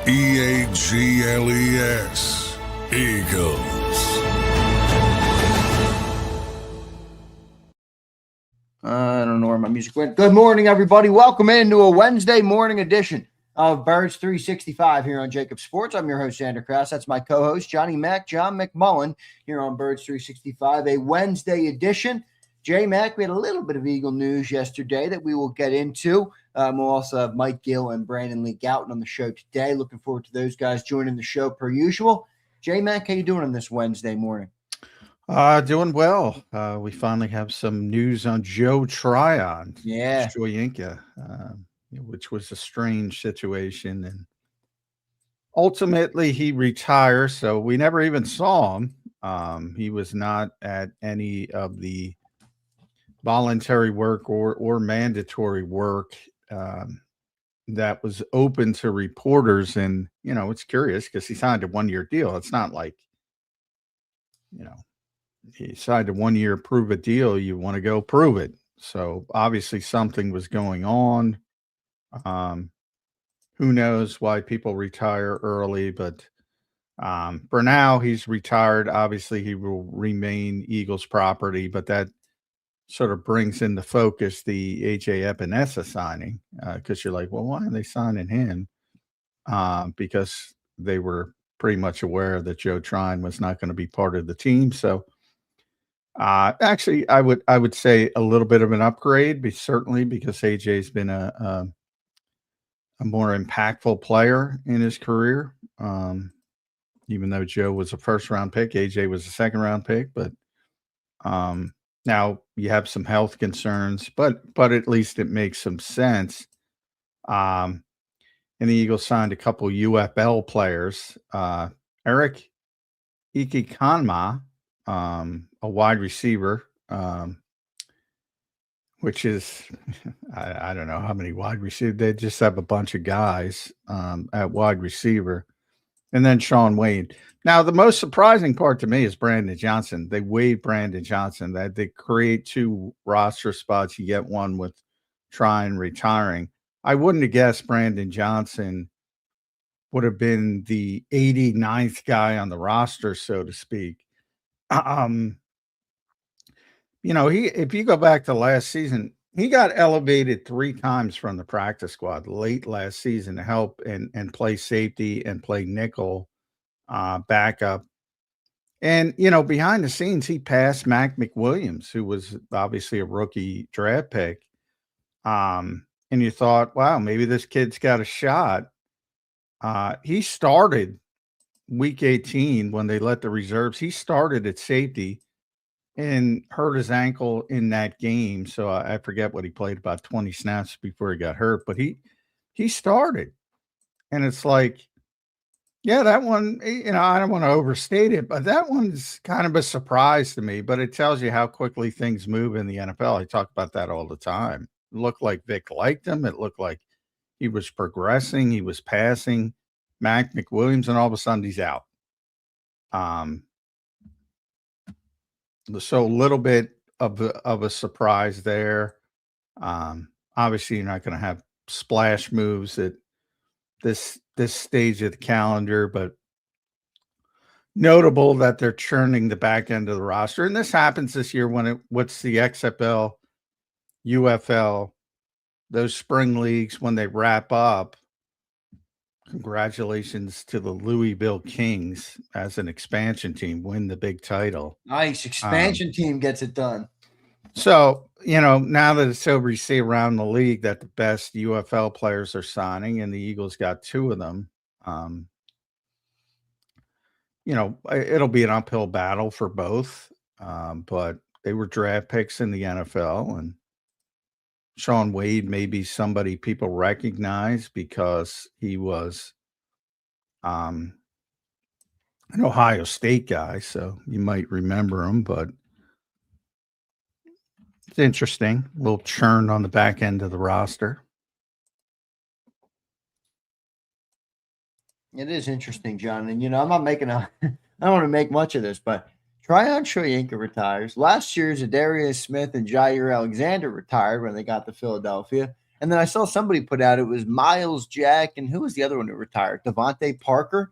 Eagles. Eagles. I don't know where my music went. Good morning, everybody. Welcome into a Wednesday morning edition of Birds 365 here on JAKIB Sports. I'm your host, Zander. Krause. That's my co-host, John McMullen, here on Birds 365, a Wednesday edition. J-Mac, we had a little bit of Eagle news yesterday that we will get into. We'll also have Mike Gill and Brandon Lee Gouton on the show today. Looking forward to those guys joining the show per usual. J-Mac, how you doing on this Wednesday morning? Doing well. We finally have some news on Joe Tryon. Yeah. Shoyinka, which was a strange situation. And ultimately, he retires, so we never even saw him. He was not at any of the voluntary work or mandatory work that was open to reporters. And, it's curious because he signed a 1-year deal. It's not like, he signed a 1-year prove a deal. You want to go prove it. So obviously something was going on. Who knows why people retire early, but for now he's retired. Obviously he will remain Eagles property, but that sort of brings into focus the AJ Epinesa signing because you're like, well, why are they signing him? Because they were pretty much aware that Joe Tryon was not going to be part of the team. So actually, I would say a little bit of an upgrade, but certainly because AJ's been a more impactful player in his career. Even though Joe was a first-round pick, AJ was a second-round pick, but now you have some health concerns, but at least it makes some sense. And the Eagles signed a couple UFL players, Eric Ikikanma, a wide receiver, which is, I don't know how many wide receivers. They just have a bunch of guys at wide receiver. And then Sean Wade. Now, the most surprising part to me is Brandon Johnson. They waived Brandon Johnson. That they create 2 roster spots. You get one with Tryon retiring. I wouldn't have guessed Brandon Johnson would have been the 89th guy on the roster, so to speak. If you go back to last season, he got elevated 3 times from the practice squad late last season to help and play safety and play nickel backup. And, behind the scenes, he passed Mac McWilliams, who was obviously a rookie draft pick. And you thought, wow, maybe this kid's got a shot. He started week 18 when they let the reserves. He started at safety and hurt his ankle in that game. So I forget what he played, about 20 snaps before he got hurt, but he started. And it's like, yeah, that one, I don't want to overstate it, but that one's kind of a surprise to me, but it tells you how quickly things move in the NFL. I talk about that all the time. It looked like Vic liked him. It looked like he was progressing. He was passing Mac McWilliams, and all of a sudden he's out. So a little bit of a surprise there. Obviously, you're not going to have splash moves at this stage of the calendar, but notable that they're churning the back end of the roster. And this happens this year what's the XFL, UFL, those spring leagues, when they wrap up. Congratulations to the Louisville Kings as an expansion team, win the big title. Nice. Expansion team gets it done. So, now that it's over, you see around the league that the best UFL players are signing, and the Eagles got 2 of them. It'll be an uphill battle for both, but they were draft picks in the NFL, and Sean Wade may be somebody people recognize because he was an Ohio State guy, so you might remember him, but it's interesting. A little churn on the back end of the roster. It is interesting, John. And, I'm not making I don't want to make much of this, but Tryon Shoyinka retires. Last year, Zadarius Smith and Jair Alexander retired when they got to Philadelphia. And then I saw somebody put out it was Miles Jack, and who was the other one who retired? Devontae Parker.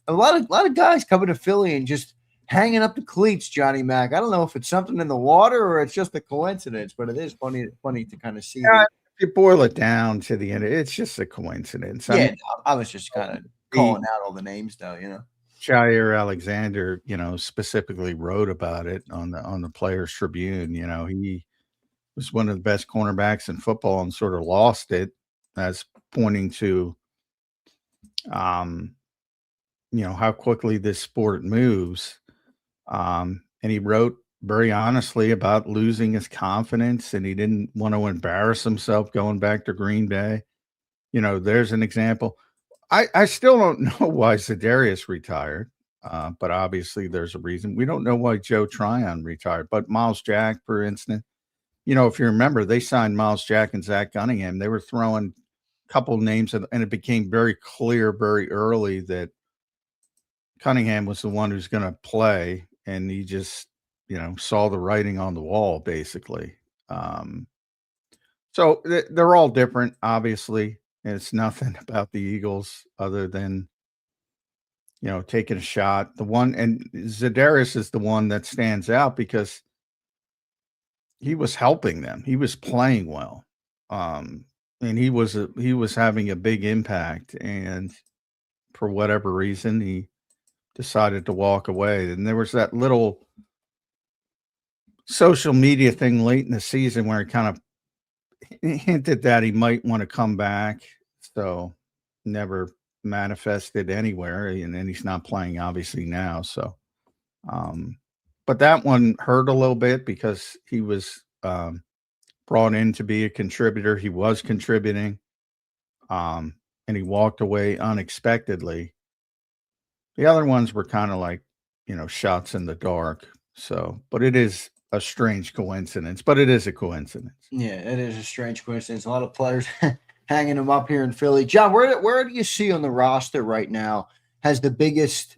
A lot of guys coming to Philly and just hanging up the cleats, Johnny Mac. I don't know if it's something in the water or it's just a coincidence, but it is funny to kind of see. Yeah, if you boil it down to the end, it's just a coincidence. Yeah, I was just kind of calling out all the names, though. Jair Alexander, specifically wrote about it on the Players Tribune. He was one of the best cornerbacks in football and sort of lost it, as pointing to, how quickly this sport moves. And he wrote very honestly about losing his confidence, and he didn't want to embarrass himself going back to Green Bay. There's an example. I still don't know why Zadarius retired, but obviously there's a reason. We don't know why Joe Tryon retired, but Miles Jack, for instance, if you remember, they signed Miles Jack and Zach Cunningham. They were throwing a couple names, and it became very clear very early that Cunningham was the one who's going to play, and he just, saw the writing on the wall, basically. So they're all different, obviously. It's nothing about the Eagles other than, taking a shot. The one, and Zadarius is the one that stands out because he was helping them. He was playing well. And he was having a big impact. And for whatever reason, he decided to walk away. And there was that little social media thing late in the season where he kind of hinted that he might want to come back. So never manifested anywhere. And then he's not playing obviously now. So, but that one hurt a little bit because he was brought in to be a contributor. He was contributing, and he walked away unexpectedly. The other ones were kind of like, shots in the dark. So, but it is a strange coincidence, but it is a coincidence. Yeah, it is a strange coincidence. A lot of players hanging them up here in Philly. John, where do you see on the roster right now has the biggest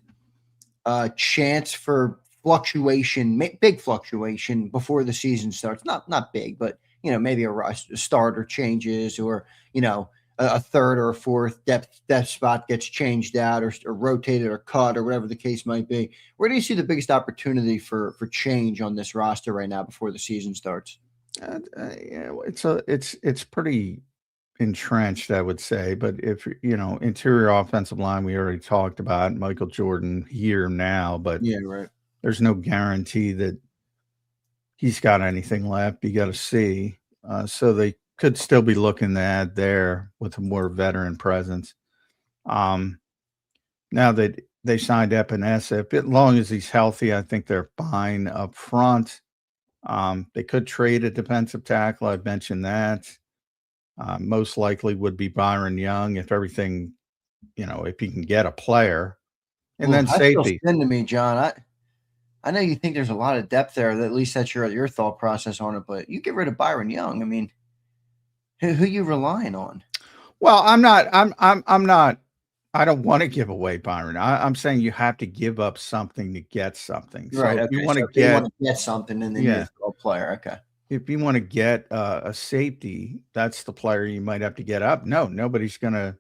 chance for fluctuation, big fluctuation before the season starts? Not big, but maybe a starter changes, or a third or a fourth depth spot gets changed out or rotated or cut or whatever the case might be. Where do you see the biggest opportunity for change on this roster right now before the season starts? It's pretty entrenched, I would say. But if interior offensive line, we already talked about Michael Jordan here now, but yeah, right. There's no guarantee that he's got anything left. You got to see. So they could still be looking to add there with a more veteran presence. Now that they signed Epinesa, as long as he's healthy, I think they're fine up front. They could trade a defensive tackle. I've mentioned that. Most likely would be Byron Young if everything, if he can get a player. And then safety. To me, John, I know you think there's a lot of depth there. At least that's your thought process on it. But you get rid of Byron Young. I mean, who you relying on? Well, I'm not. I don't want to give away Byron. I'm saying you have to give up something to get something. So right. If okay. you want to get something, and then you a player. Okay. If you want to get a safety, that's the player you might have to get up. No, nobody's gonna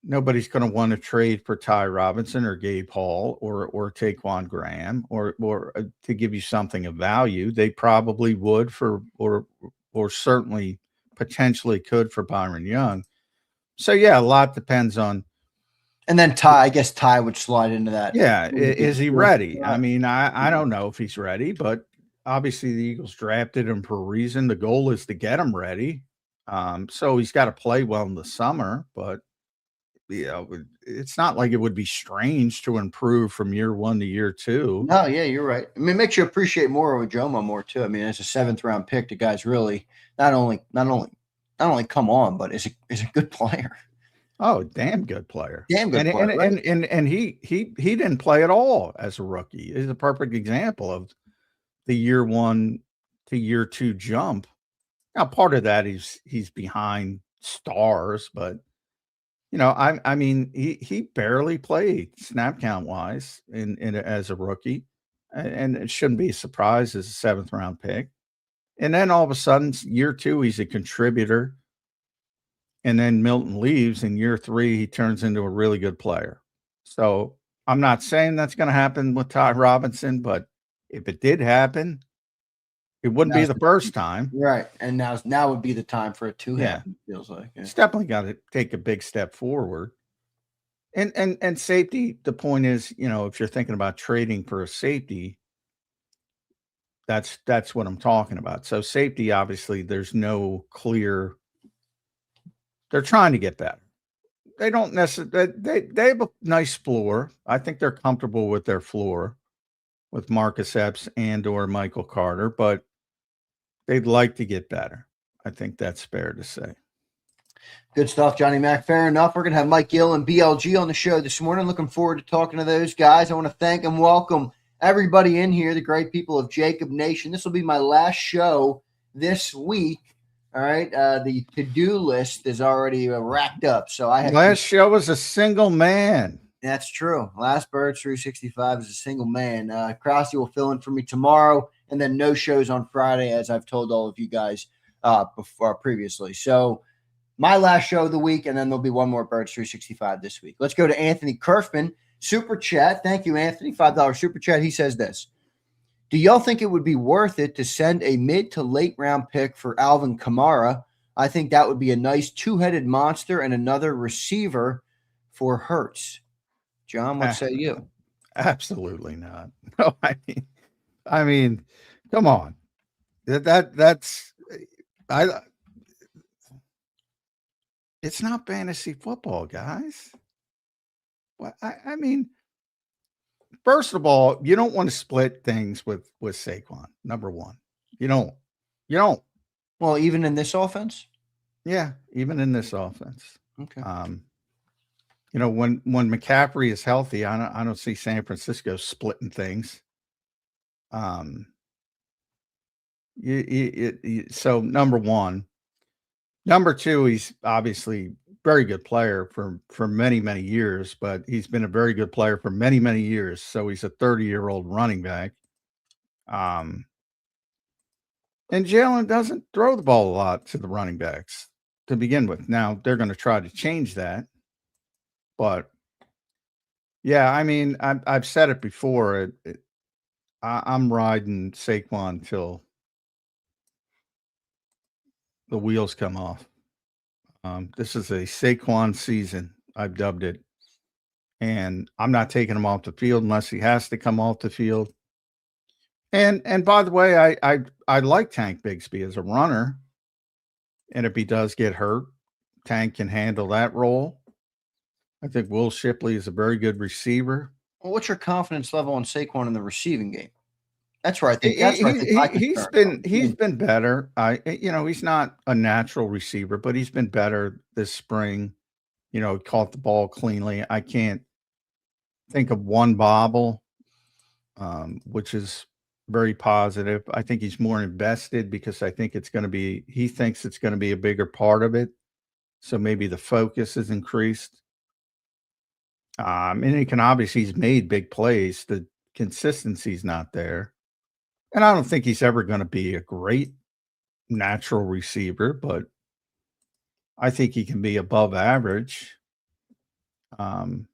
want to trade for Ty Robinson or Gabe Hall or Taquan Graham or to give you something of value. They probably would or certainly potentially could for Byron Young. So yeah, a lot depends on. And then Ty, I guess Ty would slide into that. Yeah, is he ready? I mean, I don't know if he's ready, but obviously the Eagles drafted him for a reason. The goal is to get him ready. So he's got to play well in the summer, but it's not like it would be strange to improve from year one to year two. No, yeah, you're right. I mean, it makes you appreciate more of Jomo more too. I mean, as a 7th round pick, the guy's really not only come on, but is a good player. Oh, damn good player. Damn good player. And he didn't play at all as a rookie. He's a perfect example of the year 1 to year 2 jump. Now, part of that is he's behind stars, but I mean, he barely played snap count wise in as a rookie, and it shouldn't be a surprise as a 7th round pick. And then all of a sudden, year 2, he's a contributor. and then Milton leaves in year 3, he turns into a really good player. So I'm not saying that's going to happen with Ty Robinson, but if it did happen, it wouldn't be the first time. Right. And now would be the time for it to happen, feels like. Yeah. It's definitely got to take a big step forward. And safety, the point is, if you're thinking about trading for a safety, that's what I'm talking about. So safety, obviously, there's no clear. They're trying to get better. They don't necessarily. They have a nice floor. I think they're comfortable with their floor, with Marcus Epps and/or Michael Carter, but they'd like to get better. I think that's fair to say. Good stuff, Johnny Mac. Fair enough. We're going to have Mike Gill and BLG on the show this morning. Looking forward to talking to those guys. I want to thank and welcome everybody in here, the great people of JAKIB Nation. This will be my last show this week. All right. The to-do list is already racked up. So last show was a single man. That's true. Last Birds 365 is a single man. Krause will fill in for me tomorrow, and then no shows on Friday, as I've told all of you guys before previously. So my last show of the week, and then there'll be one more Birds 365 this week. Let's go to Anthony Kerfman. Super chat. Thank you, Anthony. $5 super chat. He says this. Do y'all think it would be worth it to send a mid to late round pick for Alvin Kamara? I think that would be a nice two-headed monster and another receiver for Hurts. John, what say you? Absolutely not. No, I mean, come on. That's it's not fantasy football, guys. Well, I mean, first of all, you don't want to split things with Saquon. Number one, you don't. Well, even in this offense. Yeah, even in this offense. Okay. When McCaffrey is healthy, I don't see San Francisco splitting things. So number one. Number two, he's obviously very good player for many, many years, but he's been a very good player for many, many years. So he's a 30-year-old running back. And Jalen doesn't throw the ball a lot to the running backs to begin with. Now they're going to try to change that. But yeah, I mean, I've said it before. I'm riding Saquon till the wheels come off. This is a Saquon season, I've dubbed it. And I'm not taking him off the field unless he has to come off the field. And by the way, I like Tank Bigsby as a runner. And if he does get hurt, Tank can handle that role. I think Will Shipley is a very good receiver. Well, what's your confidence level on Saquon in the receiving game? That's where I think he's been better. He's not a natural receiver, but he's been better this spring. He caught the ball cleanly. I can't think of one bobble, which is very positive. I think he's more invested because I think he thinks it's going to be a bigger part of it. So maybe the focus is increased. And he's made big plays. The consistency's not there. And I don't think he's ever going to be a great natural receiver, but I think he can be above average. But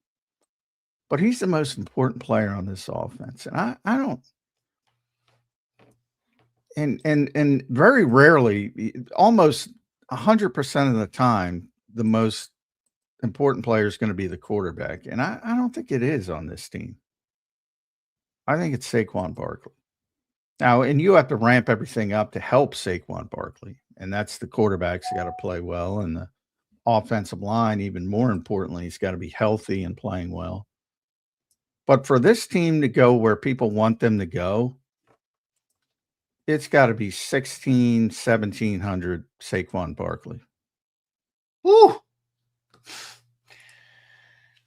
he's the most important player on this offense. And I don't. And very rarely, almost 100% of the time, the most important player is going to be the quarterback. And I don't think it is on this team. I think it's Saquon Barkley. Now, and you have to ramp everything up to help Saquon Barkley. And that's the quarterback's got to play well. And the offensive line, even more importantly, he's got to be healthy and playing well. But for this team to go where people want them to go, it's got to be 1,700 Saquon Barkley. Woo!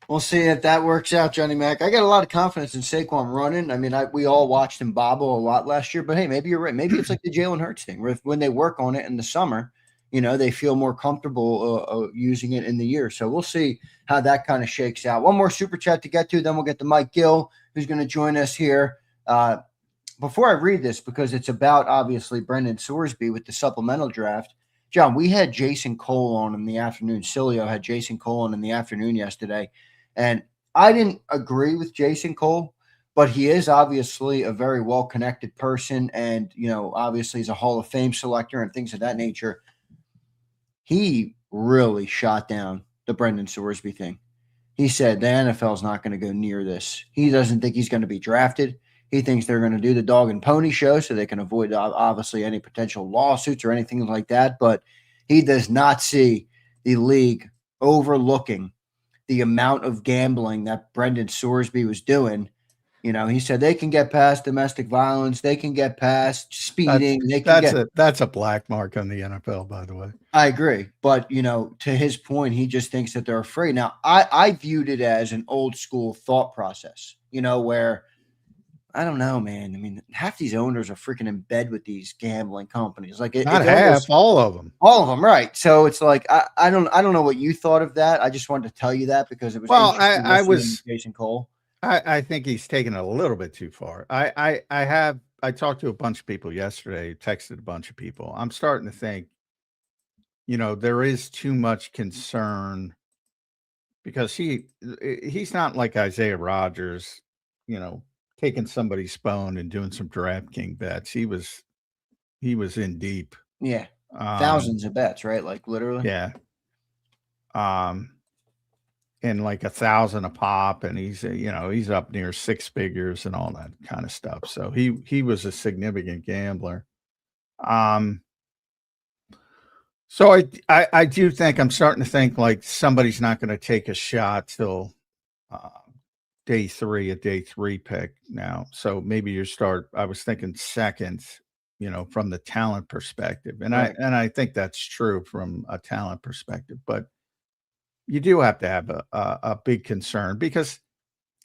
We'll see if that works out, Johnny Mac. I got a lot of confidence in Saquon running. I mean, we all watched him bobble a lot last year, but hey, maybe you're right. Maybe it's like the Jalen Hurts thing, where when they work on it in the summer, they feel more comfortable using it in the year. So we'll see how that kind of shakes out. One more super chat to get to, then we'll get to Mike Gill, who's going to join us here. Before I read this, because it's about, obviously, Brendan Sorsby with the supplemental draft, John, we had Jason Cole on in the afternoon. Cilio had Jason Cole on in the afternoon yesterday. And I didn't agree with Jason Cole, but he is obviously a very well-connected person. And, obviously he's a Hall of Fame selector and things of that nature. He really shot down the Brendan Sorsby thing. He said the NFL is not going to go near this. He doesn't think he's going to be drafted. He thinks they're going to do the dog and pony show so they can avoid, obviously, any potential lawsuits or anything like that. But he does not see the league overlooking the amount of gambling that Brendan Sorsby was doing. He said they can get past domestic violence. They can get past speeding. That's a black mark on the NFL, by the way. I agree. But, to his point, he just thinks that they're afraid. Now, I viewed it as an old school thought process, where I don't know, man. I mean, half these owners are freaking in bed with these gambling companies. Like not half, all of them. All of them, right? So it's like I don't know what you thought of that. I just wanted to tell you that because it was. Well, I was Jason Cole. I think he's taken it a little bit too far. I talked to a bunch of people yesterday, texted a bunch of people. I'm starting to think, there is too much concern because he's not like Isaiah Rodgers, taking somebody's phone and doing some DraftKings bets. He was in deep. Yeah. Thousands of bets, right? Like literally. Yeah. And like 1,000 a pop, and he's up near six figures and all that kind of stuff. So he was a significant gambler. So I do think I'm starting to think like somebody's not going to take a shot till day three pick now. So maybe I was thinking second, from the talent perspective. And right. I think that's true from a talent perspective, but you do have to have a big concern because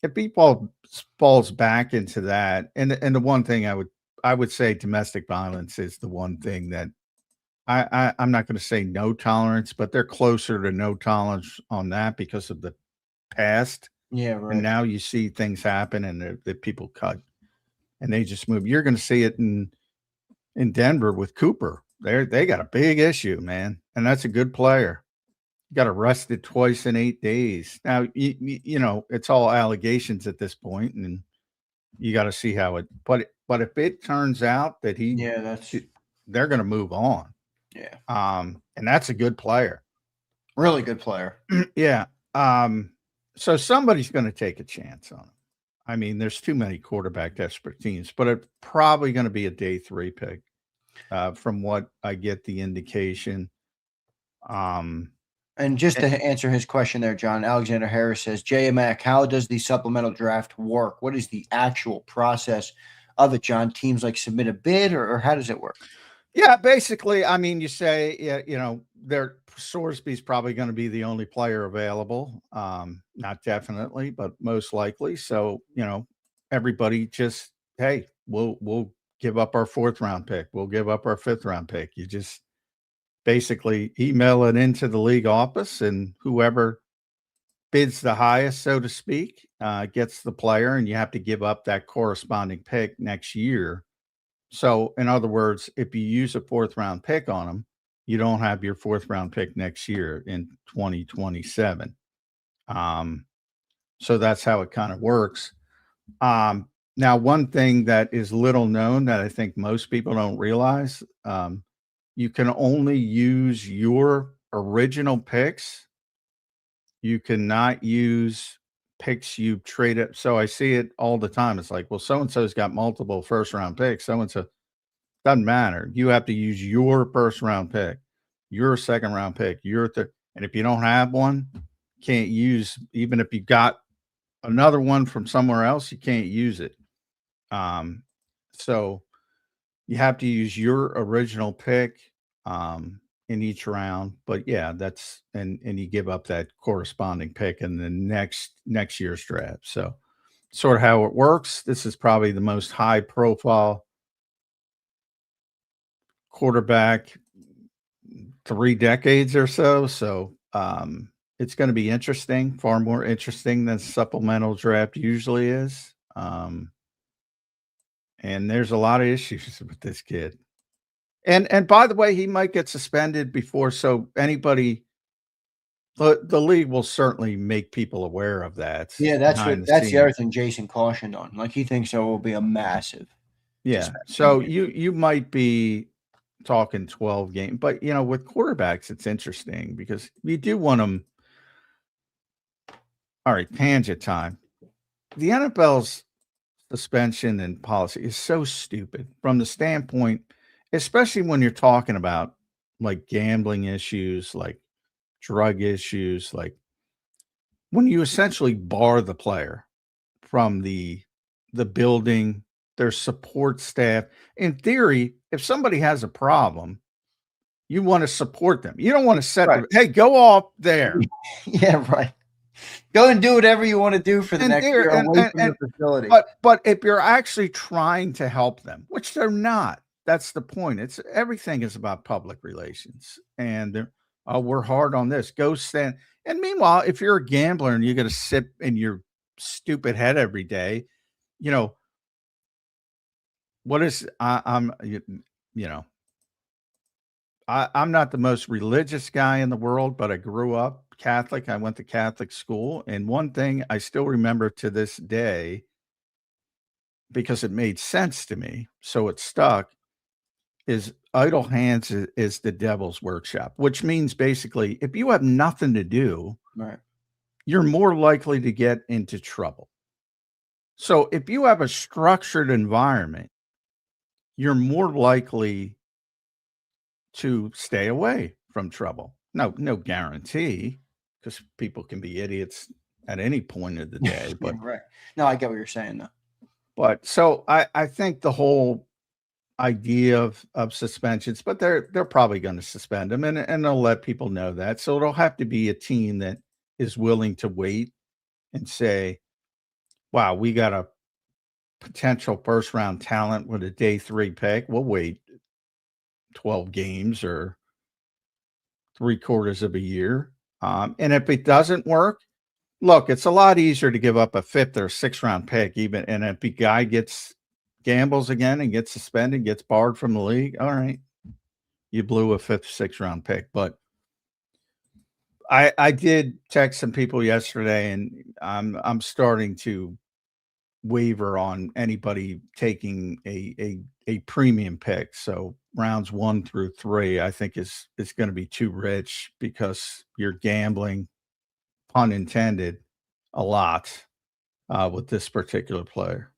if people falls back into that, and the one thing I would say domestic violence is the one thing that I'm not going to say no tolerance, but they're closer to no tolerance on that because of the past. Yeah, right. And now you see things happen and the people cut and they just move. You're going to see it in Denver with Cooper. They got a big issue, man. And that's a good player. Got arrested twice in 8 days. Now, it's all allegations at this point, and you got to see how it. But if it turns out that they're going to move on. Yeah. And that's a good player. Really good player. Yeah. So somebody's going to take a chance on him. I mean, there's too many quarterback desperate teams, but it's probably going to be a day 3 pick, from what I get the indication. And just to answer his question there, John, Alexander Harris says, JMac, how does the supplemental draft work? What is the actual process of it, John? Teams like submit a bid or how does it work? Yeah, basically, I mean, you say, Sorsby's probably going to be the only player available. Not definitely, but most likely. So, everybody just, hey, we'll give up our 4th round pick. We'll give up our 5th round pick. You just basically email it into the league office, and whoever bids the highest, so to speak, gets the player, and you have to give up that corresponding pick next year. So, in other words, if you use a 4th round pick on them, you don't have your 4th round pick next year in 2027. So that's how it kind of works. Now, one thing that is little known that I think most people don't realize, you can only use your original picks. You cannot use picks you traded. So I see it all the time. It's like, well, so-and-so's got multiple 1st round picks. So-and-so doesn't matter. You have to use your 1st round pick, your 2nd round pick, your third. And if you don't have one, can't use, even if you got another one from somewhere else, you can't use it. So you have to use your original pick in each round. But yeah, that's and you give up that corresponding pick in the next year's draft. So sort of how it works. This is probably the most high profile quarterback 3 decades or so. So it's going to be interesting, far more interesting than supplemental draft usually is. And there's a lot of issues with this kid. And by the way, he might get suspended before, so anybody, the league will certainly make people aware of that. Yeah, that's behind the the other scenes. thing Jason cautioned on. Like he thinks there will be a massive Yeah. suspension. So you might be talking 12 games, but with quarterbacks, it's interesting because you do want them. All right, tangent time. The NFL's suspension and policy is so stupid from the standpoint, especially when you're talking about like gambling issues, like drug issues, like when you essentially bar the player from the building, their support staff. In theory, if somebody has a problem, you want to support them. You don't want to set Right. them, hey, go off there. Yeah, right. Go and do whatever you want to do for the And next there, year and, away and, from and the facility. but if you're actually trying to help them, which they're not, that's the point. It's everything is about public relations. And we're hard on this. Go stand. And meanwhile, if you're a gambler and you're going to sit in your stupid head every day, what is I'm I'm not the most religious guy in the world, but I grew up Catholic. I went to Catholic school, and one thing I still remember to this day because it made sense to me, so it stuck, is idle hands is the devil's workshop, which means basically if you have nothing to do, Right. you're more likely to get into trouble. So if you have a structured environment, you're more likely to stay away from trouble. No guarantee, because people can be idiots at any point of the day. But Yeah, right. No, I get what you're saying though. but so I think the whole idea of suspensions, but they're probably going to suspend them and they'll let people know that. So it'll have to be a team that is willing to wait and say, wow, we got a potential first round talent with a day 3 pick. We'll wait 12 games or 3/4 of a year. And if it doesn't work, look, it's a lot easier to give up a 5th or 6th round pick, even. And if the guy gambles again and gets suspended, gets barred from the league, all right, you blew a 5th, 6th round pick. But I did text some people yesterday, and I'm starting to waver on anybody taking a premium pick. So rounds 1 through 3, I think is going to be too rich because you're gambling, pun intended, a lot with this particular player.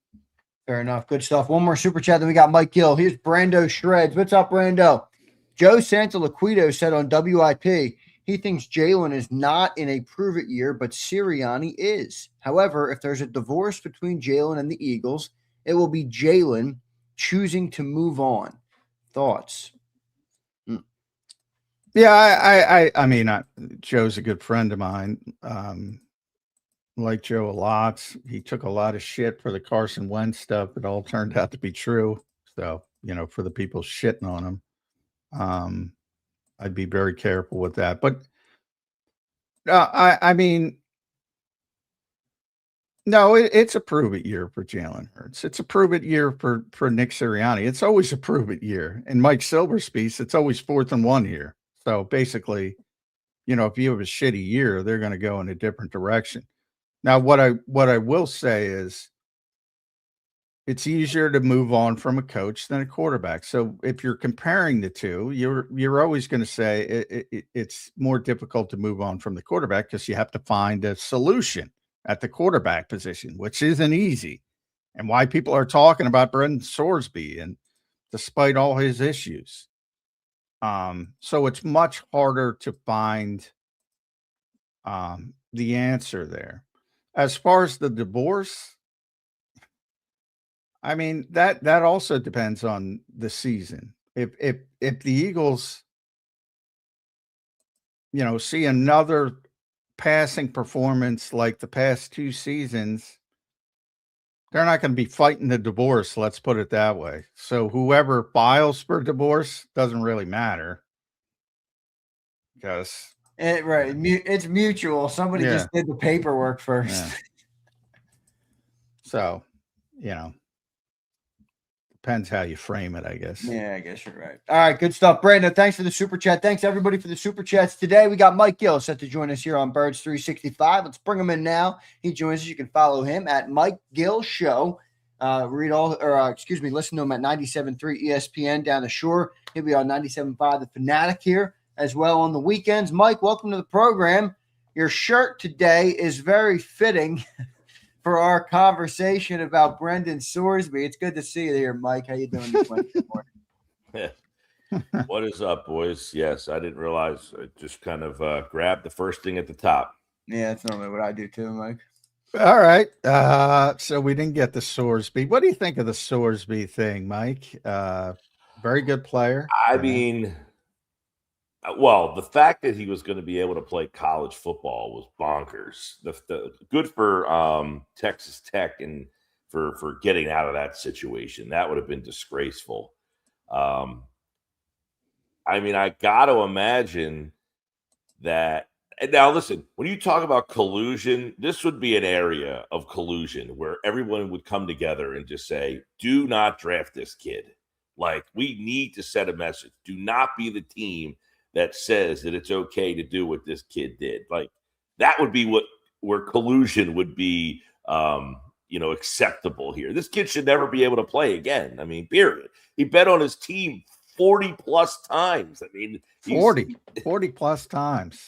Fair enough. Good stuff. One more super chat. Then we got Mike Gill. Here's Brando Shreds. What's up, Brando? Joe Santaliquido said on WIP he thinks Jalen is not in a prove it year, but Sirianni is. However, if there's a divorce between Jalen and the Eagles, it will be Jalen choosing to move on. Thoughts? Yeah, I mean, Joe's a good friend of mine. Like Joe a lot. He took a lot of shit for the Carson Wentz stuff. It all turned out to be true. So, for the people shitting on him, I'd be very careful with that. But I mean, no, it's a prove it year for Jalen Hurts. It's a prove it year for Nick Sirianni. It's always a prove it year. In Mike Silver's piece, it's always 4th and 1 here. So basically, if you have a shitty year, they're going to go in a different direction. Now, what I will say is it's easier to move on from a coach than a quarterback. So if you're comparing the two, you're always going to say it's more difficult to move on from the quarterback because you have to find a solution at the quarterback position, which isn't easy. And why people are talking about Brendan Sorsby and despite all his issues. So it's much harder to find the answer there. As far as the divorce, I mean, that also depends on the season. If the Eagles, see another passing performance like the past 2 seasons, they're not going to be fighting the divorce, let's put it that way. So whoever files for divorce doesn't really matter. Because Right. It's mutual. Somebody just did the paperwork first. Yeah. So, Depends how you frame it, I guess. Yeah, I guess you're right. All right, good stuff. Brandon, thanks for the super chat. Thanks, everybody, for the super chats today. We got Mike Gill set to join us here on Birds 365. Let's bring him in now. He joins us. You can follow him at Mike Gill Show. Listen to him at 97.3 ESPN down the shore. He'll be on 97.5 The Fanatic here as well on the weekends. Mike, welcome to the program. Your shirt today is very fitting for our conversation about Brendan Sorsby. It's good to see you here, Mike. How you doing this Wednesday morning? What is up, boys? Yes, I didn't realize. I just kind of grabbed the first thing at the top. Yeah, that's normally what I do too, Mike. All right. So we didn't get the Sorsby. What do you think of the Sorsby thing, Mike? Very good player. I mean, well, the fact that he was going to be able to play college football was bonkers. The good for Texas Tech and for getting out of that situation. That would have been disgraceful. I mean, I got to imagine that. And now, listen, when you talk about collusion, this would be an area of collusion where everyone would come together and just say, do not draft this kid. Like, we need to set a message. Do not be the team that says that it's okay to do what this kid did. Like, that would be where collusion would be, acceptable here. This kid should never be able to play again. I mean, period. He bet on his team 40 plus times. I mean, 40 plus times.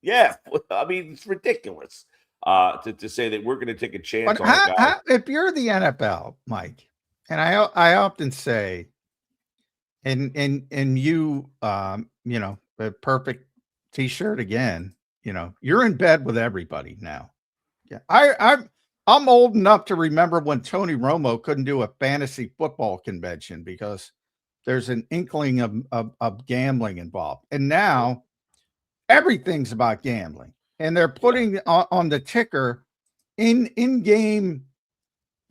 Yeah. I mean, it's ridiculous to say that we're going to take a chance on a guy. If you're the NFL, Mike, and I often say, and you, the perfect T-shirt again, you're in bed with everybody now. Yeah. I'm old enough to remember when Tony Romo couldn't do a fantasy football convention because there's an inkling of gambling involved. And now everything's about gambling. And they're putting on the ticker in-game,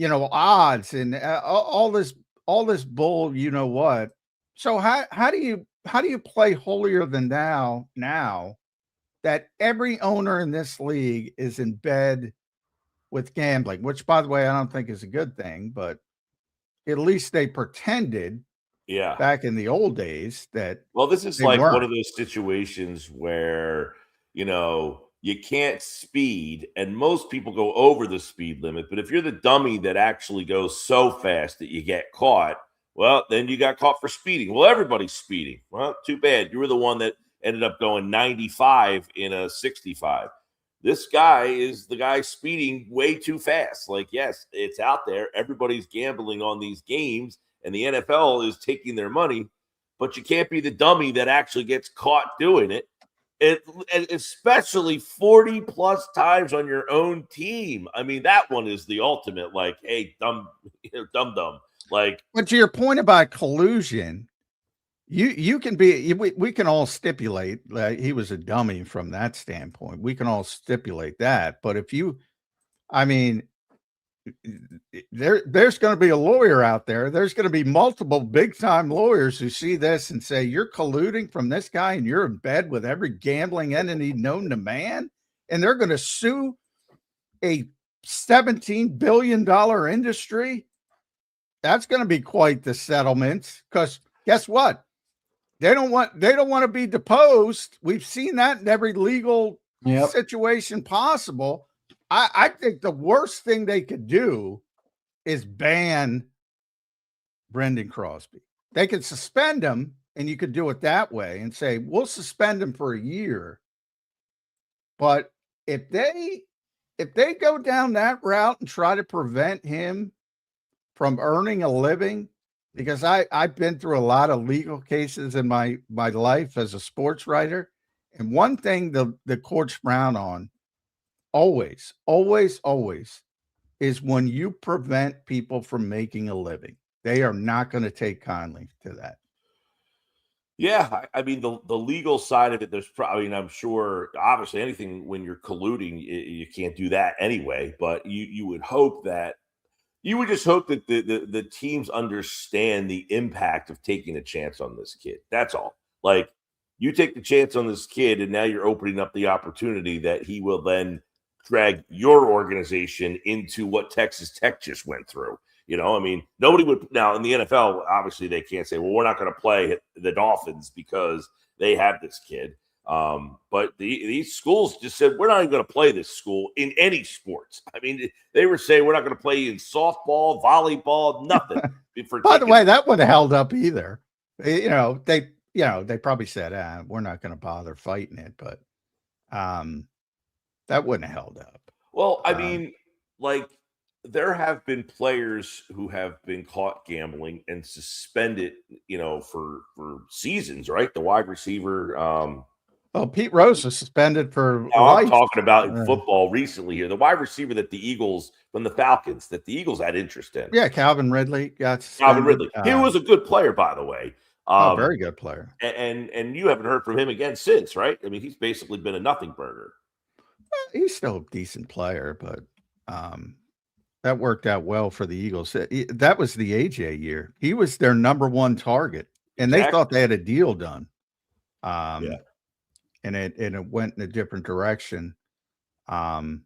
odds and all this bull, what. So how do you play holier than thou now that every owner in this league is in bed with gambling, which, by the way, I don't think is a good thing, but at least they pretended back in the old days that. Well, this is like one of those situations where, you can't speed and most people go over the speed limit. But if you're the dummy that actually goes so fast that you get caught, well, then you got caught for speeding. Well, everybody's speeding. Well, too bad. You were the one that ended up going 95 in a 65. This guy is the guy speeding way too fast. Like, yes, it's out there. Everybody's gambling on these games, and the NFL is taking their money, but you can't be the dummy that actually gets caught doing it. Especially 40 plus times on your own team. I mean, that one is the ultimate, like, hey, dumb. Like, but to your point about collusion, you can be, we can all stipulate that he was a dummy from that standpoint. We can all stipulate that. But there's going to be a lawyer out there. There's going to be multiple big time lawyers who see this and say, you're colluding from this guy and you're in bed with every gambling entity known to man. And they're going to sue a $17 billion industry. That's going to be quite the settlement, because guess what? They don't want to be deposed. We've seen that in every legal situation possible. I think the worst thing they could do is ban Brendan Crosby. They could suspend him, and you could do it that way and say, we'll suspend him for a year. But if they go down that route and try to prevent him from earning a living, because I've been through a lot of legal cases in my life as a sports writer. And one thing the courts frown on always is when you prevent people from making a living. They are not going to take kindly to that. Yeah, I mean, the legal side of it, there's probably, I'm sure, obviously anything when you're colluding, you can't do that anyway, but you would hope that, you would just hope that the teams understand the impact of taking a chance on this kid. That's all. Like, you take the chance on this kid, and now you're opening up the opportunity that he will then drag your organization into what Texas Tech just went through. You know, I mean, nobody would now in the NFL. Obviously, they can't say, "Well, we're not going to play the Dolphins because they have this kid." But these schools just said, "We're not even going to play this school in any sports." I mean, they were saying, "We're not going to play in softball, volleyball, nothing." By the way, that wouldn't have held up either. They probably said, "We're not going to bother fighting it," but that wouldn't have held up. Well, I mean, like. There have been players who have been caught gambling and suspended, for seasons, right? The wide receiver. Pete Rose was suspended for life. I'm talking about in football recently here. The wide receiver that the Eagles, from the Falcons, that the Eagles had interest in. Yeah, Calvin Ridley got suspended. Calvin Ridley. He was a good player, by the way. Very good player. And you haven't heard from him again since, right? I mean, he's basically been a nothing burger. Well, he's still a decent player, but that worked out well for the Eagles. That was the AJ year. He was their number one target, and they thought they had a deal done. And it went in a different direction. And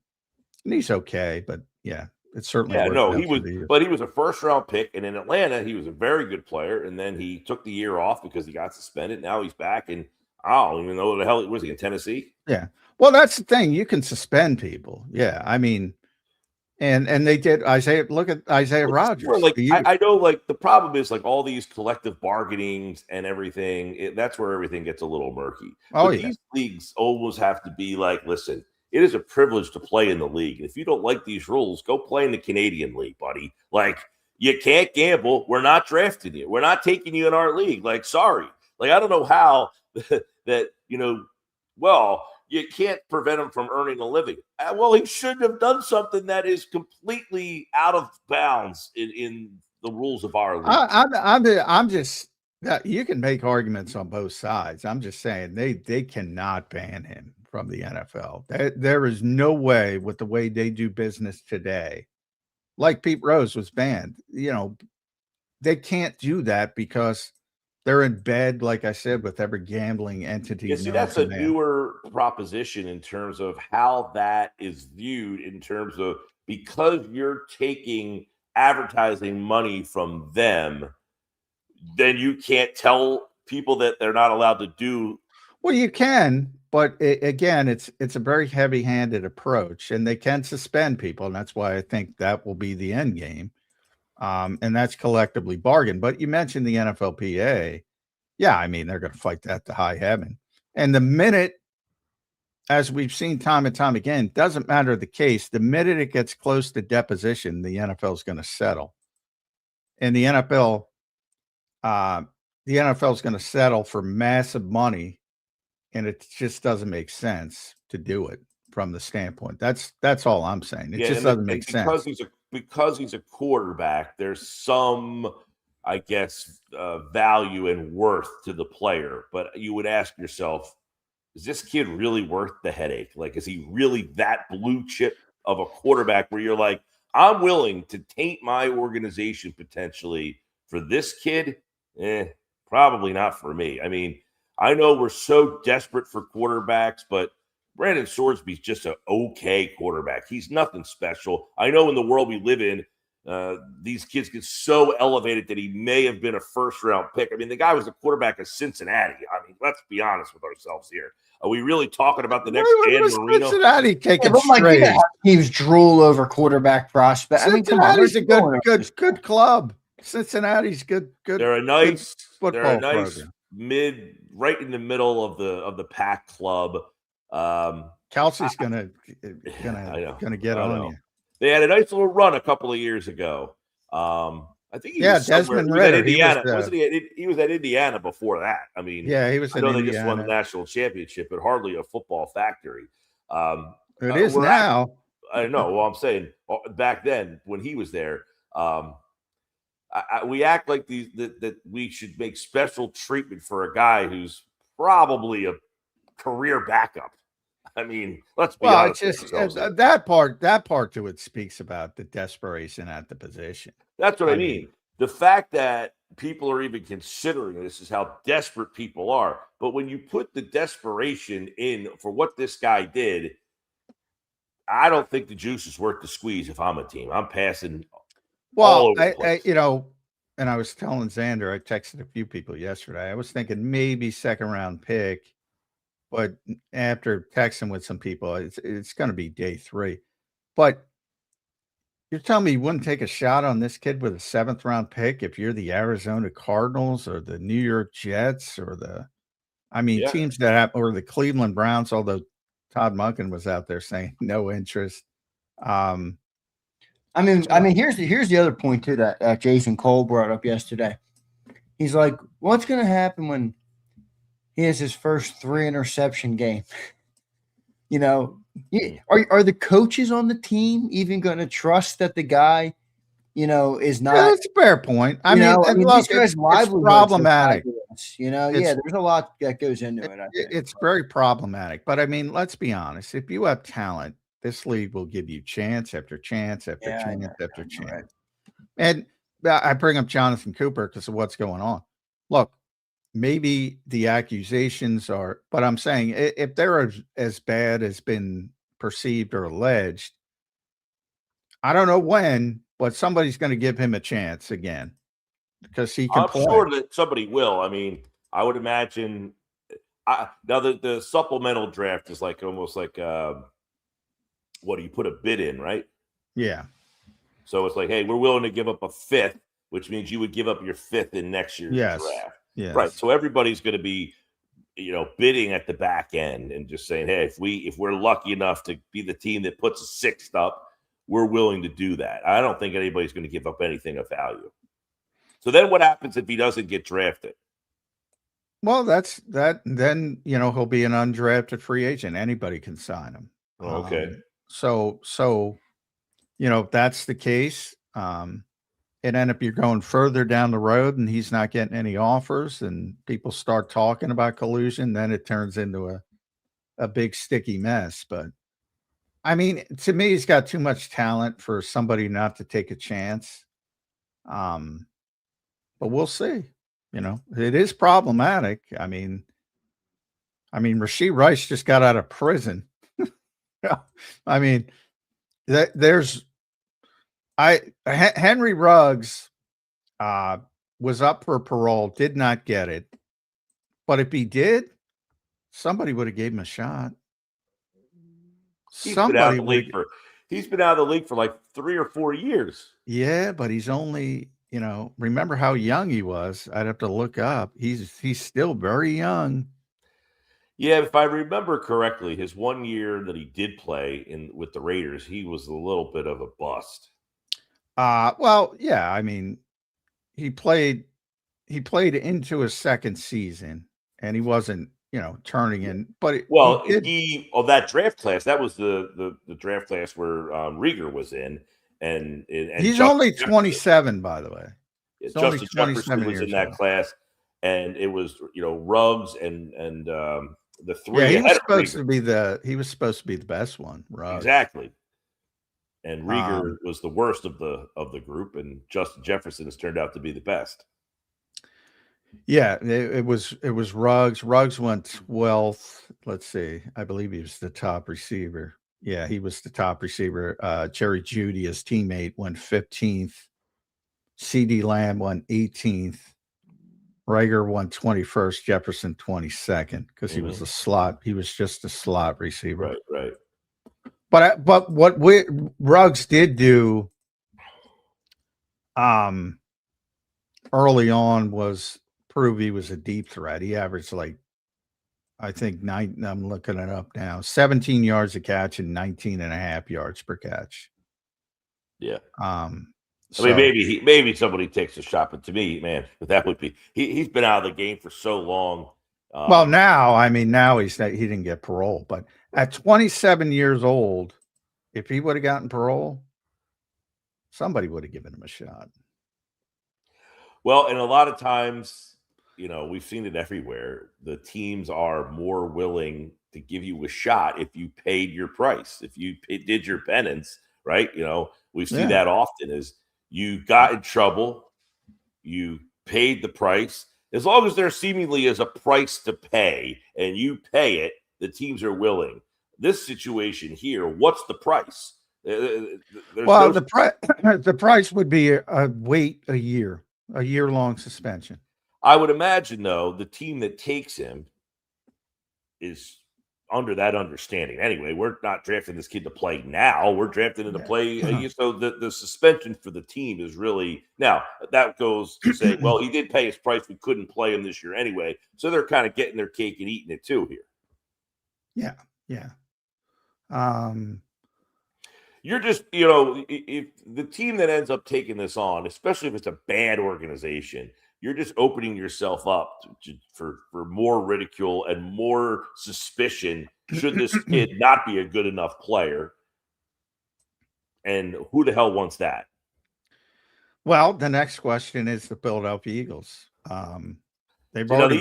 he's okay, but yeah, it's certainly he was a first round pick, and in Atlanta, he was a very good player. And then he took the year off because he got suspended. Now he's back, and I don't even know what the hell was he in Tennessee. Yeah, well, that's the thing. You can suspend people. Yeah, I mean. And they did Isaiah. Look at Isaiah Rodgers. I know, like the problem is like all these collective bargainings and everything. That's where everything gets a little murky. These leagues always have to be like, listen, it is a privilege to play in the league, and if you don't like these rules, go play in the Canadian League, buddy. Like you can't gamble. We're not drafting you. We're not taking you in our league. Like sorry. Like I don't know how that well. You can't prevent him from earning a living. Well, he shouldn't have done something that is completely out of bounds in the rules of our league. I'm just you can make arguments on both sides. I'm just saying they cannot ban him from the NFL. There is no way with the way they do business today. Like Pete Rose was banned. They can't do that because they're in bed, like I said, with every gambling entity. Yeah, see, that's a newer proposition in terms of how that is viewed in terms of because you're taking advertising money from them, then you can't tell people that they're not allowed to do. Well, you can, but again, it's a very heavy-handed approach, and they can suspend people, and that's why I think that will be the end game. And that's collectively bargained. But you mentioned the NFLPA. Yeah, I mean, they're going to fight that to high heaven. And the minute, as we've seen time and time again, doesn't matter the case, the minute it gets close to deposition, the NFL is going to settle. And the NFL is going to settle for massive money, and it just doesn't make sense to do it from the standpoint. That's all I'm saying. It just doesn't make sense. Because he's a quarterback, there's some, I guess, value and worth to the player. But you would ask yourself, is this kid really worth the headache? Like, is he really that blue chip of a quarterback where you're like, I'm willing to taint my organization potentially for this kid? Probably not for me. I mean, I know we're so desperate for quarterbacks, but Brandon Swordsby's just an okay quarterback. He's nothing special. I know in the world we live in, these kids get so elevated that he may have been a first-round pick. I mean, the guy was the quarterback of Cincinnati. I mean, let's be honest with ourselves here. Are we really talking about the next Dan Marino? Cincinnati taking straight. Teams drool over quarterback prospect. Cincinnati's a good club. Cincinnati's good. They're a nice football program. Right in the middle of the pack club. Kelsey's gonna get on you. They had a nice little run a couple of years ago. I think he was Desmond Ritter. Indiana. He was at Indiana before that. I mean, he was. I know they just won the national championship, but hardly a football factory. It is now. I know. Well, I'm saying back then when he was there, we act like that we should make special treatment for a guy who's probably a career backup. I mean, let's be honest. It's just that part to it speaks about the desperation at the position. That's what I mean. The fact that people are even considering this is how desperate people are. But when you put the desperation in for what this guy did, I don't think the juice is worth the squeeze if I'm a team. I'm passing Well, over the place. and I was telling Zander, I texted a few people yesterday. I was thinking maybe second round pick, but after texting with some people, it's going to be day 3. But you're telling me you wouldn't take a shot on this kid with a 7th round pick if you're the Arizona Cardinals or the New York Jets or Yeah. teams that have, or the Cleveland Browns, although Todd Monken was out there saying no interest. Here's the other point too that Jason Cole brought up yesterday. He's like, what's going to happen when he has his first 3 interception game? Are the coaches on the team even going to trust that the guy, is not? Yeah, that's a fair point. Look, these guys' it's livelihoods problematic. There's a lot that goes into it. I think. It's very problematic. But let's be honest. If you have talent, this league will give you chance after chance after chance after chance. Right. And I bring up Jonathan Cooper because of what's going on. Look, maybe the accusations are, but I'm saying if they're as bad as been perceived or alleged, I don't know when, but somebody's going to give him a chance again because he can play. I'm sure that somebody will. I would imagine. Now the supplemental draft is almost like what do you put a bid in, right? Yeah. So it's like, hey, we're willing to give up a 5th, which means you would give up your 5th in next year's draft. Yes. Right. So everybody's going to be, bidding at the back end and just saying, hey, if we're lucky enough to be the team that puts a 6th up, we're willing to do that. I don't think anybody's going to give up anything of value. So then what happens if he doesn't get drafted? Well, that's that. Then, he'll be an undrafted free agent. Anybody can sign him. Okay. So, if that's the case, and then if you're going further down the road and he's not getting any offers and people start talking about collusion, then it turns into a big sticky mess. But to me, he's got too much talent for somebody not to take a chance. But we'll see. It is problematic. Rashee Rice just got out of prison. Henry Ruggs was up for parole, did not get it. But if he did, somebody would have gave him a shot. He's been out of the league for like 3 or 4 years. Yeah, but he's only, remember how young he was. I'd have to look up. He's still very young. Yeah, if I remember correctly, his 1 year that he did play with the Raiders, he was a little bit of a bust. Well, yeah, he played into his 2nd season and he wasn't, turning in, but that draft class, that was the draft class where Rieger was in, and he's only 27, by the way. Justin Jefferson was in that class, and it was Ruggs and the 3. Yeah, he was supposed to be the best one, Ruggs. Exactly. And Rieger was the worst of the group, and Justin Jefferson has turned out to be the best. Yeah, it was Ruggs. Ruggs went 12th. Let's see. I believe he was the top receiver. Yeah, he was the top receiver. Jerry Jeudy, his teammate, went 15th. CD Lamb went 18th. Rieger won 21st. Jefferson 22nd because he was a slot. He was just a slot receiver. Right. But what Ruggs did do early on was prove he was a deep threat. He averaged I think 9. I'm looking it up now. 17 yards a catch and 19 and a half yards per catch. Yeah. So, maybe somebody takes a shot, but to me, man, that would be he's been out of the game for so long. Well, now he didn't get parole, but at 27 years old, if he would have gotten parole, somebody would have given him a shot. Well, and a lot of times, we've seen it everywhere. The teams are more willing to give you a shot if you paid your price, if you did your penance, right? We see that often is you got in trouble, you paid the price. As long as there seemingly is a price to pay and you pay it, the teams are willing. This situation here, what's the price? Well, the price would be a year-long suspension. I would imagine, though, the team that takes him is under that understanding. Anyway, we're not drafting this kid to play now. We're drafting him to play. So the suspension for the team is really now that goes to say, well, he did pay his price. We couldn't play him this year anyway. So they're kind of getting their cake and eating it too here. Yeah. You're just, if the team that ends up taking this on, especially if it's a bad organization, you're just opening yourself up for more ridicule and more suspicion should this kid not be a good enough player. And who the hell wants that? Well, the next question is the Philadelphia Eagles. The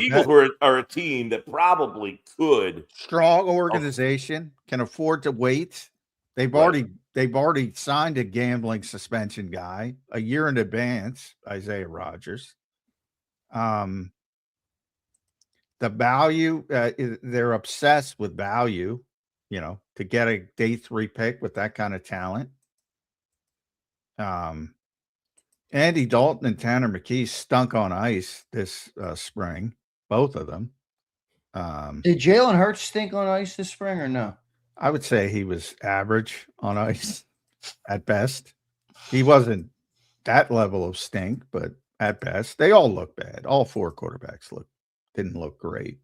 Eagles are a team that probably could. Strong organization, can afford to wait. They've already signed a gambling suspension guy a year in advance, Isaiah Rodgers. The value, they're obsessed with value, to get a day 3 pick with that kind of talent. Andy Dalton and Tanner McKee stunk on ice this spring, both of them. Did Jalen Hurts stink on ice this spring or no? I would say he was average on ice at best. He wasn't that level of stink, but at best, they all look bad. All 4 quarterbacks didn't look great.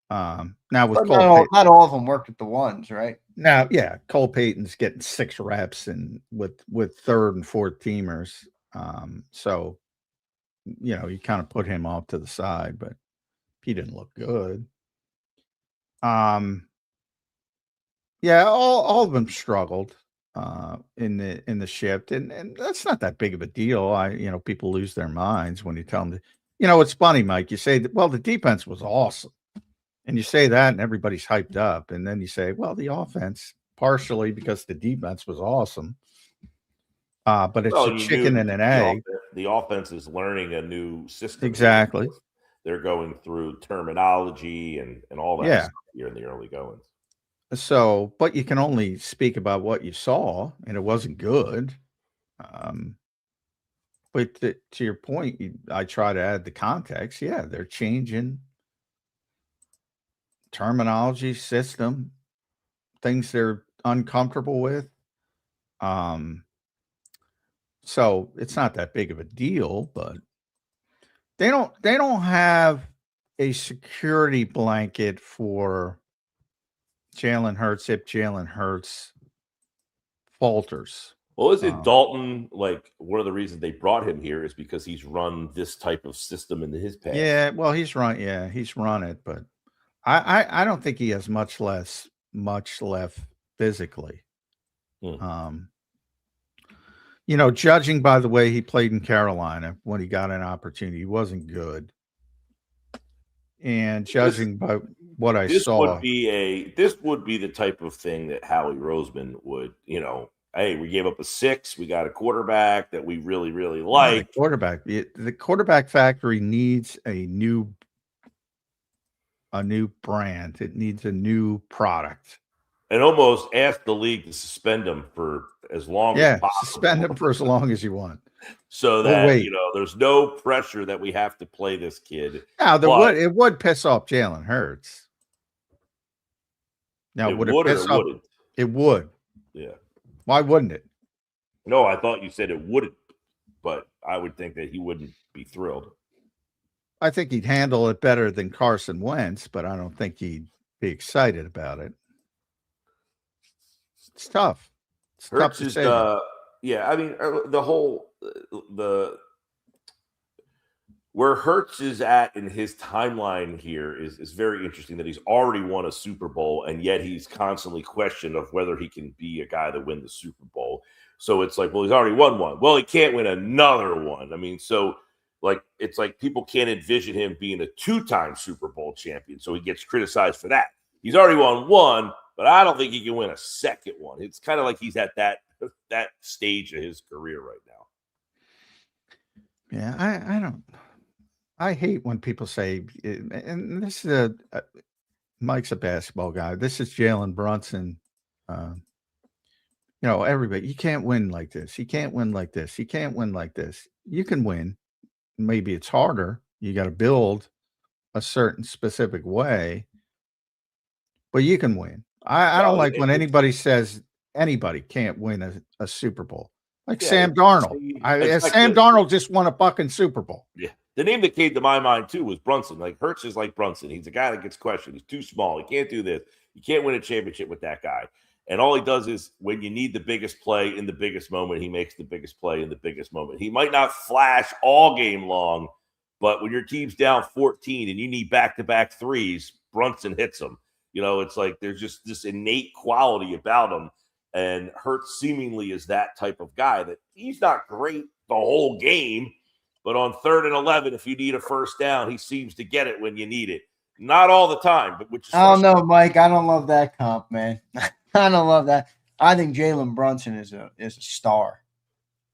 Now with Cole, not all of them worked at the ones, right? Now, yeah, Cole Payton's getting 6 reps and with third and fourth teamers. So you kind of put him off to the side, but he didn't look good. Yeah, all of them struggled in the shift, and that's not that big of a deal. People lose their minds when you tell them it's funny, Mike. You say, well, the defense was awesome, and you say that, and everybody's hyped up, and then you say, well, the offense partially because the defense was awesome, but it's a chicken and an egg. The offense is learning a new system. Exactly. They're going through terminology and all that stuff here in the early goings. So, but you can only speak about what you saw, and it wasn't good. But to your point, I try to add the context. Yeah, they're changing terminology, system, things they're uncomfortable with. So it's not that big of a deal, but they don't have a security blanket for Jalen Hurts if Jalen Hurts falters. Well, isn't Dalton like one of the reasons they brought him here is because he's run this type of system in his past? Yeah, well, he's run it, but I don't think he has much left physically. Judging by the way he played in Carolina when he got an opportunity, he wasn't good. And judging by what I saw, this would be the type of thing that Howie Roseman would, hey, we gave up a 6. We got a quarterback that we really, really like. The quarterback factory needs a new brand. It needs a new product. And almost ask the league to suspend him for as long as possible. Suspend him for as long as you want. So that, there's no pressure that we have to play this kid. Now, it would piss off Jalen Hurts. Now, would it piss off? It would. Yeah. Why wouldn't it? No, I thought you said it wouldn't, but I would think that he wouldn't be thrilled. I think he'd handle it better than Carson Wentz, but I don't think he'd be excited about it. It's tough. It's tough to say. Yeah, I mean, where Hurts is at in his timeline here is very interesting that he's already won a Super Bowl, and yet he's constantly questioned of whether he can be a guy that win the Super Bowl. So it's like, well, he's already won one. Well, he can't win another one. I mean, so it's like people can't envision him being a 2-time Super Bowl champion, so he gets criticized for that. He's already won one, but I don't think he can win a second one. It's kind of like he's at that stage of his career right now. Yeah, I hate when people say, and this is Mike's a basketball guy. This is Jalen Brunson everybody, you can't win like this. You can't win like this. You can't win like this. You can win. Maybe it's harder. You got to build a certain specific way, but you can win. I don't No, like when anybody says anybody can't win a Super Bowl. Like Sam Darnold. it's like Sam Darnold just won a fucking Super Bowl. Yeah. The name that came to my mind, too, was Brunson. Like, Hurts is like Brunson. He's a guy that gets questioned. He's too small. He can't do this. You can't win a championship with that guy. And all he does is when you need the biggest play in the biggest moment, he makes the biggest play in the biggest moment. He might not flash all game long, but when your team's down 14 and you need back-to-back threes, Brunson hits them. It's like there's just this innate quality about him. And Hurts seemingly is that type of guy that he's not great the whole game, but on 3rd and 11, if you need a first down, he seems to get it when you need it. Not all the time, but which is I don't know, Mike. I don't love that comp, man. I don't love that. I think Jalen Brunson is a star,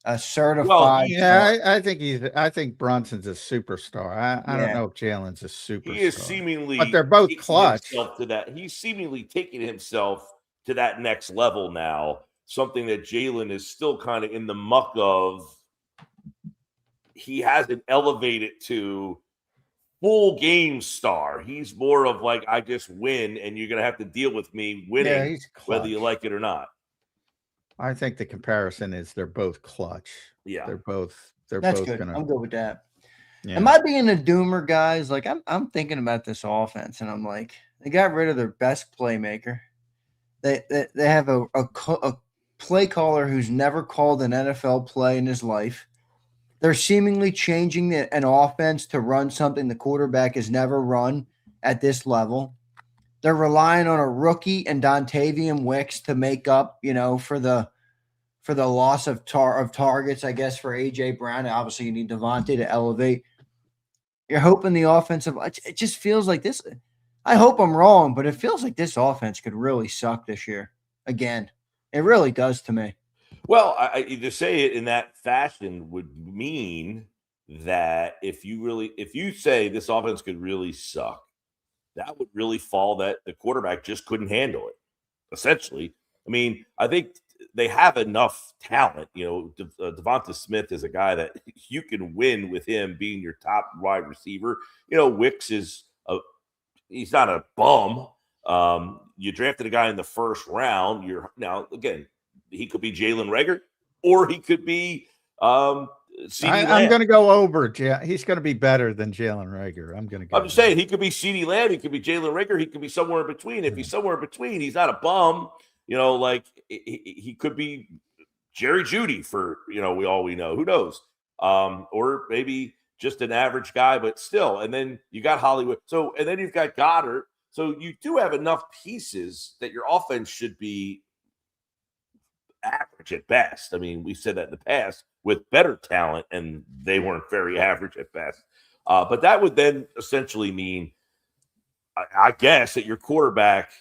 a certified. Well, yeah, I think Brunson's a superstar. I don't know if Jalen's a superstar. He is seemingly, but they're both clutch. He's seemingly taking himself to that next level now. Something that Jalen is still kind of in the muck of. He hasn't elevated to full game star. He's more of like, I just win, and you're going to have to deal with me winning, whether you like it or not. I think the comparison is they're both clutch. Yeah, they're both good. Gonna, I'm good with that. Yeah. Am I being a doomer, guys? Like I'm thinking about this offense, and I'm like, they got rid of their best playmaker. They have a play caller who's never called an NFL play in his life. They're seemingly changing an offense to run something the quarterback has never run at this level. They're relying on a rookie and Dontavian Wicks to make up, for the loss of targets, I guess, for A.J. Brown. Obviously, you need Devontae to elevate. You're hoping the offensive – it just feels like this – I hope I'm wrong, but it feels like this offense could really suck this year again. It really does to me. Well, to say it in that fashion would mean that if you say this offense could really suck, that would really fall that the quarterback just couldn't handle it, essentially. I mean, I think they have enough talent. Devonta Smith is a guy that you can win with him being your top wide receiver. Wicks he's not a bum. You drafted a guy in the first round. He could be Jalen Reagor, or he could be CeeDee Lamb. I'm going to go over. He's going to be better than Jalen Reagor. I'm just saying he could be CeeDee Lamb. He could be Jalen Reagor. He could be somewhere in between. If he's somewhere in between, he's not a bum. He could be Jerry Jeudy for we know. Who knows? Or maybe just an average guy, but still. And then you got Hollywood. And then you've got Goddard. So you do have enough pieces that your offense should be average at best. I mean, we said that in the past with better talent, and they weren't very average at best. But that would then essentially mean, I guess, that your quarterback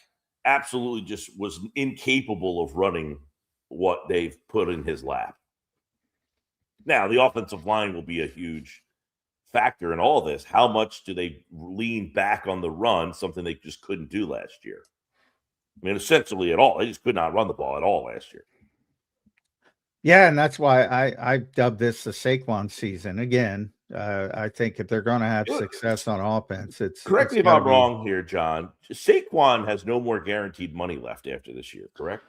absolutely just was incapable of running what they've put in his lap. Now, the offensive line will be a huge factor in all this. How much do they lean back on the run, something they just couldn't do last year? I mean, essentially at all. They just could not run the ball at all last year. Yeah, and that's why I dubbed this the Saquon season. Again, I think if they're going to have success on offense, correct me if I'm wrong here, John. Saquon has no more guaranteed money left after this year, correct?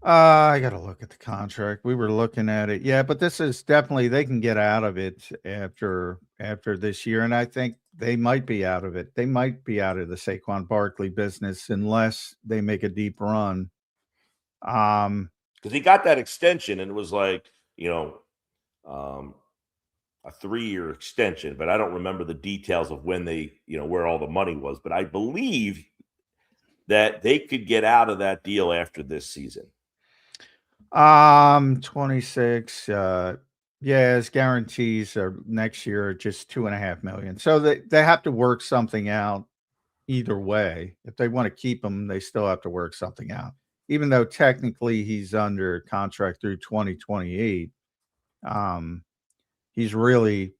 I got to look at the contract. We were looking at it. Yeah, but this is definitely, they can get out of it after this year, and I think they might be out of it. They might be out of the Saquon Barkley business unless they make a deep run. Because he got that extension, and it was like, a 3-year extension, but I don't remember the details of when they, where all the money was. But I believe that they could get out of that deal after this season. 26. His guarantees are next year are just $2.5 million. So they have to work something out either way. If they want to keep him, they still have to work something out. Even though technically he's under contract through 2028, he's really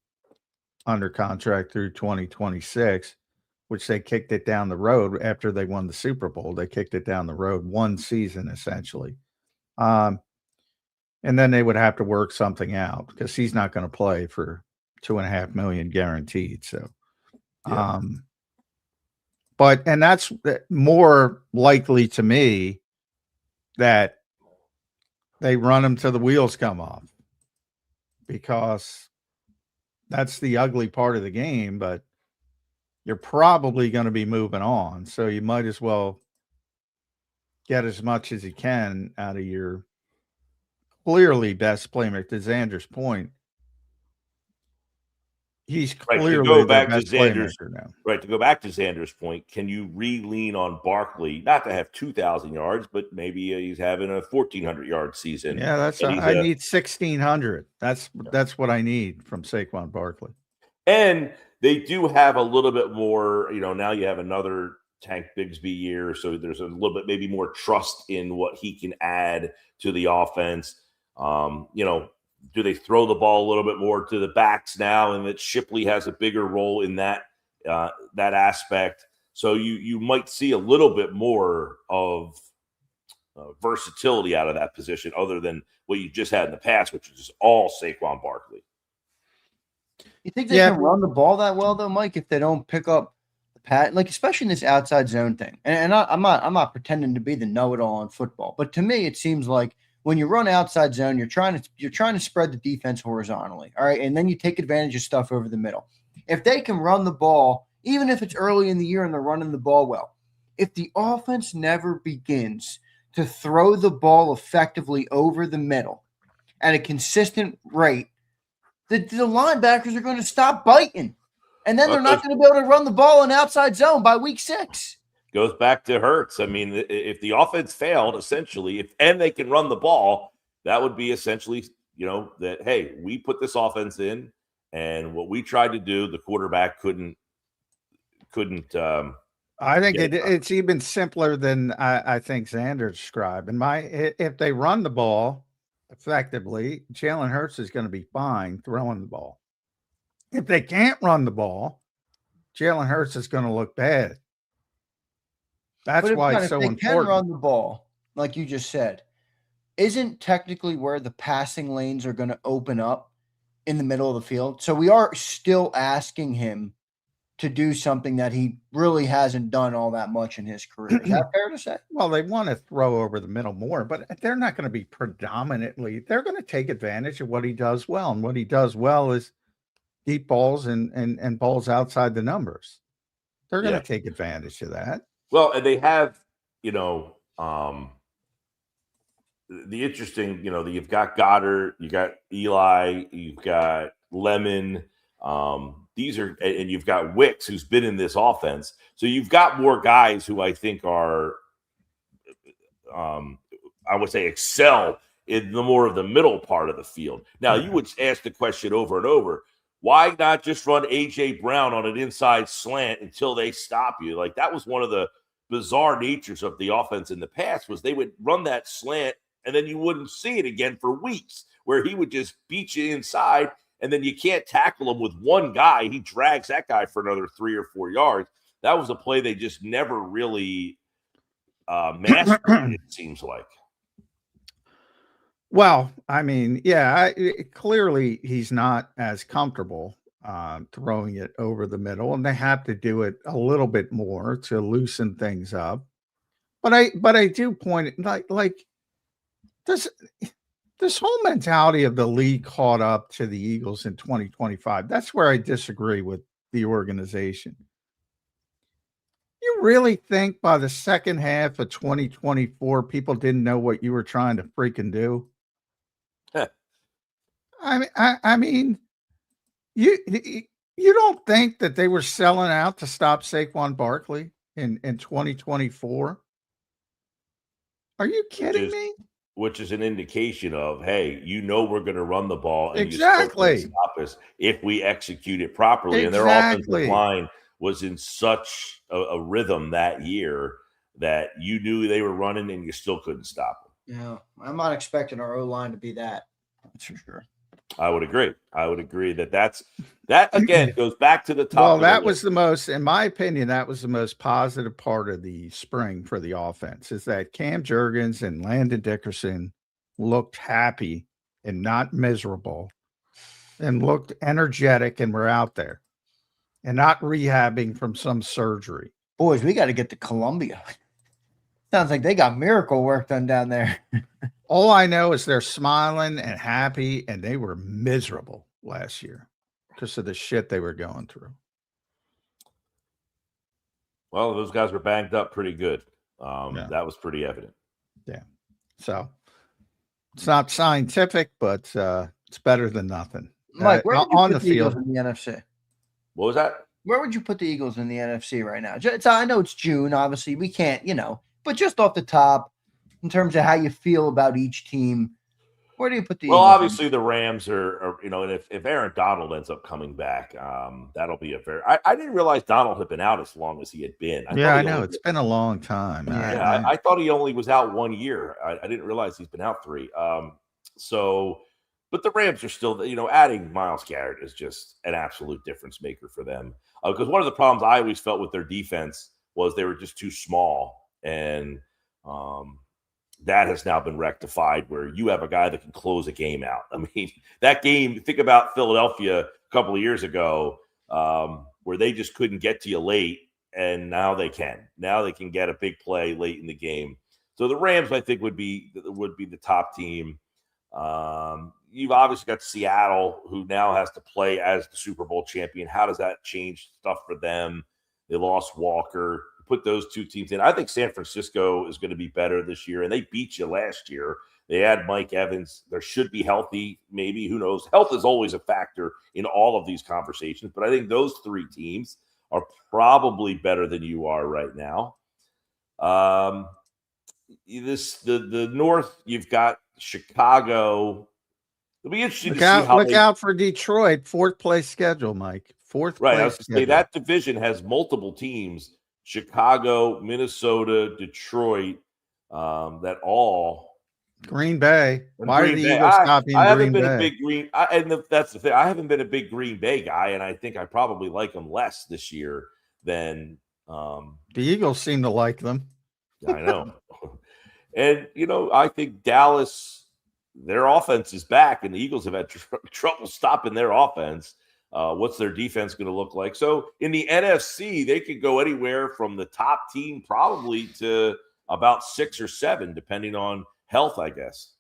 under contract through 2026, which they kicked it down the road after they won the Super Bowl. They kicked it down the road one season, essentially. And then they would have to work something out because he's not going to play for $2.5 million guaranteed. So, Yeah. and that's more likely to me that they run him till the wheels come off, because that's the ugly part of the game, but you're probably going to be moving on. So you might as well get as much as you can out of your clearly best playmaker. To Zander's point, he's clearly the best playmaker now. Right. To go back to Zander's point, can you lean on Barkley, not to have 2,000 yards, but maybe he's having a 1,400 yard season? Yeah, I need 1,600. That's what I need from Saquon Barkley. And they do have a little bit more, now you have another Tank Bigsby year, so there's a little bit maybe more trust in what he can add to the offense. Do they throw the ball a little bit more to the backs now, and that Shipley has a bigger role in that aspect? So you might see a little bit more of versatility out of that position, other than what you just had in the past, which was just all Saquon Barkley. You think they can run the ball that well, though, Mike, if they don't pick up the pat, like especially in this outside zone thing? And I'm not pretending to be the know-it-all on football, but to me, it seems like when you run outside zone, you're trying to spread the defense horizontally, all right, and then you take advantage of stuff over the middle. If they can run the ball, even if it's early in the year and they're running the ball well, if the offense never begins to throw the ball effectively over the middle at a consistent rate, the linebackers are going to stop biting, and then they're not going to be able to run the ball in outside zone by week 6. Goes back to Hurts. I mean, if the offense failed, essentially, and they can run the ball, that would be essentially, that, hey, we put this offense in, and what we tried to do, the quarterback couldn't. I think it's even simpler than I think Zander described. If they run the ball effectively, Jalen Hurts is going to be fine throwing the ball. If they can't run the ball, Jalen Hurts is going to look bad. That's why it's so important. If they can run the ball, like you just said, isn't technically where the passing lanes are going to open up in the middle of the field? So we are still asking him to do something that he really hasn't done all that much in his career. Is that fair to say? Well, they want to throw over the middle more, but they're not going to be predominantly. They're going to take advantage of what he does well, and what he does well is deep balls and balls outside the numbers. They're going to take advantage of that. Well, and they have, the interesting, you've got Goddard, you got Eli, you've got Lemon. These are, and you've got Wicks, who's been in this offense. So you've got more guys who I think are, I would say, excel in the more of the middle part of the field. Now, you would ask the question over and over, why not just run A.J. Brown on an inside slant until they stop you? Like, that was one of the bizarre natures of the offense in the past, was they would run that slant and then you wouldn't see it again for weeks, where he would just beat you inside, and then you can't tackle him with one guy. He drags that guy for another 3 or 4 yards. That was a play they just never really mastered, it seems like. Well, I mean, clearly he's not as comfortable throwing it over the middle, and they have to do it a little bit more to loosen things up. But I do point it like this whole mentality of the league caught up to the Eagles in 2025. That's where I disagree with the organization. You really think by the second half of 2024, people didn't know what you were trying to freaking do? I mean, you don't think that they were selling out to stop Saquon Barkley in 2024? Are you kidding me? Which is an indication of, hey, we're going to run the ball, and exactly, you still can't stop us if we execute it properly. Exactly. And their offensive line was in such a rhythm that year that you knew they were running, and you still couldn't stop them. Yeah, I'm not expecting our O-line to be that. That's for sure. I would agree. That again goes back to the top. Well, that was the most, in my opinion, that was the most positive part of the spring for the offense, is that Cam Jurgens and Landon Dickerson looked happy and not miserable and looked energetic and were out there and not rehabbing from some surgery. Boys, we got to get to Columbia. Sounds like they got miracle work done down there. All I know is they're smiling and happy, and they were miserable last year because of the shit they were going through. Well, those guys were banged up pretty good. That was pretty evident. Yeah. So it's not scientific, but it's better than nothing. Mike, where would you on put the field Eagles in the NFC? What was that? Where would you put the Eagles in the NFC right now? I know it's June. Obviously, we can't, but just off the top, in terms of how you feel about each team, where do you put the Eagles? Well, obviously the Rams are and if Aaron Donald ends up coming back, that'll be a very. I didn't realize Donald had been out as long as he had been. I know it's been a long time. Yeah, I thought he only was out 1 year. I didn't realize he's been out 3. But the Rams are still, adding Myles Garrett is just an absolute difference maker for them. Because one of the problems I always felt with their defense was they were just too small. And that has now been rectified where you have a guy that can close a game out. I mean, that game, think about Philadelphia a couple of years ago where they just couldn't get to you late, and now they can. Now they can get a big play late in the game. So the Rams, I think, would be the top team. You've obviously got Seattle, who now has to play as the Super Bowl champion. How does that change stuff for them? They lost Walker. Put those two teams in. I think San Francisco is going to be better this year, and they beat you last year. They had Mike Evans. There should be healthy, maybe. Who knows? Health is always a factor in all of these conversations, but I think those 3 teams are probably better than you are right now. The North, you've got Chicago. It'll be interesting to see how look out for Detroit, 4th place schedule, Mike. 4th place. I was going to say that division has multiple teams: Chicago, Minnesota, Detroit. That all. Green Bay. Why are the Eagles copying Green Bay? I haven't been a big Green. That's the thing. I haven't been a big Green Bay guy, and I think I probably like them less this year than. The Eagles seem to like them. I know. And, I think Dallas, their offense is back, and the Eagles have had trouble stopping their offense. What's their defense going to look like? So in the NFC, they could go anywhere from the top team probably to about 6 or 7, depending on health, I guess.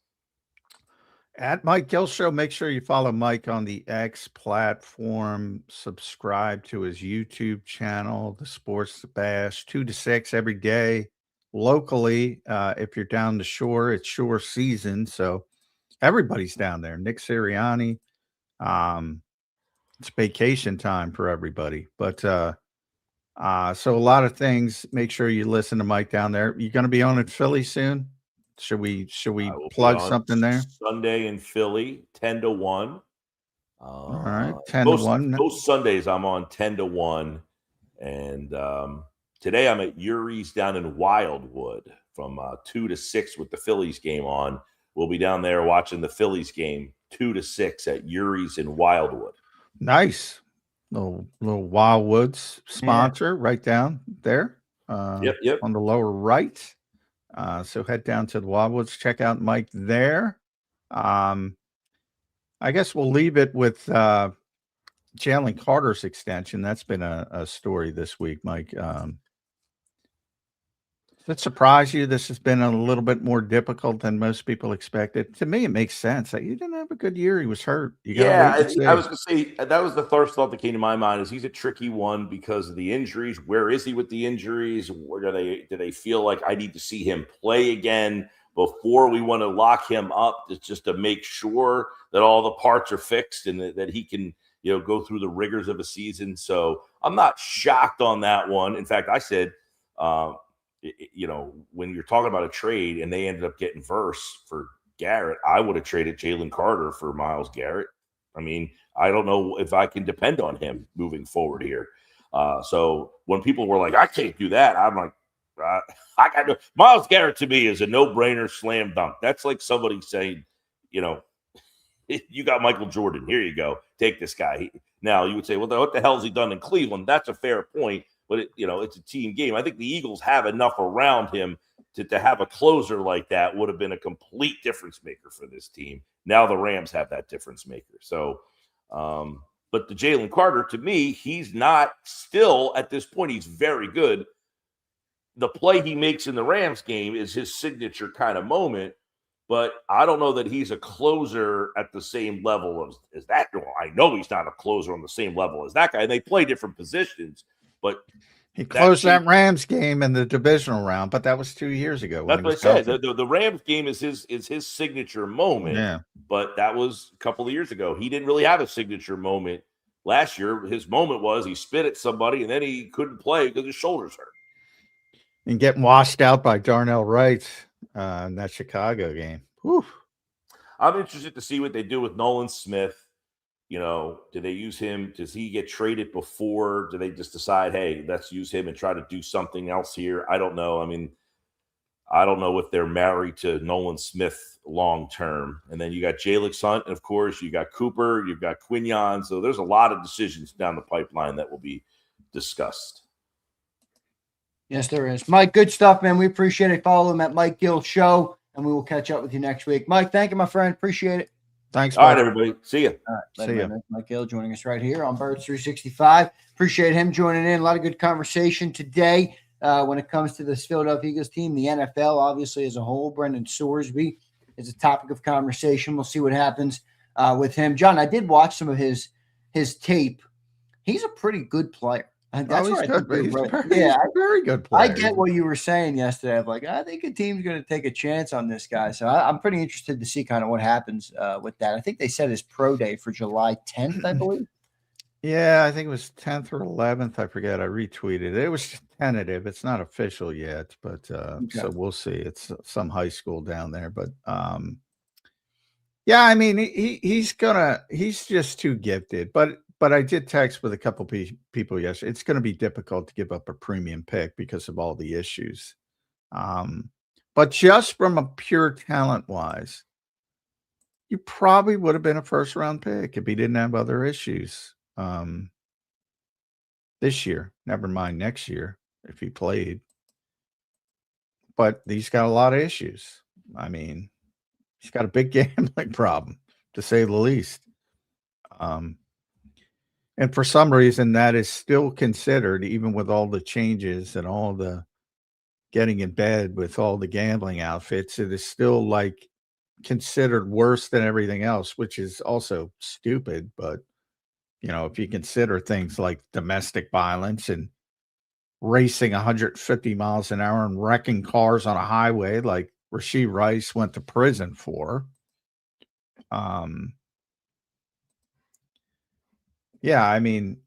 At Mike Gill Show, make sure you follow Mike on the X platform. Subscribe to his YouTube channel, The Sports Bash, 2 to 6 every day. Locally, if you're down the shore, it's shore season, so everybody's down there. Nick Sirianni, it's vacation time for everybody. But so a lot of things. Make sure you listen to Mike down there. You going to be on in Philly soon? Should we plug something there? Sunday in Philly, 10 to 1. All right, 10 to 1. Most Sundays I'm on 10 to 1, and today I'm at Urie's down in Wildwood from 2 to 6 with the Phillies game on. We'll be down there watching the Phillies game 2 to 6 at Urie's in Wildwood. Nice. Little Wildwoods sponsor right down there. Yep. On the lower right. So head down to the Wildwoods. Check out Mike there. I guess we'll leave it with Jalen Carter's extension. That's been a story this week, Mike. Does it surprise you this has been a little bit more difficult than most people expected? To me, it makes sense. He didn't have a good year. He was hurt. I was going to say that was the first thought that came to my mind is he's a tricky one because of the injuries. Where is he with the injuries? Where do they feel like I need to see him play again before we want to lock him up just to make sure that all the parts are fixed and that he can go through the rigors of a season. So I'm not shocked on that one. In fact, I said, when you're talking about a trade and they ended up getting Verse for Garrett, I would have traded Jalen Carter for Myles Garrett. I mean, I don't know if I can depend on him moving forward here. So when people were like, I can't do that, I'm like, I got to. Myles Garrett to me is a no-brainer slam dunk. That's like somebody saying, you got Michael Jordan. Here you go. Take this guy. Now you would say, well, what the hell has he done in Cleveland? That's a fair point. But it's a team game. I think the Eagles have enough around him to have a closer like that would have been a complete difference maker for this team. Now the Rams have that difference maker. So, but the Jalen Carter, to me, he's not still at this point. He's very good. The play he makes in the Rams game is his signature kind of moment, but I don't know that he's a closer at the same level as that. Well, I know he's not a closer on the same level as that guy. And they play different positions, but he closed that Rams game in the divisional round, but that was 2 years ago. That's what I said. The Rams game is his signature moment. Yeah. But that was a couple of years ago. He didn't really have a signature moment last year. His moment was he spit at somebody and then he couldn't play because his shoulders hurt. And getting washed out by Darnell Wright in that Chicago game. Whew. I'm interested to see what they do with Nolan Smith. You know, do they use him? Does he get traded before? Do they just decide, hey, let's use him and try to do something else here? I don't know. I mean, I don't know if they're married to Nolan Smith long term. And then you got Jalen Hunt, and of course, you got Cooper, you've got Quinion. So there's a lot of decisions down the pipeline that will be discussed. Yes, there is. Mike, good stuff, man. We appreciate it. Follow him at Mike Gill Show, and we will catch up with you next week. Mike, thank you, my friend. Appreciate it. Thanks, All right, everybody. See you. All right. See ya. Mike Gill joining us right here on Birds 365. Appreciate him joining in. A lot of good conversation today when it comes to this Philadelphia Eagles team. The NFL, obviously, as a whole. Brendan Sorsby is a topic of conversation. We'll see what happens with him. John, I did watch some of his tape. He's a pretty good player. That's he's good. He's very good player. I get what you were saying yesterday. I'm like, I think a team's going to take a chance on this guy. So I'm pretty interested to see kind of what happens with that. I think they set his pro day for July 10th, I believe. Yeah, I think it was 10th or 11th. I forget. I retweeted it. It was tentative. It's not official yet, but so we'll see. It's some high school down there, but yeah, I mean, he's just too gifted, but I did text with a couple people yesterday. It's going to be difficult to give up a premium pick because of all the issues. But just from a pure talent wise, you probably would have been a first round pick if he didn't have other issues. This year, never mind next year if he played. But he's got a lot of issues. I mean, he's got a big gambling problem, to say the least. And for some reason, that is still considered, even with all the changes and all the getting in bed with all the gambling outfits, it is still like considered worse than everything else, which is also stupid. But, you know, if you consider things like domestic violence and racing 150 miles an hour and wrecking cars on a highway, like Rashee Rice went to prison for, yeah, I mean,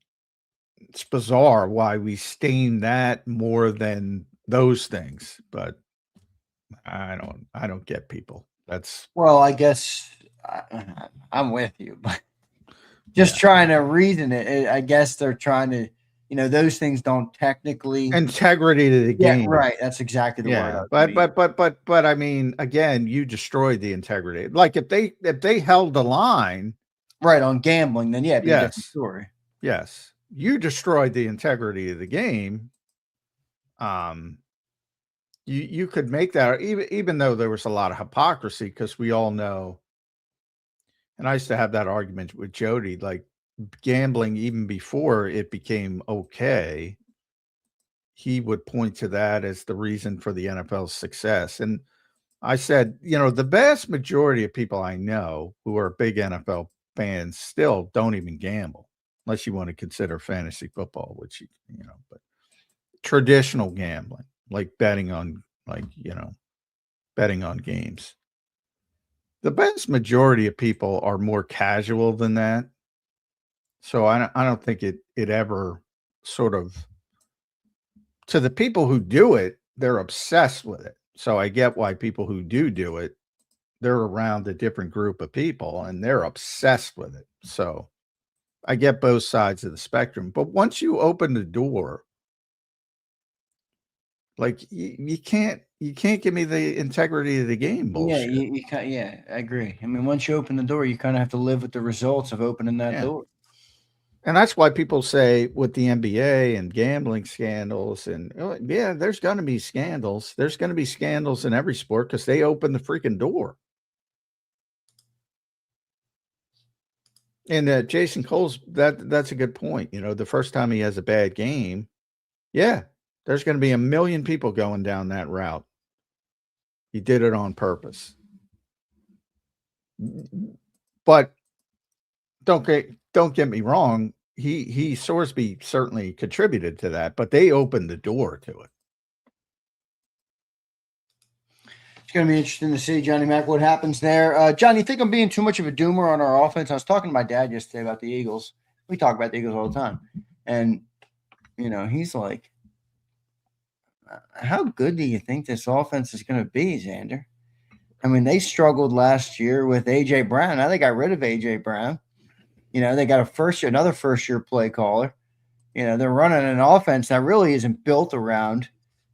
it's bizarre why we stain that more than those things, but I don't get people. Well, I guess I'm with you, but just trying to reason it. I guess they're trying to, you know, those things don't technically integrity to the game. Yeah, right. That's exactly the word. But I mean, again, you destroyed the integrity. Like if they held the line. Right, on gambling, then yeah, yes, different story. Yes, you destroyed the integrity of the game. You could make that even though there was a lot of hypocrisy, because we all know. And I used to have that argument with Jody, like gambling even before it became okay. He would point to that as the reason for the NFL's success, and I said, you know, the vast majority of people I know who are big NFL fans still don't even gamble, unless you want to consider fantasy football, which, you know, but traditional gambling, like betting on games. The vast majority of people are more casual than that. So I don't think it ever sort of, to the people who do it, they're obsessed with it. So I get why people who do it, they're around a different group of people and they're obsessed with it. So I get both sides of the spectrum. But once you open the door, like you can't give me the integrity of the game bullshit. Yeah, you can't. Yeah, I agree. I mean, once you open the door, you kind of have to live with the results of opening that door. And that's why people say with the NBA and gambling scandals and yeah, there's going to be scandals. There's going to be scandals in every sport because they open the freaking door. And Jason Cole's that's a good point. You know, the first time he has a bad game, yeah, there's going to be a million people going down that route. He did it on purpose. But don't get me wrong. He Sorsby certainly contributed to that, but they opened the door to it. It's going to be interesting to see, Johnny Mac, what happens there. John, you think I'm being too much of a doomer on our offense? I was talking to my dad yesterday about the Eagles. We talk about the Eagles all the time. And, you know, he's like, how good do you think this offense is going to be, Zander? I mean, they struggled last year with A.J. Brown. Now they got rid of A.J. Brown. You know, they got another first-year play caller. You know, they're running an offense that really isn't built around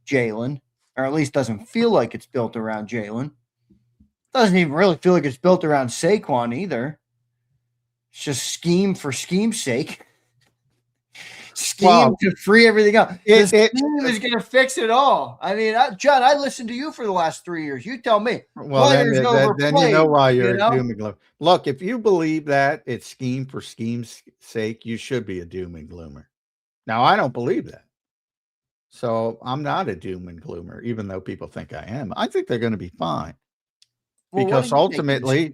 Jalen, or at least doesn't feel like it's built around Jalen. Doesn't even really feel like it's built around Saquon either. It's just scheme for scheme's sake. Scheme to free everything up. The scheme is going to fix it all. I mean, John, I listened to you for the last 3 years. You tell me. Well, then you know why you're a doom and gloom. Look, if you believe that it's scheme for scheme's sake, you should be a doom and gloomer. Now, I don't believe that. So I'm not a doom and gloomer, even though people think I am. I think they're going to be fine. Well, because ultimately,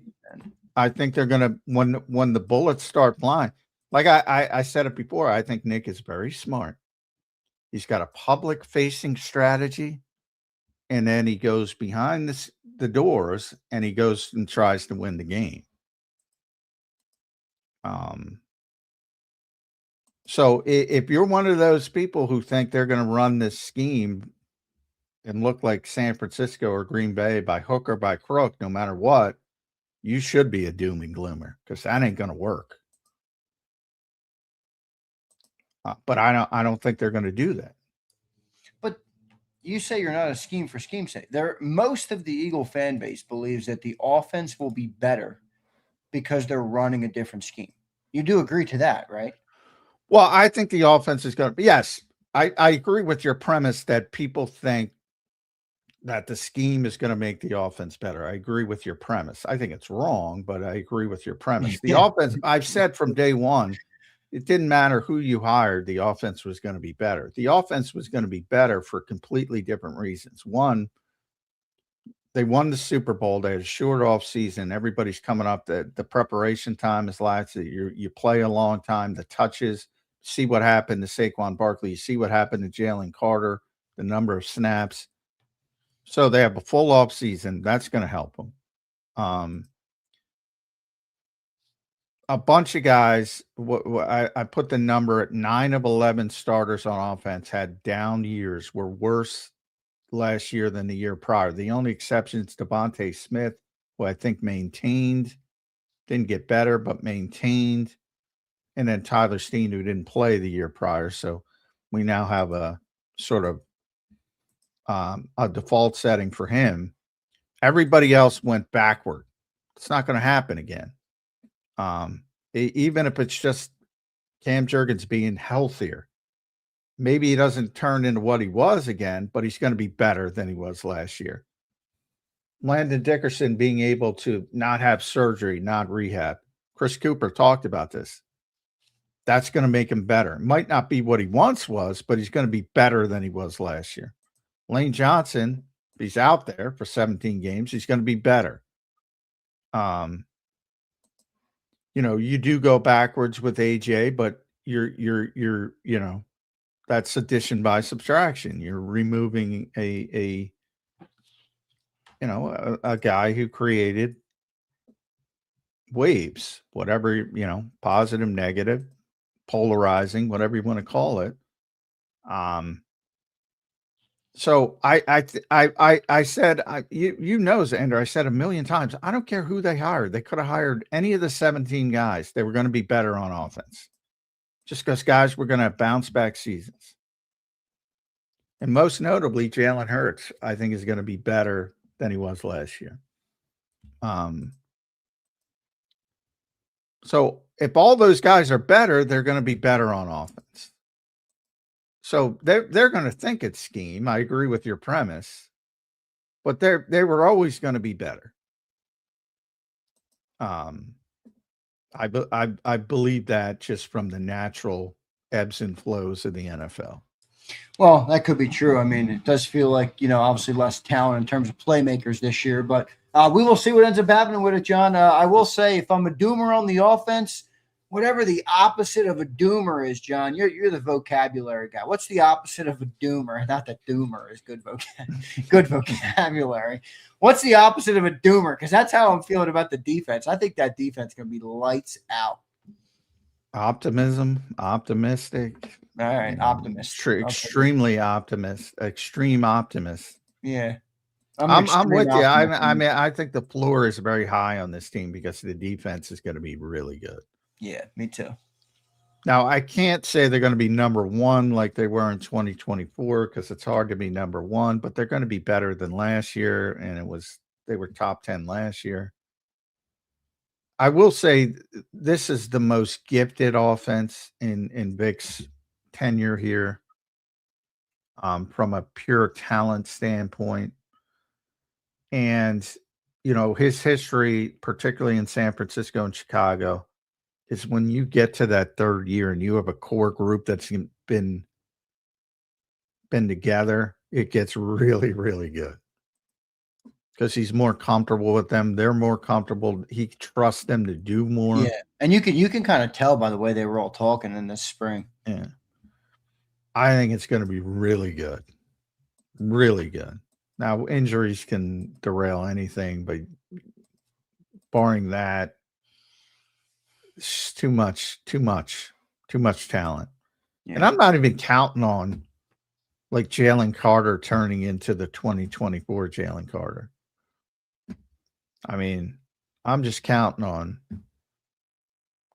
I think they're going to, when the bullets start flying, like I said it before, I think Nick is very smart. He's got a public-facing strategy, and then he goes behind the doors, and he goes and tries to win the game. So if you're one of those people who think they're going to run this scheme and look like San Francisco or Green Bay by hook or by crook, no matter what, you should be a doom and gloomer because that ain't going to work. But I don't think they're going to do that. But you say you're not a scheme for scheme's sake. Most of the Eagle fan base believes that the offense will be better because they're running a different scheme. You do agree to that, right? Well, I think the offense is going to be, yes, I agree with your premise that people think that the scheme is going to make the offense better. I agree with your premise. I think it's wrong, but I agree with your premise. The offense, I've said from day one, it didn't matter who you hired, the offense was going to be better. The offense was going to be better for completely different reasons. One, they won the Super Bowl. They had a short off season. Everybody's coming up. The preparation time is lasted. You play a long time. The touches, see what happened to Saquon Barkley. You see what happened to Jalen Carter, the number of snaps. So they have a full off season. That's going to help them. A bunch of guys, I put the number at 9 of 11 starters on offense had down years, were worse last year than the year prior. The only exception is Devontae Smith, who I think maintained, didn't get better, but maintained. And then Tyler Steen, who didn't play the year prior. So we now have a sort of a default setting for him. Everybody else went backward. It's not going to happen again. Even if it's just Cam Jurgens being healthier, maybe he doesn't turn into what he was again, but he's going to be better than he was last year. Landon Dickerson being able to not have surgery, not rehab. Chris Cooper talked about this. That's going to make him better. Might not be what he once was, but he's going to be better than he was last year. Lane Johnson, if he's out there for 17 games, he's going to be better. You know, you do go backwards with AJ, but you're you know, that's addition by subtraction. You're removing a guy who created waves, whatever, you know, positive, negative, polarizing, whatever you want to call it. So I said, you know, Zander, I said a million times, I don't care who they hired. They could have hired any of the 17 guys. They were going to be better on offense just because guys were going to have bounce back seasons. And most notably, Jalen Hurts, I think, is going to be better than he was last year. So if all those guys are better, they're going to be better on offense. So they're going to think it's scheme. I agree with your premise, but they were always going to be better. I believe that just from the natural ebbs and flows of the NFL. Well, that could be true. I mean, it does feel like, obviously less talent in terms of playmakers this year, but we will see what ends up happening with it, John. I will say, if I'm a doomer on the offense, whatever the opposite of a doomer is, John, you're the vocabulary guy. What's the opposite of a doomer? Not that doomer is good vocabulary. What's the opposite of a doomer? Because that's how I'm feeling about the defense. I think that defense is going to be lights out. Optimism, optimistic. All right, optimist. Extremely optimist, extreme optimist. Yeah. I'm with you. I mean, I think the floor is very high on this team because the defense is going to be really good. Yeah, me too. Now, I can't say they're going to be number one like they were in 2024 because it's hard to be number one, but they're going to be better than last year, and they were top 10 last year. I will say this is the most gifted offense in Vic's tenure here, from a pure talent standpoint. And, his history, particularly in San Francisco and Chicago, is when you get to that third year and you have a core group that's been together, it gets really, really good. Because he's more comfortable with them. They're more comfortable. He trusts them to do more. Yeah. And you can kind of tell by the way they were all talking in this spring. Yeah. I think it's going to be really good. Really good. Now, injuries can derail anything, but barring that, it's too much talent. Yeah. And I'm not even counting on like Jalen Carter turning into the 2024 Jalen Carter. I mean, I'm just counting on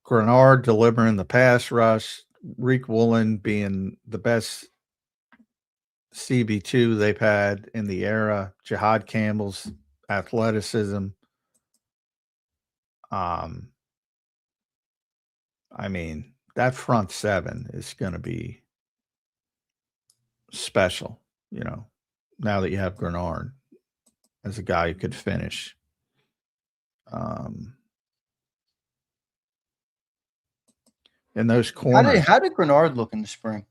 Grenard delivering the pass rush, Reek Woolen being the best CB2 they've had in the era, Jihad Campbell's athleticism. I mean, that front seven is going to be special, now that you have Grenard as a guy who could finish. In those corners. How did Grenard look in the spring?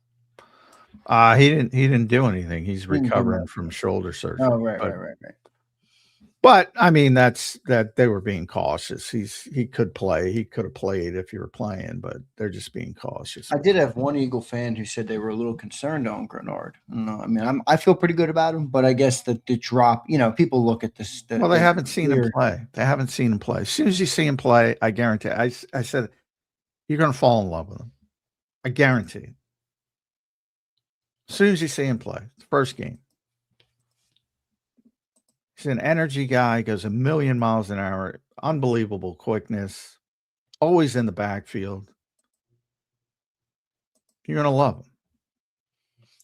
He didn't do anything. He's recovering from shoulder surgery. Oh, right. But I mean, that they were being cautious. He could play. He could have played if you were playing, but they're just being cautious. I did have one Eagle fan who said they were a little concerned on Grenard. I feel pretty good about him, but I guess the drop. People look at this. Well, they haven't seen him play. They haven't seen him play. As soon as you see him play, I guarantee. I said you're going to fall in love with him. I guarantee it. As soon as you see him play, first game. He's an energy guy, goes a million miles an hour, unbelievable quickness, always in the backfield. You're going to love him.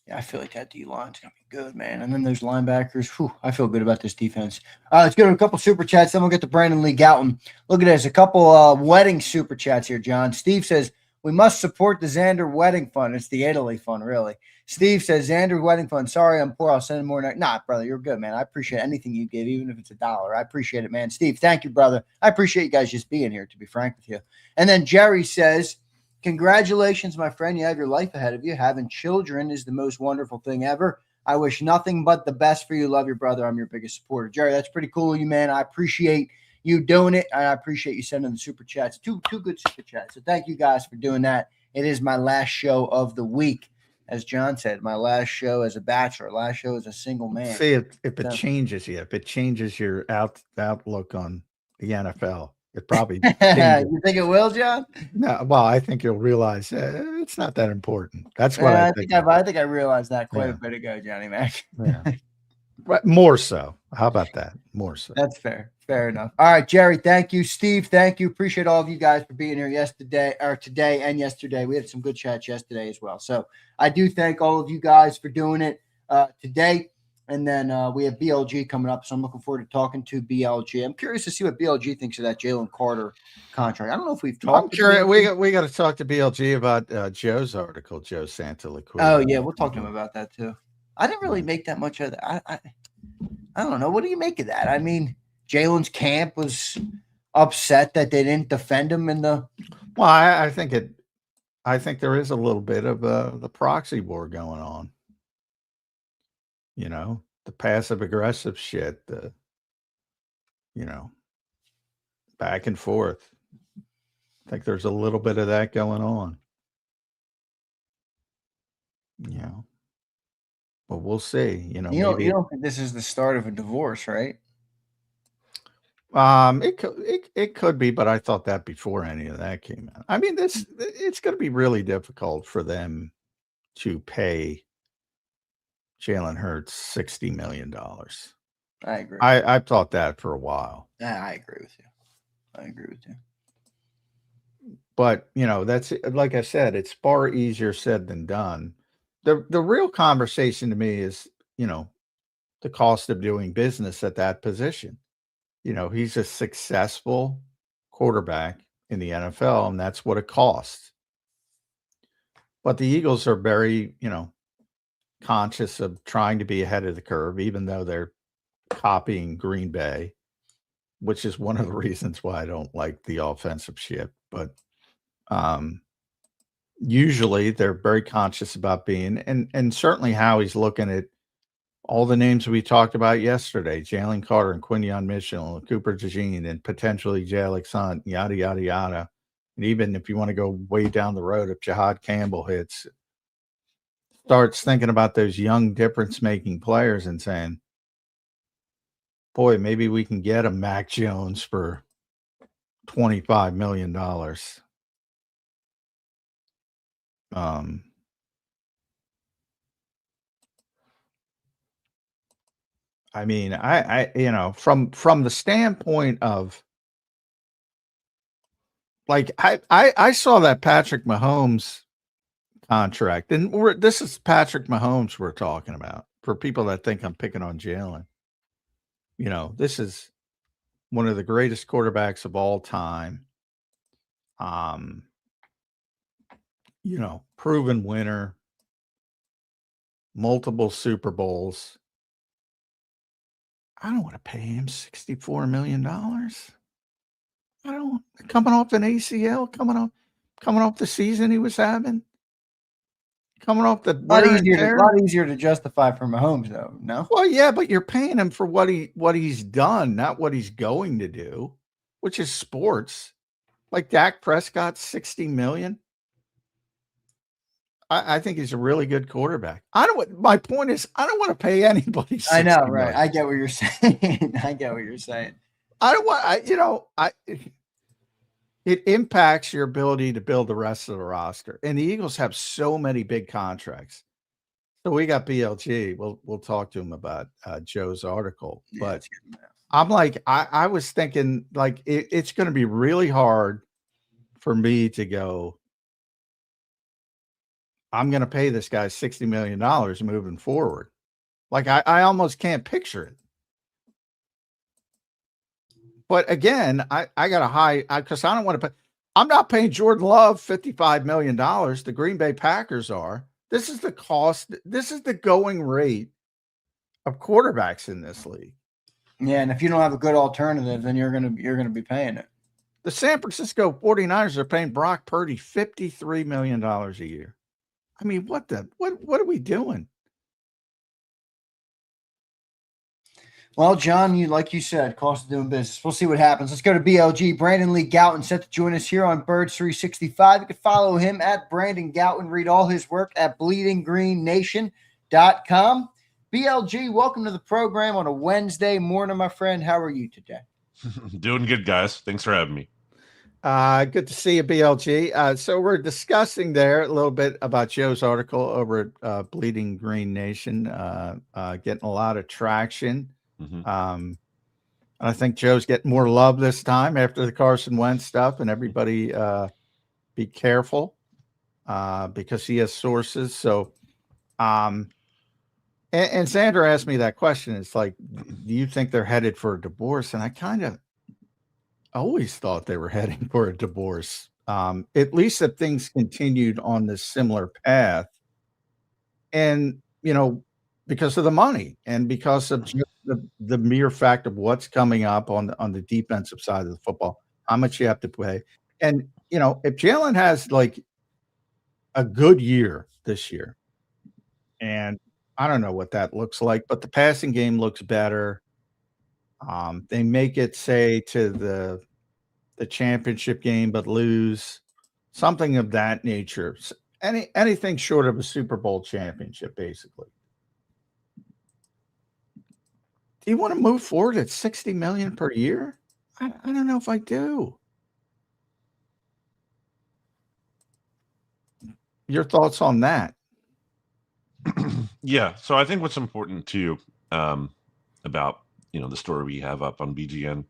Yeah, I feel like that D-line's going to be good, man. And then there's linebackers. Whew, I feel good about this defense. Let's go to a couple super chats. Then we'll get to Brandon Lee Gouton. Look at this. A couple wedding super chats here, John. Steve says, we must support the Zander wedding fund. It's the Italy fund, really. Steve says, Zander wedding fund. Sorry, I'm poor. I'll send more. Nah, brother, you're good, man. I appreciate anything you give, even if it's $1. I appreciate it, man. Steve, thank you, brother. I appreciate you guys just being here, to be frank with you. And then Jerry says, congratulations, my friend. You have your life ahead of you. Having children is the most wonderful thing ever. I wish nothing but the best for you. Love your brother. I'm your biggest supporter. Jerry, that's pretty cool of you, man. I appreciate you doing it. And I appreciate you sending the super chats. Two good super chats. So thank you guys for doing that. It is my last show of the week. As John said, my last show as a bachelor, last show as a single man. See, if it changes you, if it changes your outlook on the NFL, it probably You think it will, John? No, well, I think you'll realize it's not that important. That's what I think. I think I realized that quite a bit ago, Johnny Mac. Yeah. But more so. How about that? More so. That's fair. Fair enough. All right, Jerry, thank you. Steve, thank you. Appreciate all of you today and yesterday. We had some good chats yesterday as well. So I do thank all of you guys for doing it today. And then we have BLG coming up, so I'm looking forward to talking to BLG. I'm curious to see what BLG thinks of that Jalen Carter contract. I don't know if we've talked. I'm curious. We got to talk to BLG about Joe's article, Joe Santaliquid. Oh yeah, we'll talk to him about that too. I didn't really make that much of that. I don't know. What do you make of that? I mean, Jalen's camp was upset that they didn't defend him in the. Well, I think there is a little bit of the proxy war going on. The passive aggressive shit, back and forth. I think there's a little bit of that going on. But we'll see. You don't think this is the start of a divorce, right? It could be, but I thought that before any of that came out. I mean, it's going to be really difficult for them to pay Jalen Hurts $60 million. I agree. I've thought that for a while. Yeah, I agree with you. But that's, like I said, it's far easier said than done. The real conversation to me is, the cost of doing business at that position. He's a successful quarterback in the NFL, and that's what it costs. But the Eagles are very, conscious of trying to be ahead of the curve, even though they're copying Green Bay, which is one of the reasons why I don't like the offensive shit. But usually they're very conscious about being, and certainly Howie's looking at all the names we talked about yesterday, Jalen Carter and Quinyon Mitchell and Cooper DeJean and potentially Jay Alexander, yada, yada, yada. And even if you want to go way down the road, if Jahad Campbell starts thinking about those young difference-making players and saying, boy, maybe we can get a Mac Jones for $25 million. I mean, I from the standpoint of, like, I saw that Patrick Mahomes contract, and this is Patrick Mahomes we're talking about. For people that think I'm picking on Jalen, this is one of the greatest quarterbacks of all time. Proven winner, multiple Super Bowls. I don't want to pay him $64 million. I don't, coming off an ACL, coming off the season he was having, coming off the a lot easier to justify for Mahomes, though. No, well, yeah, but you're paying him for what he's done, not what he's going to do, which is sports. Like Dak Prescott, $60 million. I think he's a really good quarterback. My point is, I don't want to pay anybody $60 I know, right? million. I get what you're saying. I don't want. It impacts your ability to build the rest of the roster. And the Eagles have so many big contracts. So we got BLG. We'll talk to him about Joe's article. Yeah, but I'm like, I was thinking, like, it's going to be really hard for me to go, I'm going to pay this guy $60 million moving forward. Like, I almost can't picture it. But again, I got a high, because I don't want to pay. I'm not paying Jordan Love $55 million. The Green Bay Packers are. This is the cost. This is the going rate of quarterbacks in this league. Yeah, and if you don't have a good alternative, then you're gonna be paying it. The San Francisco 49ers are paying Brock Purdy $53 million a year. I mean, what are we doing? Well, John, like you said, cost of doing business. We'll see what happens. Let's go to BLG. Brandon Lee Gouton set to join us here on Birds 365. You can follow him at Brandon Gouton. Read all his work at bleedinggreennation.com. BLG, welcome to the program on a Wednesday morning, my friend. How are you today? Doing good, guys. Thanks for having me. Good to see you, BLG. So we're discussing there a little bit about Joe's article over at Bleeding Green Nation, getting a lot of traction. Mm-hmm. I think Joe's getting more love this time after the Carson Wentz stuff, and everybody be careful because he has sources. So And Zander asked me that question. It's like, do you think they're headed for a divorce? And I kind of always thought they were heading for a divorce. At least if things continued on this similar path. And, because of the money and because of just the mere fact of what's coming up on the defensive side of the football, how much you have to pay. And, if Jalen has like a good year this year, and I don't know what that looks like, but the passing game looks better. They make it, say, to the championship game, but lose, something of that nature. Anything short of a Super Bowl championship, basically. Do you want to move forward at $60 million per year? I don't know if I do. Your thoughts on that? Yeah. So I think what's important too, about, the story we have up on BGN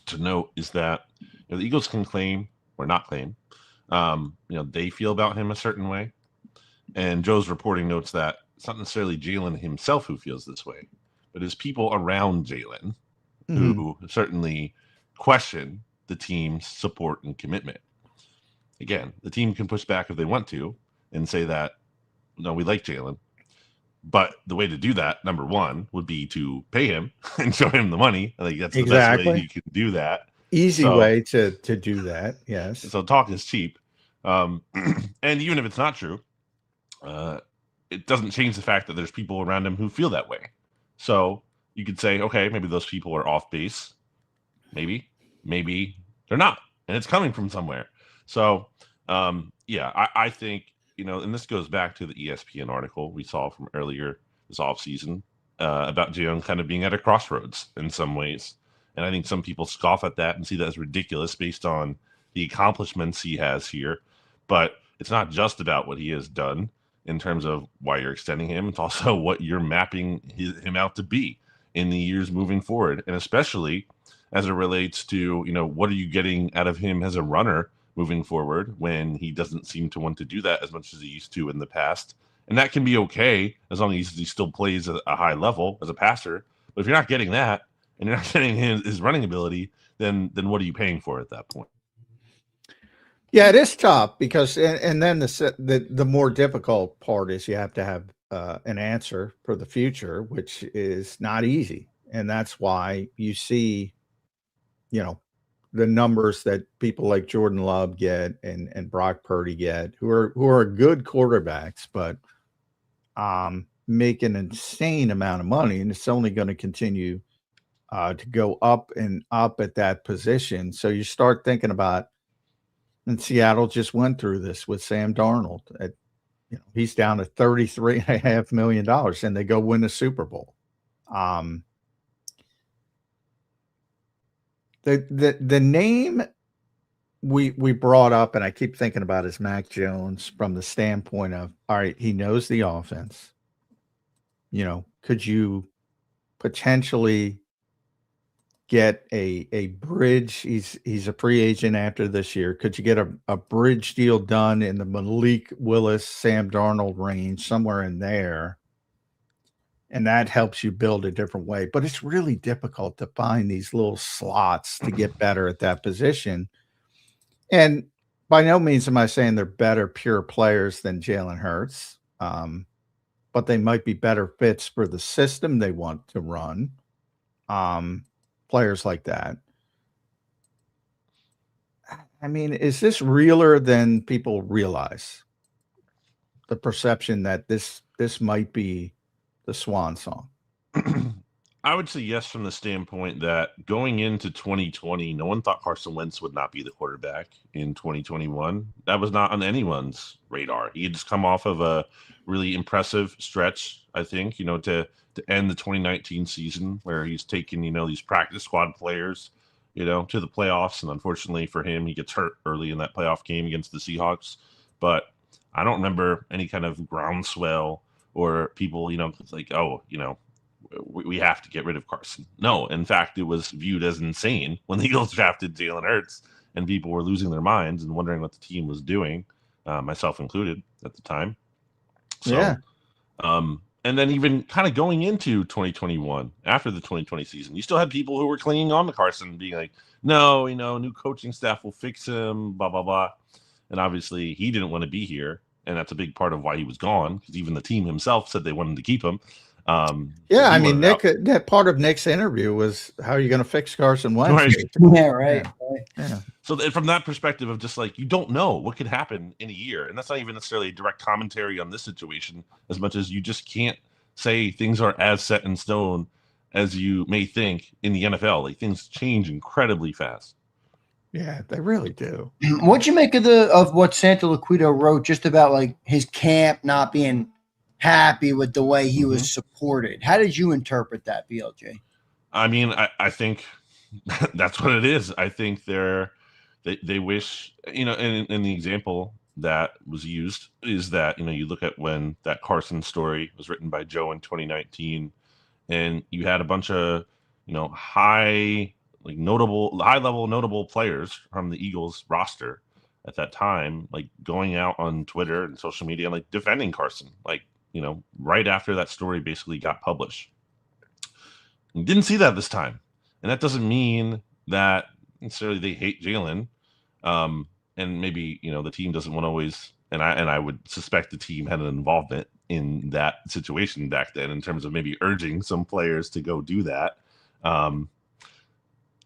to note is that the Eagles can claim or not claim, they feel about him a certain way. And Joe's reporting notes that it's not necessarily Jalen himself who feels this way, but his people around Jalen who certainly question the team's support and commitment. Again, the team can push back if they want to and say that, no, we like Jalen. But the way to do that, number one, would be to pay him and show him the money. I think that's the best way you can do that. Easy way to do that, yes. So talk is cheap. And even if it's not true, it doesn't change the fact that there's people around him who feel that way. So you could say, okay, maybe those people are off base. Maybe they're not. And it's coming from somewhere. So, I think, and this goes back to the ESPN article we saw from earlier this offseason about Jalen kind of being at a crossroads in some ways. And I think some people scoff at that and see that as ridiculous based on the accomplishments he has here. But it's not just about what he has done in terms of why you're extending him. It's also what you're mapping him out to be in the years moving forward. And especially as it relates to, what are you getting out of him as a runner moving forward when he doesn't seem to want to do that as much as he used to in the past. And that can be okay as long as he still plays at a high level as a passer. But if you're not getting that and you're not getting his running ability, then what are you paying for at that point? Yeah, it is tough because, and then the more difficult part is you have to have an answer for the future, which is not easy. And that's why you see, the numbers that people like Jordan Love get and Brock Purdy get, who are good quarterbacks, but make an insane amount of money, and it's only going to continue to go up and up at that position. So you start thinking about, and Seattle just went through this with Sam Darnold. He's down to $33.5 million, and they go win the Super Bowl. The name we brought up, and I keep thinking about, is Mac Jones from the standpoint of, all right, he knows the offense. Could you potentially get a bridge? He's a free agent after this year. Could you get a bridge deal done in the Malik Willis, Sam Darnold range, somewhere in there? And that helps you build a different way. But it's really difficult to find these little slots to get better at that position. And by no means am I saying they're better pure players than Jalen Hurts, but they might be better fits for the system they want to run. Players like that. I mean, is this realer than people realize? The perception that this might be the swan song. I would say yes, from the standpoint that going into 2020, no one thought Carson Wentz would not be the quarterback in 2021. That was not on anyone's radar. He had just come off of a really impressive stretch, I think, to end the 2019 season where he's taken, these practice squad players, to the playoffs. And unfortunately for him, he gets hurt early in that playoff game against the Seahawks. But I don't remember any kind of groundswell or people, it's like, oh, we have to get rid of Carson. No, in fact, it was viewed as insane when the Eagles drafted Jalen Hurts, and people were losing their minds and wondering what the team was doing, myself included at the time. So, yeah. And then even kind of going into 2021, after the 2020 season, you still had people who were clinging on to Carson, being like, no, new coaching staff will fix him, blah, blah, blah. And obviously he didn't want to be here. And that's a big part of why he was gone, because even the team himself said they wanted to keep him. Yeah, I mean, Nick, that part of Nick's interview was, how are you going to fix Carson Wentz? Right. Yeah, right. Yeah. So from that perspective of just like, you don't know what could happen in a year. And that's not even necessarily a direct commentary on this situation, as much as you just can't say things are as set in stone as you may think in the NFL. Like, things change incredibly fast. Yeah, they really do. What'd you make of what Santa Laquito wrote just about like his camp not being happy with the way he was supported? How did you interpret that, BLJ? I mean, I think that's what it is. I think they wish, and the example that was used is that, you look at when that Carson story was written by Joe in 2019, and you had a bunch of, high level notable players from the Eagles roster at that time, like going out on Twitter and social media and like defending Carson, like, right after that story basically got published. You didn't see that this time. And that doesn't mean that necessarily they hate Jalen. And maybe, the team doesn't want to always, and I would suspect the team had an involvement in that situation back then in terms of maybe urging some players to go do that. So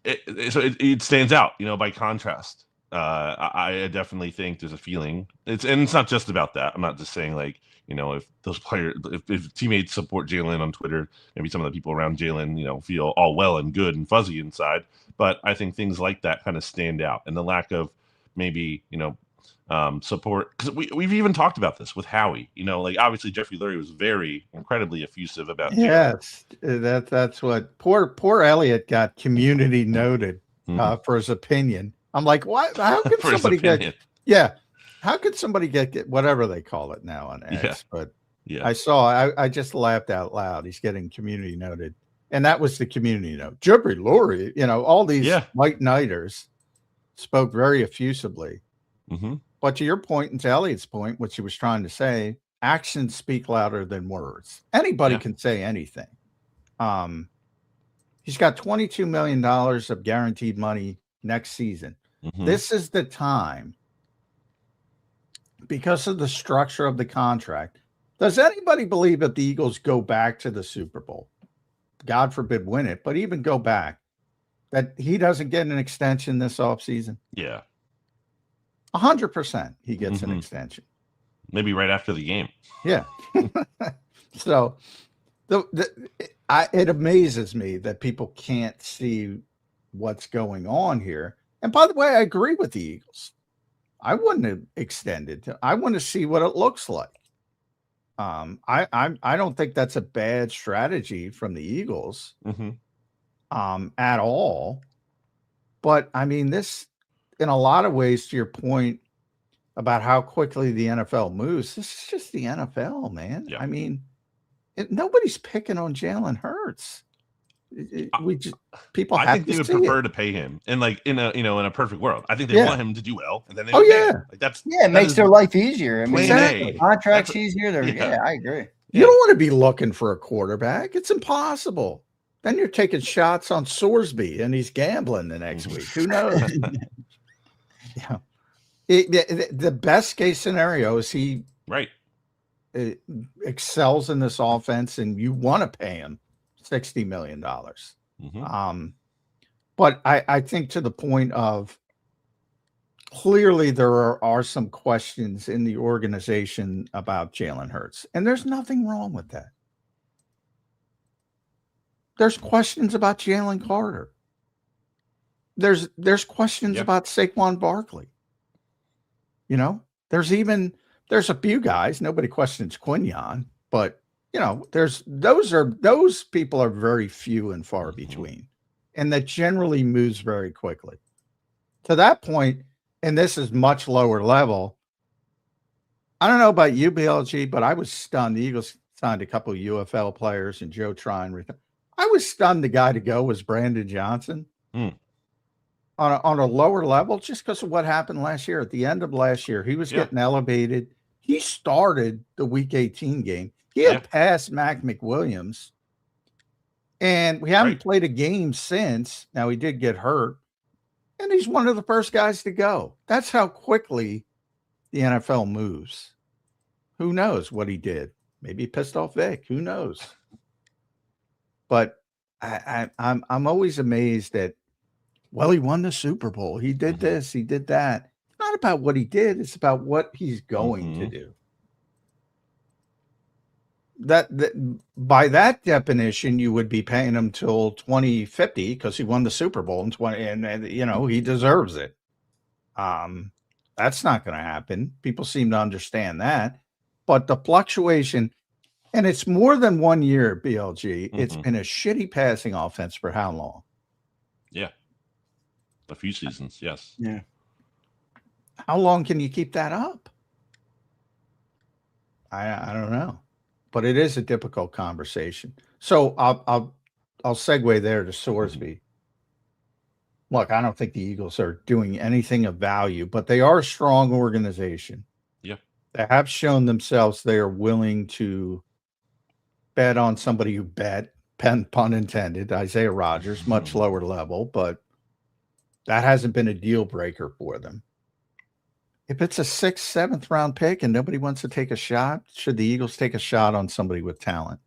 it stands out, by contrast. I definitely think there's a feeling it's not just about that. I'm not just saying like, if those players, if teammates support Jalen on Twitter, maybe some of the people around Jalen, feel all well and good and fuzzy inside. But I think things like that kind of stand out, and the lack of maybe, support, because we've even talked about this with Howie. Like, obviously Jeffrey Lurie was very incredibly effusive about Jalen. Yes, that's what poor Elliott got community noted for his opinion. I'm like, what? How could somebody get? Yeah, how could somebody get whatever they call it now on X? Yeah. But yeah, I just laughed out loud. He's getting community noted, and that was the community note. Jeffrey Lurie, all these white knighters spoke very effusively. But to your point and to Elliott's point, what she was trying to say, actions speak louder than words. Anybody can say anything. He's got $22 million of guaranteed money next season. This is the time, because of the structure of the contract. Does anybody believe if the Eagles go back to the Super Bowl, God forbid win it, but even go back, that he doesn't get an extension this offseason? Yeah. 100% he gets an extension. Maybe right after the game. Yeah. So it amazes me that people can't see what's going on here. And by the way, I agree with the Eagles. I wouldn't have extended. I want to see what it looks like. I don't think that's a bad strategy from the Eagles at all. But I mean, this, in a lot of ways, to your point about how quickly the NFL moves, this is just the NFL, man. Yeah. I mean, nobody's picking on Jalen Hurts. People. I think they would prefer to pay him, and like in a perfect world, I think they want him to do well, and then they would pay him. Like it makes their life easier. I mean, contracts easier. I agree. You don't want to be looking for a quarterback. It's impossible. Then you're taking shots on Sorsby, and he's gambling the next week. Who knows? Yeah. The best case scenario is he excels in this offense, and you want to pay him $60 million. But I think, to the point of, clearly there are some questions in the organization about Jalen Hurts, and there's nothing wrong with that. There's questions about Jalen Carter. There's questions about Saquon Barkley. There's a few guys. Nobody questions Quinyon, but those people are very few and far between, and that generally moves very quickly. To that point, and this is much lower level, I don't know about you, BLG, but I was stunned. The Eagles signed a couple of UFL players, and Joe Trine. I was stunned the guy to go was Brandon Johnson on a lower level, just because of what happened last year. At the end of last year, he was getting elevated. He started the Week 18 game. He had passed Mac McWilliams, and we haven't played a game since. Now, he did get hurt, and he's one of the first guys to go. That's how quickly the NFL moves. Who knows what he did? Maybe he pissed off Vic. Who knows? But I'm always amazed that, well, he won the Super Bowl. He did this. He did that. It's not about what he did. It's about what he's going to do. That by that definition, you would be paying him till 2050 because he won the Super Bowl in 20, and you know he deserves it. That's not going to happen. People seem to understand that, but the fluctuation, and it's more than 1 year. BLG, it's been a shitty passing offense for how long? Yeah, a few seasons. Yes. Yeah. How long can you keep that up? I don't know. But it is a difficult conversation. So I'll segue there to Sorsby. Look, I don't think the Eagles are doing anything of value, but they are a strong organization. Yeah. They have shown themselves they are willing to bet on somebody who bet, pun intended, Isaiah Rodgers, much lower level, but that hasn't been a deal breaker for them. If it's a 6th, 7th round pick and nobody wants to take a shot, should the Eagles take a shot on somebody with talent?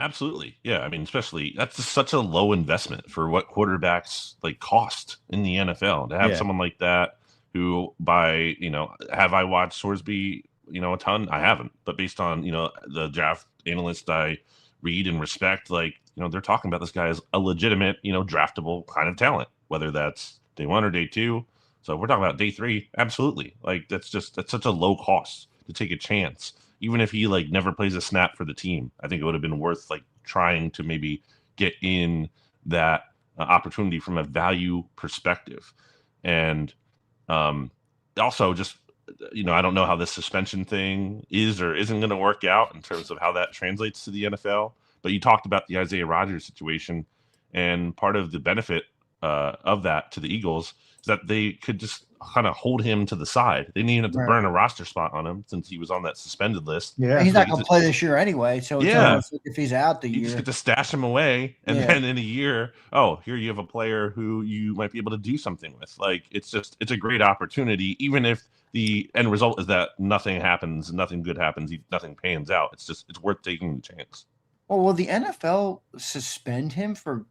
Absolutely. Yeah. I mean, especially that's just such a low investment for what quarterbacks like cost in the NFL to have someone like that who have I watched Sorsby, a ton? I haven't, but based on, the draft analysts I read and respect, they're talking about this guy as a legitimate, draftable kind of talent, whether that's day 1 or day 2. So if we're talking about day 3, absolutely. That's such a low cost to take a chance. Even if he never plays a snap for the team, I think it would have been worth trying to maybe get in that opportunity from a value perspective. And also just, I don't know how this suspension thing is or isn't going to work out in terms of how that translates to the NFL. But you talked about the Isaiah Rodgers situation, and part of the benefit of that to the Eagles is that they could just kind of hold him to the side. They didn't even have to burn a roster spot on him since he was on that suspended list. Yeah, he's not going to play this year anyway. So it's almost like if he's out the year, you just get to stash him away, and then in a year, here you have a player who you might be able to do something with. It's a great opportunity, even if the end result is that nothing happens, nothing good happens, nothing pans out. It's worth taking the chance. Well, will the NFL suspend him for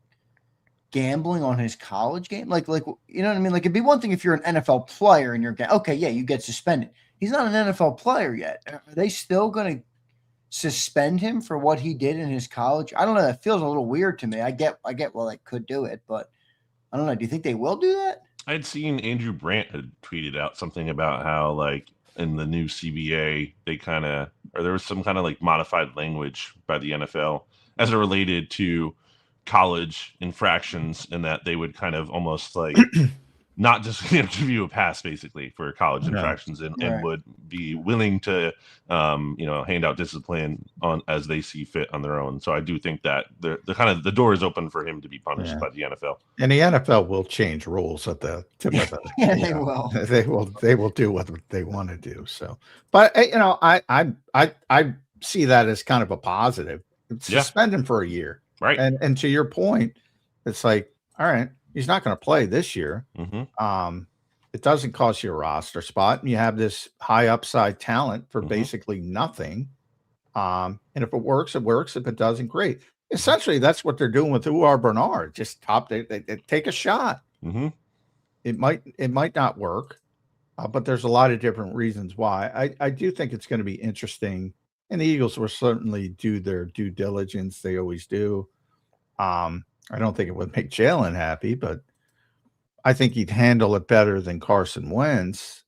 gambling on his college game? Like you know what I mean? It'd be one thing if you're an NFL player and you're you get suspended. He's not an NFL player yet. Are they still going to suspend him for what he did in his college? I don't know. That feels a little weird to me. I get well, they could do it, but I don't know. Do you think they will do that? I'd seen Andrew Brandt had tweeted out something about how in the new CBA, there was some kind of modified language by the NFL as it related to college infractions, and that they would kind of almost not just give you a pass basically for college infractions, and would be willing to hand out discipline on as they see fit on their own. So I do think that the door is open for him to be punished by the NFL. And the NFL will change rules at the tip of the they will do what they want to do. So, but I see that as kind of a positive. Suspend him for a year. Right. And to your point, it's all right, he's not going to play this year. It doesn't cost you a roster spot, and you have this high upside talent for basically nothing. And if it works, it works. If it doesn't, great. Essentially, that's what they're doing with Uar Bernard. Just they take a shot. It might not work, but there's a lot of different reasons why. I do think it's going to be interesting. And the Eagles will certainly do their due diligence. They always do. I don't think it would make Jalen happy, but I think he'd handle it better than Carson Wentz.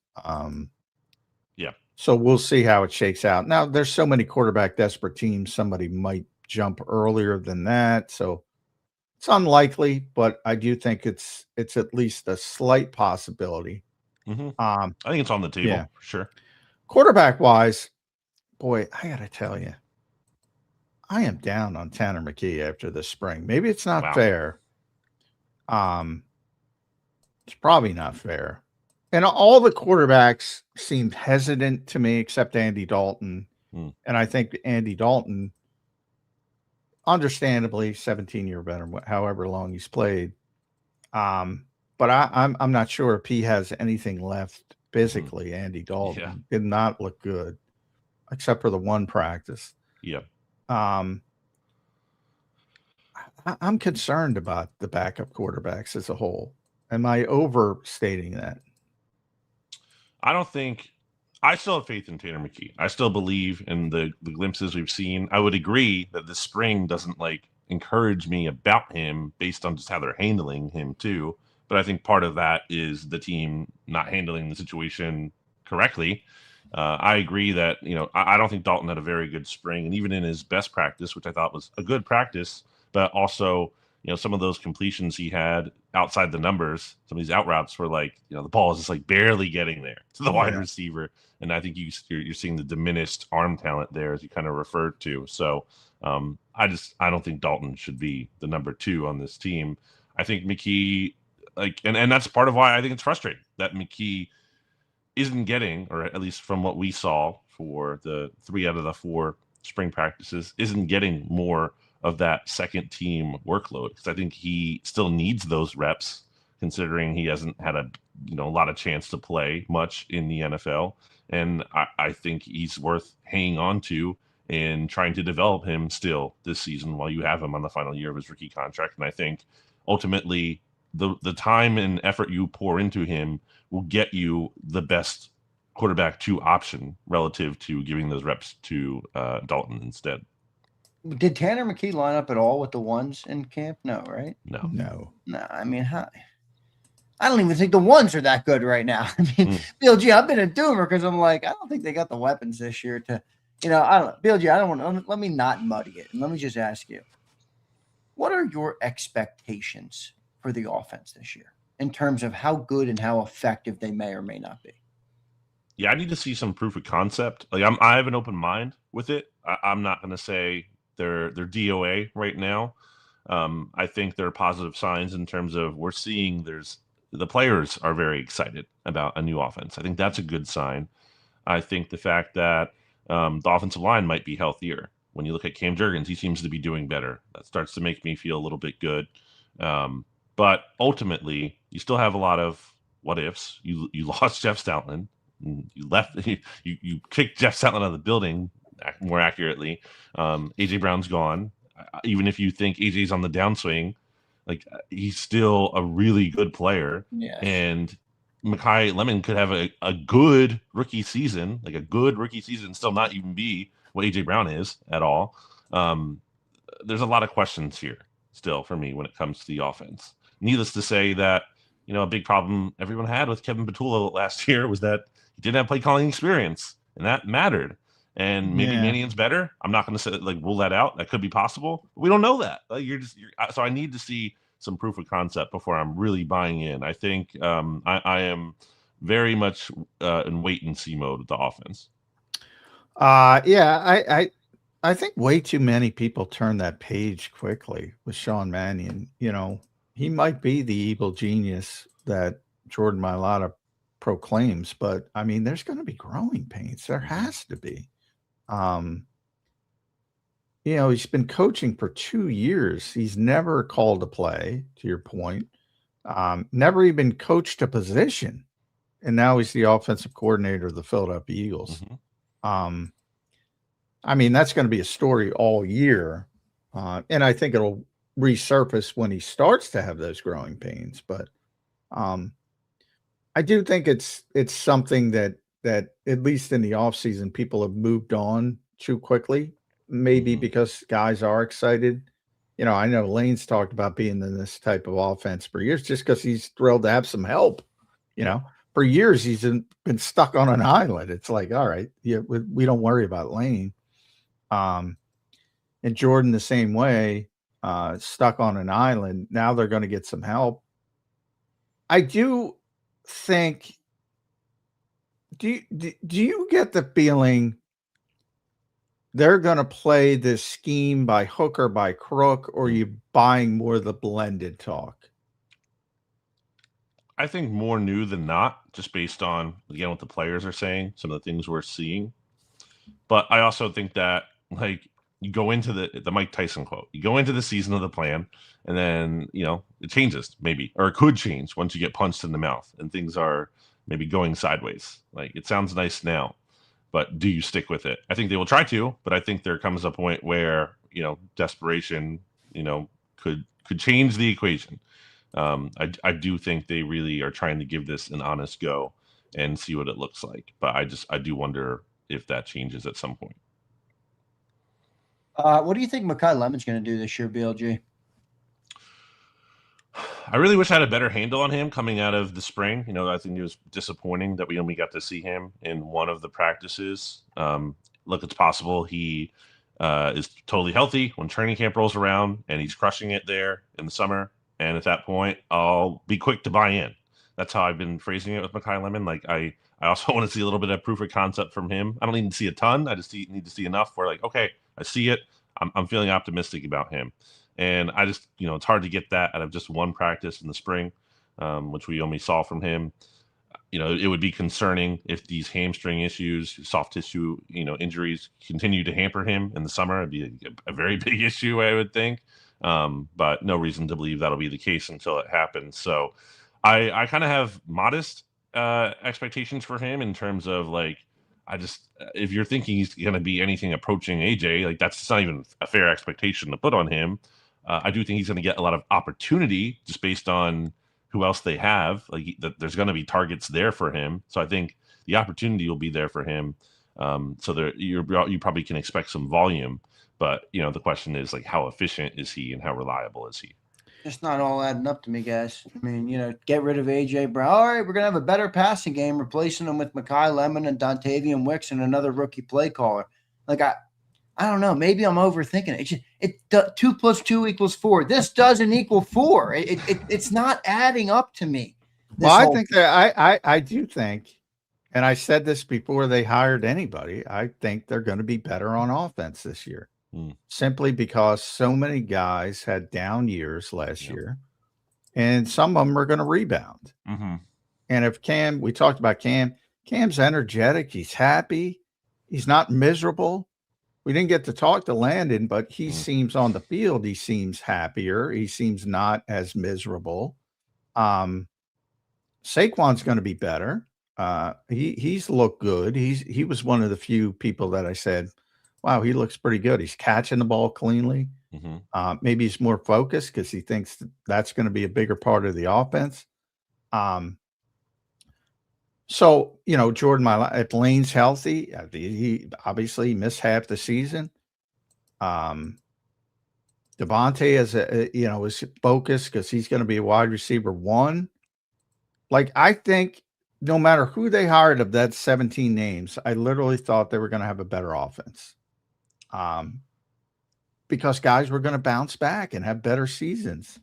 So we'll see how it shakes out. Now, there's so many quarterback desperate teams. Somebody might jump earlier than that. So it's unlikely, but I do think it's at least a slight possibility. I think it's on the table for sure. Quarterback wise, boy, I got to tell you, I am down on Tanner McKee after this spring. Maybe it's not fair. It's probably not fair. And all the quarterbacks seemed hesitant to me, except Andy Dalton. And I think Andy Dalton, understandably, 17-year veteran, however long he's played. But I'm not sure if he has anything left physically. Andy Dalton did not look good, except for the one practice. Yeah. I'm concerned about the backup quarterbacks as a whole. Am I overstating that? I don't think. I still have faith in Tanner McKee. I still believe in the glimpses we've seen. I would agree that the spring doesn't encourage me about him based on just how they're handling him too. But I think part of that is the team not handling the situation correctly. I agree that, I don't think Dalton had a very good spring, and even in his best practice, which I thought was a good practice, but also, some of those completions he had outside the numbers, some of these out routes were the ball is just barely getting there to the wide receiver. And I think you're seeing the diminished arm talent there, as you kind of referred to. So I don't think Dalton should be the number 2 on this team. I think McKee, and that's part of why I think it's frustrating that McKee isn't getting, or at least from what we saw for the 3 out of the 4 spring practices, isn't getting more of that second team workload, because I think he still needs those reps, considering he hasn't had a lot of chance to play much in the NFL. And I think he's worth hanging on to and trying to develop him still this season while you have him on the final year of his rookie contract. And I think ultimately the time and effort you pour into him will get you the best quarterback 2 option relative to giving those reps to Dalton instead. Did Tanner McKee line up at all with the ones in camp? No, right? No. I mean, I don't even think the ones are that good right now. I mean, BLG, I've been a doomer because I'm I don't think they got the weapons this year to, I don't, BLG, I don't want to, let me not muddy it. And let me just ask you, what are your expectations for the offense this year in terms of how good and how effective they may or may not be? Yeah, I need to see some proof of concept. I have an open mind with it. I'm not going to say they're DOA right now. I think there are positive signs in terms of we're seeing the players are very excited about a new offense. I think that's a good sign. I think the fact that the offensive line might be healthier. When you look at Cam Jurgens, he seems to be doing better. That starts to make me feel a little bit good. But ultimately, you still have a lot of what ifs. You lost Jeff Stoutland. You left. You kicked Jeff Stoutland out of the building. More accurately, AJ Brown's gone. Even if you think AJ's on the downswing, he's still a really good player. Yes. And Mekhi Lemon could have a good rookie season, still not even be what AJ Brown is at all. There's a lot of questions here still for me when it comes to the offense. Needless to say that, a big problem everyone had with Kevin Petula last year was that he didn't have play calling experience, and that mattered. And maybe Mannion's better. I'm not going to say rule that out. That could be possible. We don't know that. So I need to see some proof of concept before I'm really buying in. I think I am very much in wait and see mode with the offense. I think way too many people turn that page quickly with Sean Mannion. He might be the evil genius that Jordan Mailata proclaims, but I mean, there's going to be growing pains. There has to be. He's been coaching for 2 years. He's never called a play, to your point. Never even coached a position. And now he's the offensive coordinator of the Philadelphia Eagles. Mm-hmm. I mean, that's going to be a story all year. And I think it'll resurface when he starts to have those growing pains. But I do think it's something that at least in the offseason, people have moved on too quickly, maybe because guys are excited. I know Lane's talked about being in this type of offense for years just because he's thrilled to have some help. For years, he's been stuck on an island. It's all right, we don't worry about Lane. And Jordan the same way, stuck on an island. Now they're going to get some help. I do think, do you get the feeling they're going to play this scheme by hook or by crook, or are you buying more of the blended talk? I think more new than not, just based on, again, what the players are saying, some of the things we're seeing. But I also think that like you go into the Mike Tyson quote, you go into the season of the plan, and then it changes maybe, or it could change once you get punched in the mouth and things are maybe going sideways. Like it sounds nice now, but do you stick with it? I think they will try to, but I think there comes a point where desperation, could change the equation. I do think they really are trying to give this an honest go and see what it looks like, but I do wonder if that changes at some point. What do you think Mekhi Lemon's going to do this year, BLG? I really wish I had a better handle on him coming out of the spring. I think it was disappointing that we only got to see him in one of the practices. Look, it's possible he is totally healthy when training camp rolls around and he's crushing it there in the summer. And at that point, I'll be quick to buy in. That's how I've been phrasing it with Mekhi Lemon. Like I also want to see a little bit of proof of concept from him. I don't need to see a ton. I just need to see enough where like, okay, I see it. I'm feeling optimistic about him. And I just, it's hard to get that out of just one practice in the spring, which we only saw from him. It would be concerning if these hamstring issues, soft tissue, injuries continue to hamper him in the summer. It'd be a very big issue, I would think. But no reason to believe that'll be the case until it happens. So I kind of have modest expectations for him in terms of like, if you're thinking he's going to be anything approaching AJ, like that's not even a fair expectation to put on him. I do think he's going to get a lot of opportunity just based on who else they have. Like there's going to be targets there for him. So I think the opportunity will be there for him. So you probably can expect some volume, but the question is like, how efficient is he and how reliable is he? It's not all adding up to me, guys. I mean, get rid of AJ Brown. All right, we're going to have a better passing game, replacing him with Mekhi Lemon and Dontavian Wicks and another rookie play caller. Like, I don't know. Maybe I'm overthinking it. 2 + 2 = 4. This doesn't equal 4. It's not adding up to me. Well, I think that I do think, and I said this before they hired anybody, I think they're going to be better on offense this year. Simply because so many guys had down years last year, and some of them are going to rebound. Mm-hmm. And if we talked about Cam's energetic, he's happy, he's not miserable. We didn't get to talk to Landon, but he seems on the field, he seems happier, he seems not as miserable. Saquon's going to be better. He's looked good. He was one of the few people that I said, wow, he looks pretty good. He's catching the ball cleanly. Mm-hmm. Maybe he's more focused because he thinks that's going to be a bigger part of the offense. So, Jordan, if Lane's healthy, he obviously missed half the season. Devontae is focused because he's going to be a wide receiver 1. Like, I think no matter who they hired of that 17 names, I literally thought they were going to have a better offense. Because guys were going to bounce back and have better seasons.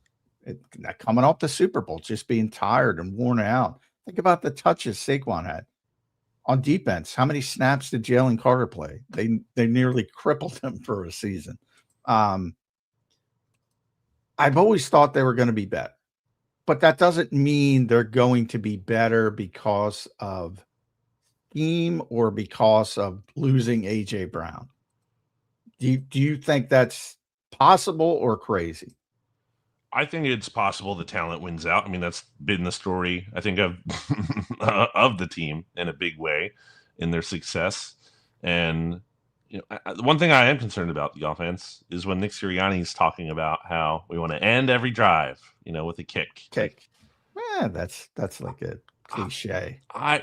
Coming off the Super Bowl, just being tired and worn out. Think about the touches Saquon had on defense. How many snaps did Jalen Carter play? They nearly crippled him for a season. I've always thought they were going to be better, but that doesn't mean they're going to be better because of scheme or because of losing AJ Brown. Do you think that's possible or crazy? I think it's possible the talent wins out. I mean, that's been the story, I think, of of the team in a big way in their success. And the one thing I am concerned about the offense is when Nick Sirianni is talking about how we want to end every drive, with a kick. Yeah, that's like a cliche. I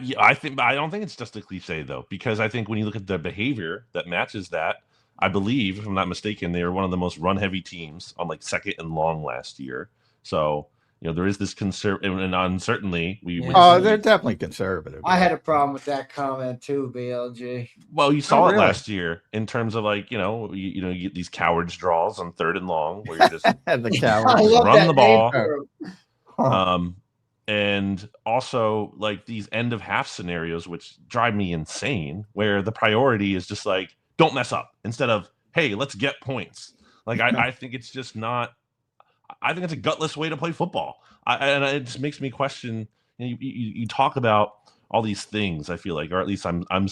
don't think it's just a cliche though, because I think when you look at the behavior that matches that. I believe, if I'm not mistaken, they were one of the most run-heavy teams on like second and long last year. So, there is this conservative and uncertainly they're definitely conservative. I had a problem with that comment too, BLG. Well, you saw it last year in terms of like, you get these cowards draws on third and long where you're just the cowards run the ball. And also like these end of half scenarios, which drive me insane, where the priority is just like, don't mess up instead of, hey, let's get points. Like, I think it's just not, I think it's a gutless way to play football. And it just makes me question, you talk about all these things, I feel like, or at least I'm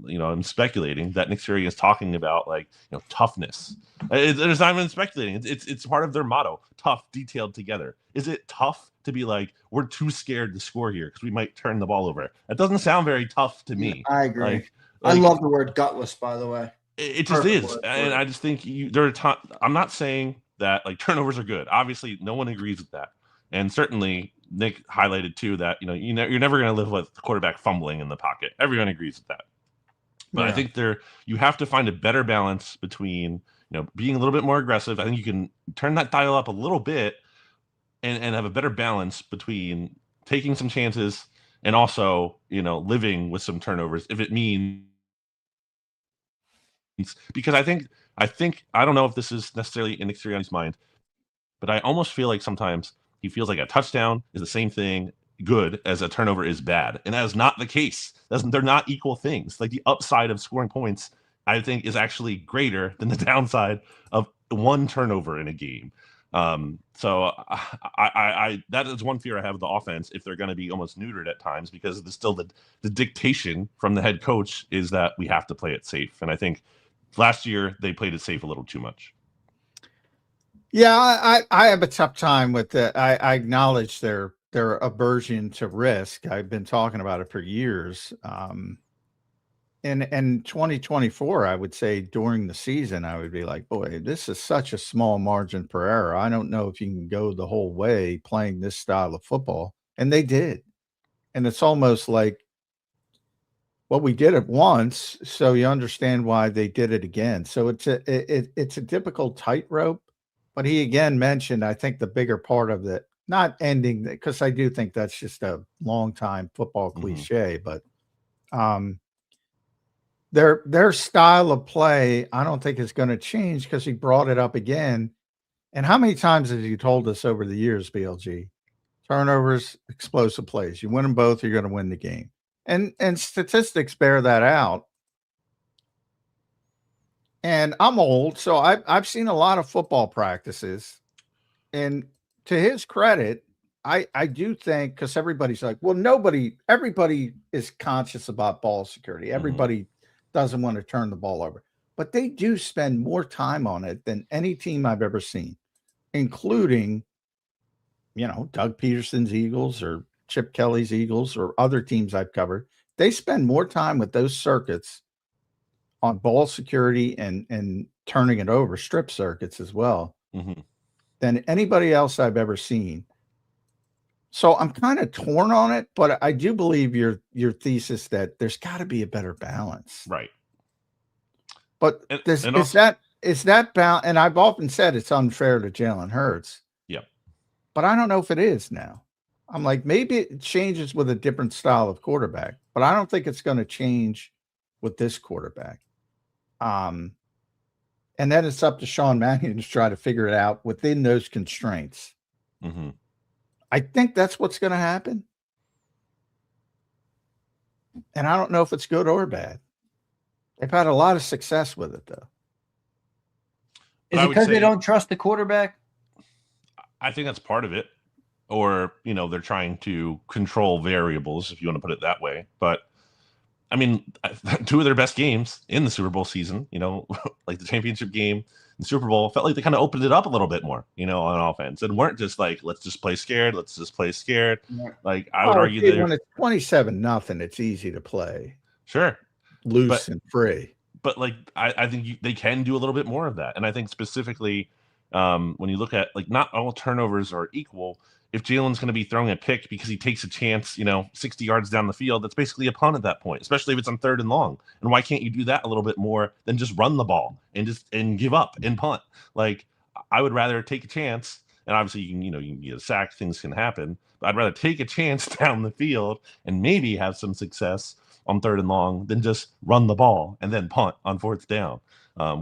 I'm speculating that Nick Sirianni is talking about like toughness. There's not even speculating. It's part of their motto: tough, detailed, together. Is it tough to be like we're too scared to score here because we might turn the ball over? That doesn't sound very tough to me. I agree. Like, I love the word gutless, by the way. It just Perfect is, word. and I just think I'm not saying that like turnovers are good. Obviously, no one agrees with that, and certainly Nick highlighted too that you're never going to live with the quarterback fumbling in the pocket. Everyone agrees with that. But I think you have to find a better balance between being a little bit more aggressive. I think you can turn that dial up a little bit and have a better balance between taking some chances and also living with some turnovers if it means, because I think I don't know if this is necessarily in Nick Sirianni's mind, but I almost feel like sometimes he feels like a touchdown is the same thing good as a turnover is bad, and that is not the case. They're not equal things. Like the upside of scoring points, I think, is actually greater than the downside of one turnover in a game. So I that is one fear I have of the offense if they're going to be almost neutered at times, because there's still the dictation from the head coach is that we have to play it safe, and I think last year they played it safe a little too much. Yeah, I have a tough time with that. I acknowledge their aversion to risk. I've been talking about it for years. In 2024, I would say during the season, I would be like, boy, this is such a small margin for error. I don't know if you can go the whole way playing this style of football. And they did. And it's almost like, well, we did it once, so you understand why they did it again. So it's a difficult tightrope. But he again mentioned, I think, the bigger part of it, not ending, because I do think that's just a long time football cliche, but their style of play, I don't think is going to change, because he brought it up again. And how many times has he told us over the years, BLG? Turnovers, explosive plays. You win them both, you're going to win the game. And statistics bear that out. And I'm old, so I've seen a lot of football practices. And to his credit, I do think, because everybody's like, well, everybody is conscious about ball security. Everybody doesn't want to turn the ball over. But they do spend more time on it than any team I've ever seen, including, Doug Peterson's Eagles or Chip Kelly's Eagles or other teams I've covered. They spend more time with those circuits on ball security and turning it over, strip circuits as well, than anybody else I've ever seen. So I'm kind of torn on it, but I do believe your thesis that there's got to be a better balance. Right. But is that balance? And I've often said it's unfair to Jalen Hurts. Yeah. But I don't know if it is now. I'm like, maybe it changes with a different style of quarterback, but I don't think it's going to change with this quarterback. And then it's up to Sean Mannion to try to figure it out within those constraints. I think that's what's going to happen. And I don't know if it's good or bad. They've had a lot of success with it, though. Is it because they don't trust the quarterback? I think that's part of it. Or, they're trying to control variables, if you want to put it that way. But I mean, two of their best games in the Super Bowl season, like the championship game, the Super Bowl, felt like they kind of opened it up a little bit more, on offense, and weren't just like, let's just play scared. Let's just play scared. Yeah. Like I would argue that when it's 27-0, it's easy to play. Sure. Loose and free. But like, I think they can do a little bit more of that. And I think specifically when you look at like, not all turnovers are equal. If Jalen's going to be throwing a pick because he takes a chance, 60 yards down the field, that's basically a punt at that point, especially if it's on 3rd and long. And why can't you do that a little bit more than just run the ball and give up and punt? Like, I would rather take a chance, and obviously you can get a sack, things can happen, but I'd rather take a chance down the field and maybe have some success on 3rd and long than just run the ball and then punt on 4th down.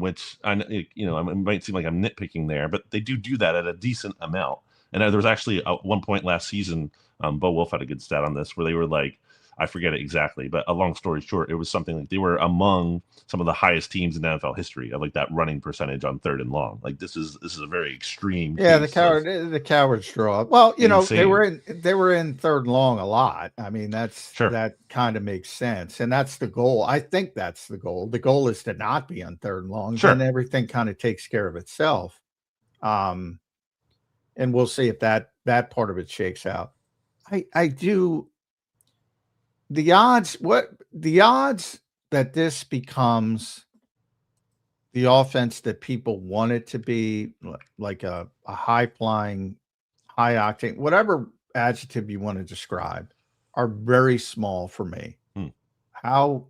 Which it might seem like I'm nitpicking there, but they do that at a decent amount. And there was actually one point last season, Bo Wolf had a good stat on this, where they were like, I forget it exactly, but a long story short, it was something like they were among some of the highest teams in NFL history of like that running percentage on 3rd and long. Like this is a very extreme. Yeah, case the cowards draw. Well, you know, insane. they were in 3rd and long a lot. I mean, Sure. that kind of makes sense, and that's the goal. I think that's the goal. The goal is to not be on 3rd and long. Sure. Then everything kind of takes care of itself. And we'll see if that part of it shakes out. I do. The odds that this becomes the offense that people want it to be, like a high flying, high octane, whatever adjective you want to describe, are very small for me. How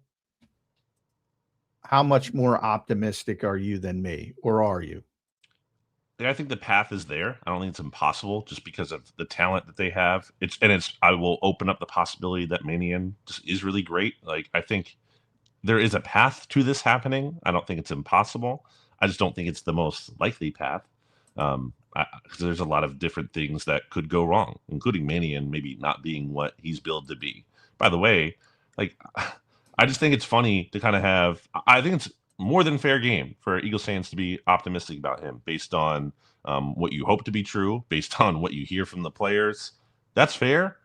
much more optimistic are you than me, or are you? I think the path is there. I don't think it's impossible just because of the talent that they have. I will open up the possibility that Manion just is really great. Like, I think there is a path to this happening. I don't think it's impossible. I just don't think it's the most likely path. Because there's a lot of different things that could go wrong, including Manion maybe not being what he's billed to be. By the way, like, I just think it's funny to kind of have, I think it's more than fair game for Eagles fans to be optimistic about him based on what you hope to be true, based on what you hear from the players. That's fair.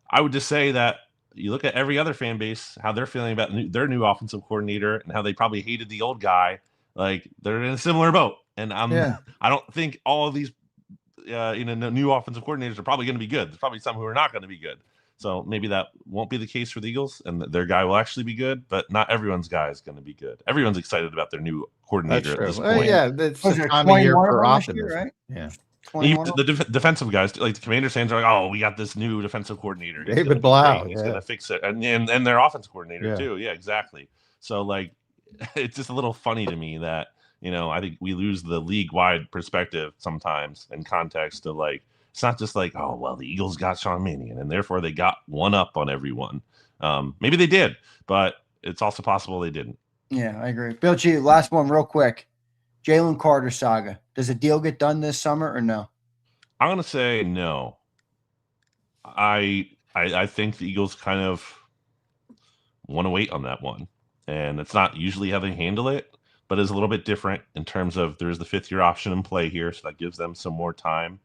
I would just say that you look at every other fan base, how they're feeling about their new offensive coordinator and how they probably hated the old guy. Like, they're in a similar boat. And I don't think all of these new offensive coordinators are probably going to be good. There's probably some who are not going to be good. So maybe that won't be the case for the Eagles, and their guy will actually be good, but not everyone's guy is going to be good. Everyone's excited about their new coordinator at this point. That's the time of year for optimism, right? Yeah. Even the defensive guys, like the Commanders fans, are like, "Oh, we got this new defensive coordinator, David Blau. He's going to fix it," and their offensive coordinator too. Yeah, exactly. So like, it's just a little funny to me that I think we lose the league-wide perspective sometimes and context of like. It's not just like, oh, well, the Eagles got Sean Mannion, and therefore they got one up on everyone. Maybe they did, but it's also possible they didn't. Yeah, I agree. Bill G, last one real quick. Jalen Carter saga. Does a deal get done this summer or no? I'm going to say no. I think the Eagles kind of want to wait on that one. And it's not usually how they handle it, but it's a little bit different in terms of there's the 5th-year option in play here, so that gives them some more time.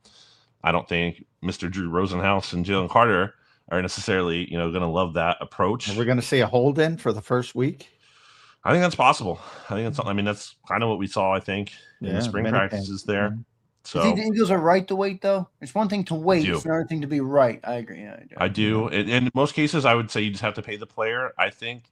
I don't think Mr. Drew Rosenhaus and Jalen Carter are necessarily, going to love that approach. Are we going to see a hold-in for the first week? I think that's possible. That's kind of what we saw, I think, in the spring practices there. Mm-hmm. So, do you think the Eagles are right to wait, though? It's one thing to wait. It's another thing to be right. I agree. Yeah, I do. And in most cases, I would say you just have to pay the player. I think,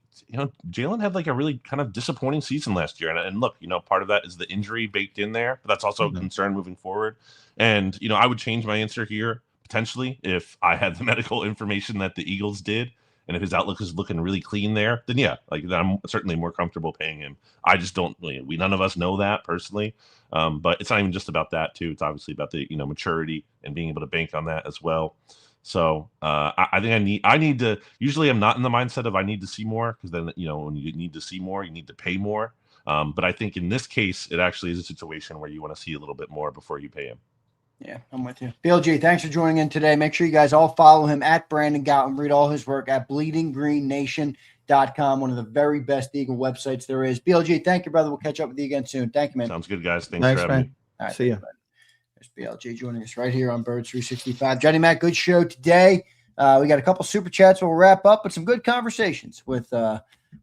Jalen had like a really kind of disappointing season last year. And look, part of that is the injury baked in there, but that's also a concern moving forward. And, I would change my answer here potentially if I had the medical information that the Eagles did. And if his outlook is looking really clean there, then then I'm certainly more comfortable paying him. I just don't, none of us know that personally. But it's not even just about that too. It's obviously about the, maturity and being able to bank on that as well. So I think I need to, usually I'm not in the mindset of I need to see more, because then, when you need to see more, you need to pay more. But I think in this case, it actually is a situation where you want to see a little bit more before you pay him. Yeah, I'm with you. BLG, thanks for joining in today. Make sure you guys all follow him at Brandon Gouton. Read all his work at bleedinggreennation.com, one of the very best Eagle websites there is. BLG, thank you, brother. We'll catch up with you again soon. Thank you, man. Sounds good, guys. Thanks for having me. All right, see you. There's BLG joining us right here on Birds 365. Johnny Mac, good show today. We got a couple super chats. We'll wrap up with some good conversations with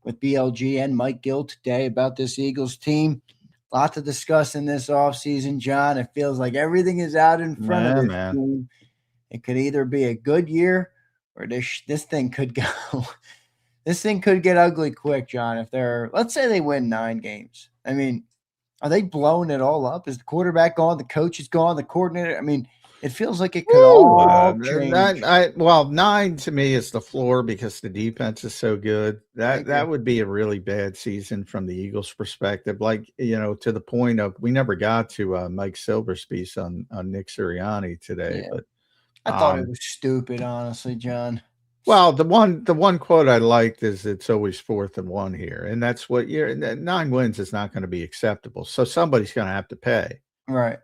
BLG and Mike Gill today about this Eagles team. A lot to discuss in this offseason, John. It feels like everything is out in front of this team. It could either be a good year or this thing could go. This thing could get ugly quick, John. If let's say they win 9 games. I mean, are they blowing it all up? Is the quarterback gone? The coach is gone? The coordinator? I mean, it feels like it could all change. 9 to me is the floor because the defense is so good. That would be a really bad season from the Eagles' perspective. Like, to the point of we never got to Mike Silver's piece on Nick Sirianni today. Yeah. But I thought it was stupid, honestly, John. Well, the one quote I liked is it's always 4th and 1 here, and that's what 9 wins is not going to be acceptable. So somebody's going to have to pay. Right.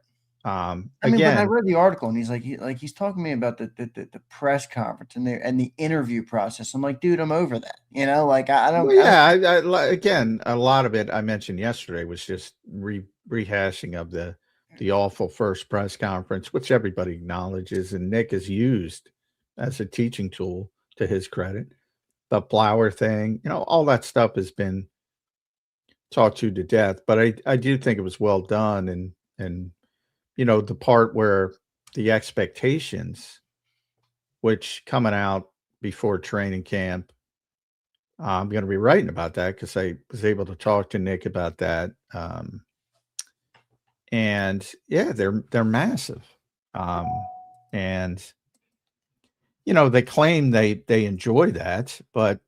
I mean, but I read the article, and he's talking to me about the press conference and the interview process. I'm like, dude, I'm over that. You know, like I don't. Well, yeah, again, a lot of it I mentioned yesterday was just rehashing of the awful first press conference, which everybody acknowledges, and Nick has used as a teaching tool to his credit. The flower thing, all that stuff has been talked to death, but I do think it was well done, and the part where the expectations, which coming out before training camp, I'm going to be writing about that because I was able to talk to Nick about that. And yeah, they're massive. And they claim they enjoy that, but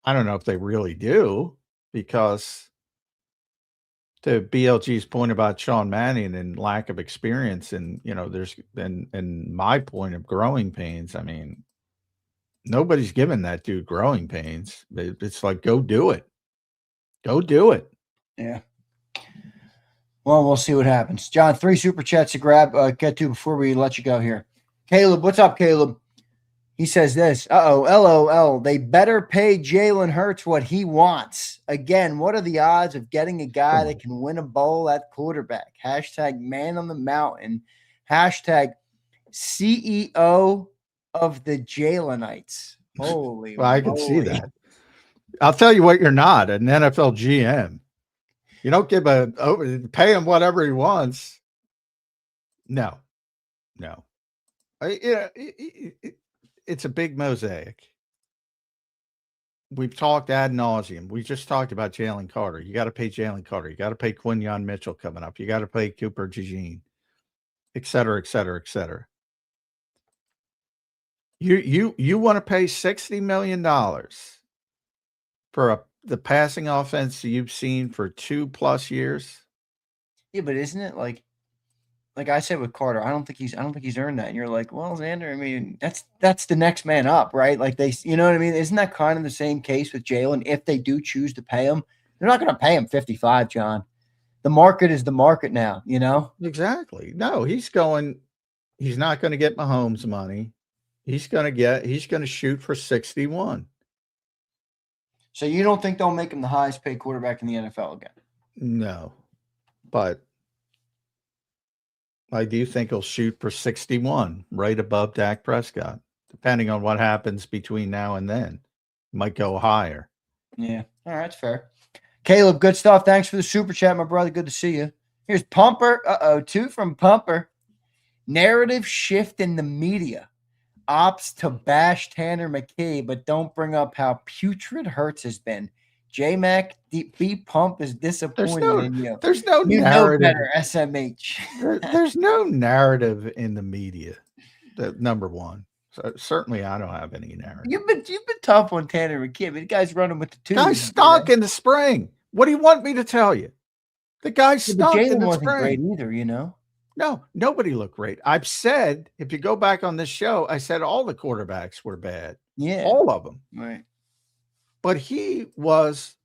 I don't know if they really do, because to BLG's point about Sean Mannion and lack of experience, and there's and my point of growing pains, I mean, nobody's given that dude growing pains. It's like, go do it. Go do it. Yeah. Well, we'll see what happens. John, 3 super chats to get to before we let you go here. Caleb, what's up, Caleb? He says this. LOL. They better pay Jalen Hurts what he wants. Again, what are the odds of getting a guy that can win a bowl at quarterback? Hashtag man on the mountain. Hashtag CEO of the Jalenites. Holy well, I can see that. I'll tell you what, you're not an NFL GM. You don't pay him whatever he wants. No. It's a big mosaic. We've talked ad nauseum. We just talked about Jalen Carter. You got to pay Jalen Carter. You got to pay Quinyon Mitchell coming up. You got to pay Cooper DeJean, et cetera, et cetera, et cetera. You want to pay $60 million for the passing offense you've seen for 2+ years? Yeah, but isn't it like I said with Carter, I don't think he's earned that. And you're like, well, Zander, I mean, that's the next man up, right? Like you know what I mean? Isn't that kind of the same case with Jalen? If they do choose to pay him, they're not going to pay him 55, John. The market is the market now, Exactly. No, he's not going to get Mahomes money. He's going to shoot for 61. So you don't think they'll make him the highest paid quarterback in the NFL again? No, but I do think he'll shoot for 61, right above Dak Prescott, depending on what happens between now and then. Might go higher. Yeah. All right. That's fair. Caleb, good stuff. Thanks for the super chat, my brother. Good to see you. Here's Pumper. 2 from Pumper. Narrative shift in the media. Opts to bash Tanner McKee, but don't bring up how putrid Hurts has been. J-Mac, B Pump is disappointed in you. There's no you narrative. Know better, SMH. There's no narrative in the media. Number one. So certainly I don't have any narrative. You've been tough on Tanner McKee. I mean, the guy's running with the 2. Guy's stunk in the spring. What do you want me to tell you? The guy's stunk in the spring. Great either, No, nobody looked great. I've said, if you go back on this show, I said all the quarterbacks were bad. Yeah. All of them. Right. But he was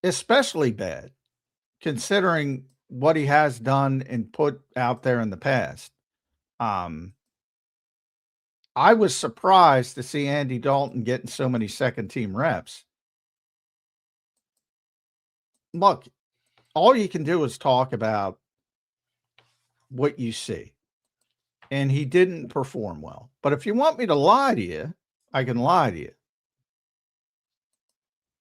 especially bad, considering what he has done and put out there in the past. I was surprised to see Andy Dalton getting so many second-team reps. Look, all you can do is talk about what you see. And he didn't perform well. But if you want me to lie to you, I can lie to you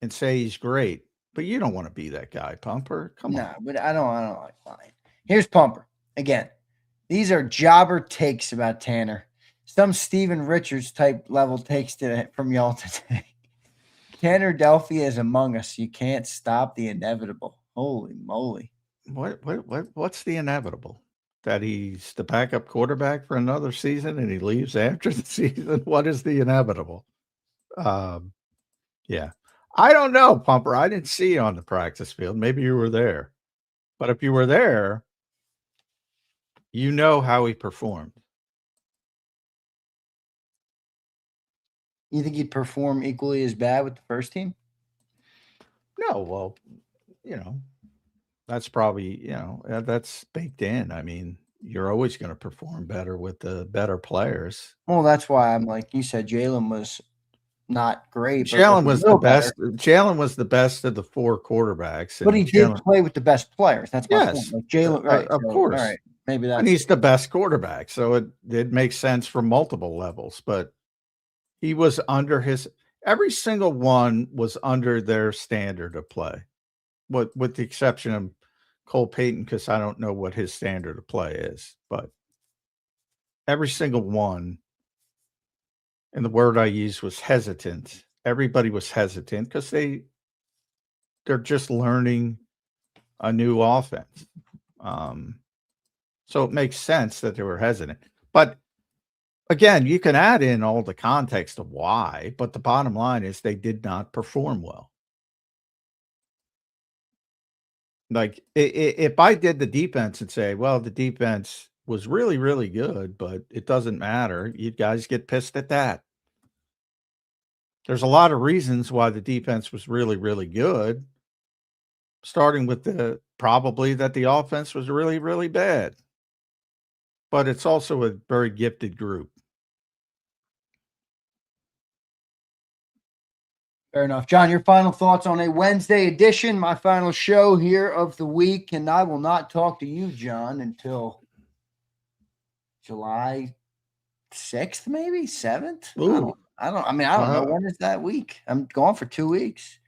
and say he's great. But you don't want to be that guy, Pumper. Come on. No, but I don't like lying. Here's Pumper. Again, these are jobber takes about Tanner. Some Steven Richards type level takes from y'all today. Tanner Delphi is among us. You can't stop the inevitable. Holy moly. What's the inevitable? That he's the backup quarterback for another season and he leaves after the season? What is the inevitable? Yeah. I don't know, Pumper. I didn't see you on the practice field. Maybe you were there. But if you were there, you know how he performed. You think he'd perform equally as bad with the first team? No, well, That's probably, that's baked in. I mean, you're always going to perform better with the better players. Well, that's why I'm like you said, Jalen was not great, but Jalen was the better. best. Jalen was the best of the 4 quarterbacks. But And he did Jalen, play with the best players. That's my point. yes, Like Jalen, right? of So, all course. right, maybe And that's he's the best quarterback. So it makes sense for multiple levels. But he was under every single one was under their standard of play, with the exception of Cole Payton, because I don't know what his standard of play is. But every single one, and the word I used was hesitant. Everybody was hesitant because they're just learning a new offense. So it makes sense that they were hesitant. But again, you can add in all the context of why, but the bottom line is they did not perform well. Like if I did the defense and say, well, the defense was really, really good, but it doesn't matter, you guys get pissed at that. There's a lot of reasons why the defense was really, really good, starting with probably that the offense was really, really bad. But it's also a very gifted group. fair enough. John, your final thoughts on a Wednesday edition, my final show here of the week, and I will not talk to you, John, until July 6th, maybe 7th. I don't know. When is that week? I'm gone for 2 weeks.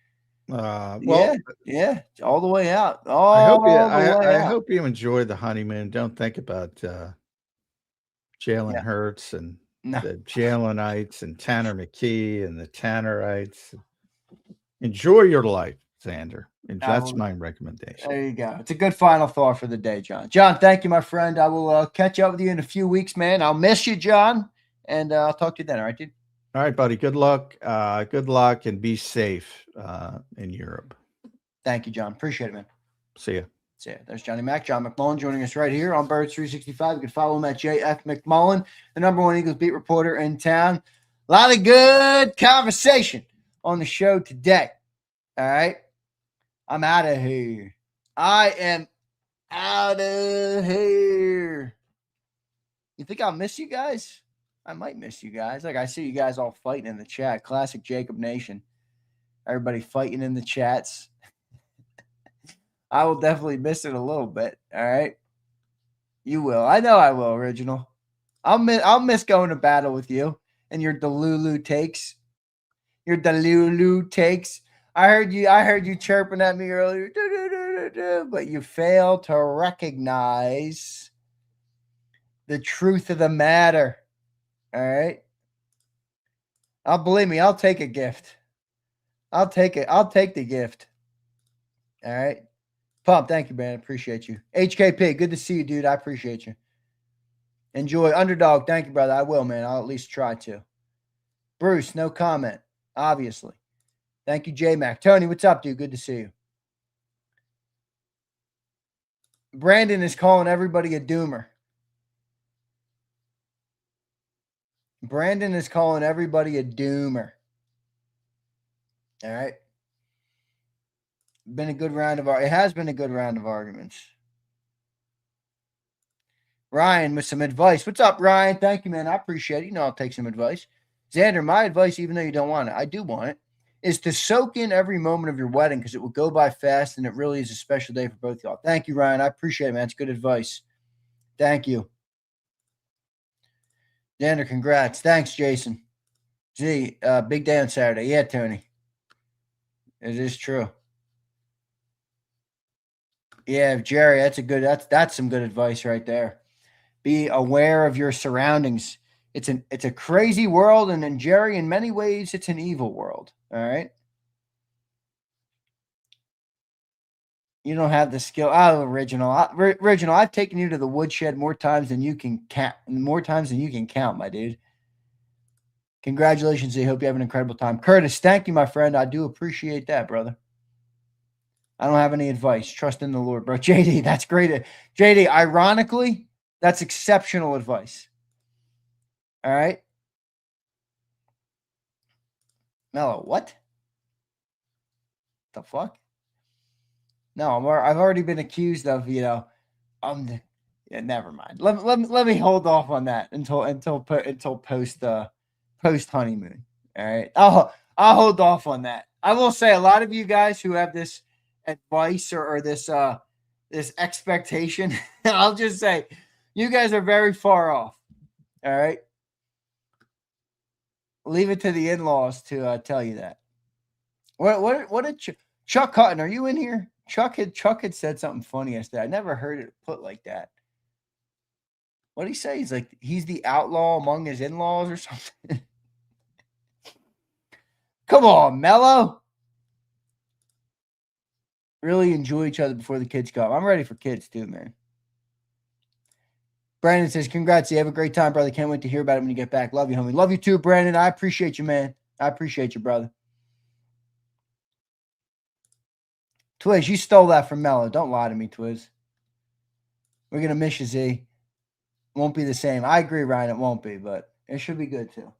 Well, yeah, all the way out. I hope you enjoy the honeymoon. Don't think about Jalen Hurts and the Jalenites and Tanner McKee and the Tannerites. Enjoy your life, Zander. And that's my recommendation. There you go. It's a good final thought for the day, John. John, thank you, my friend. I will catch up with you in a few weeks, man. I'll miss you, John, and I'll talk to you then. All right, dude? All right, buddy. Good luck. Good luck, and be safe in Europe. Thank you, John. Appreciate it, man. See ya. See ya. There's Johnny Mac, John McMullen joining us right here on Birds 365. You can follow him at JF McMullen, the #1 Eagles beat reporter in town. A lot of good conversation on the show today. All right. I'm out of here. I am out of here. You think I'll miss you guys? I might miss you guys. Like I see you guys all fighting in the chat. Classic JAKIB Nation. Everybody fighting in the chats. I will definitely miss it a little bit. All right. You will. I know I will, Original. I'll miss going to battle with you and your Delulu takes. Your Delulu takes. I heard you chirping at me earlier, but you failed to recognize the truth of the matter. All right. Believe me, I'll take a gift. I'll take it. I'll take the gift. All right. Pump, thank you, man. Appreciate you. HKP, good to see you, dude. I appreciate you. Enjoy. Underdog, thank you, brother. I will, man. I'll at least try to. Bruce, no comment, obviously. Thank you, J-Mac. Tony, what's up, dude? Good to see you. Brandon is calling everybody a doomer. Brandon is calling everybody a doomer. All right. Been a good round it has been a good round of arguments. Ryan with some advice. What's up, Ryan? Thank you, man. I appreciate it. You know I'll take some advice. Xander, my advice, even though you don't want it, I do want it, is to soak in every moment of your wedding because it will go by fast and it really is a special day for both y'all. Thank you, Ryan. I appreciate it, man. It's good advice. Thank you. Xander, congrats. Thanks, Jason. Gee, big day on Saturday. Yeah, Tony. It is true. Yeah, Jerry, that's some good advice right there. Be aware of your surroundings. It's a crazy world, and in Jerry, in many ways, it's an evil world. All right. You don't have the skill. Original. I've taken you to the woodshed more times than you can count. My dude. Congratulations. I hope you have an incredible time. Curtis, thank you, my friend. I do appreciate that, brother. I don't have any advice. Trust in the Lord, bro. JD, that's great. JD, ironically, that's exceptional advice. All right. Mello, what? The fuck? No, I've already been accused of, yeah, never mind. Let me hold off on that until post honeymoon. All right. I'll hold off on that. I will say a lot of you guys who have this advice or this expectation, I'll just say you guys are very far off. All right. Leave it to the in-laws to tell you that. What did Chuck Hutton, are you in here? Chuck had said something funny yesterday. I never heard it put like that. What did he say? He's like, he's the outlaw among his in-laws or something. Come on, Mello. Really enjoy each other before the kids come. I'm ready for kids too, man. Brandon says, congrats. You have a great time, brother. Can't wait to hear about it when you get back. Love you, homie. Love you too, Brandon. I appreciate you, man. I appreciate you, brother. Twiz, you stole that from Mello. Don't lie to me, Twiz. We're going to miss you, Z. Won't be the same. I agree, Ryan. It won't be, but it should be good too.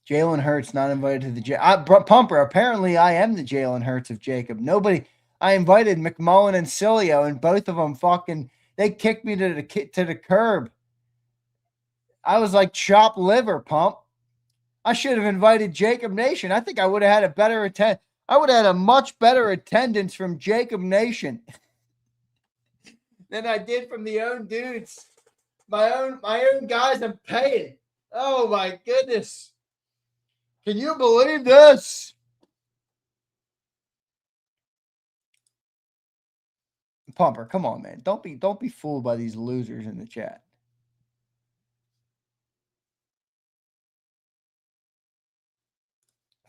Jalen Hurts not invited to the Pumper. Apparently, I am the Jalen Hurts of Jacob. Nobody. I invited McMullen and Cilio, and both of them they kicked me to the curb. I was like chopped liver, Pump. I should have invited JAKIB Nation. I think I would have had a better attendance. I would have had a much better attendance from JAKIB Nation than I did from the own dudes. My own guys I'm paying. Oh my goodness. Can you believe this? Pumper, come on, man. Don't be fooled by these losers in the chat.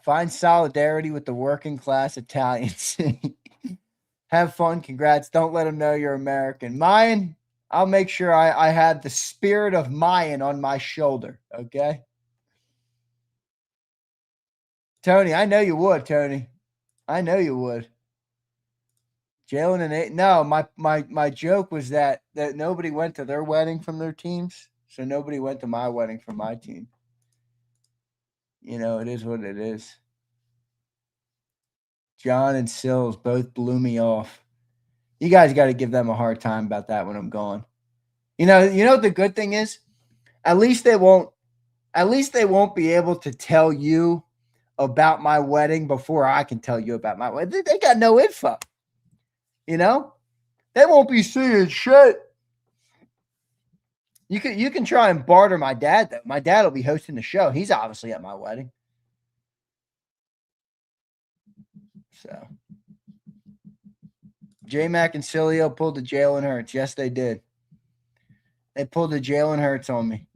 Find solidarity with the working class Italians. Have fun. Congrats. Don't let them know you're American. Mayan, I'll make sure I have the spirit of Mayan on my shoulder. Okay? Tony, I know you would, Tony. I know you would. Jalen and eight. No, my joke was that nobody went to their wedding from their teams, so nobody went to my wedding from my team. You know, it is what it is. John and Sills both blew me off. You guys got to give them a hard time about that when I'm gone. You know what the good thing is? At least they won't be able to tell you about my wedding before I can tell you about my wedding. They got no info. You know? They won't be seeing shit. You can try and barter my dad, though. My dad will be hosting the show. He's obviously at my wedding. So J-Mac and Cilio pulled the Jalen Hurts. Yes, they did. They pulled the Jalen Hurts on me.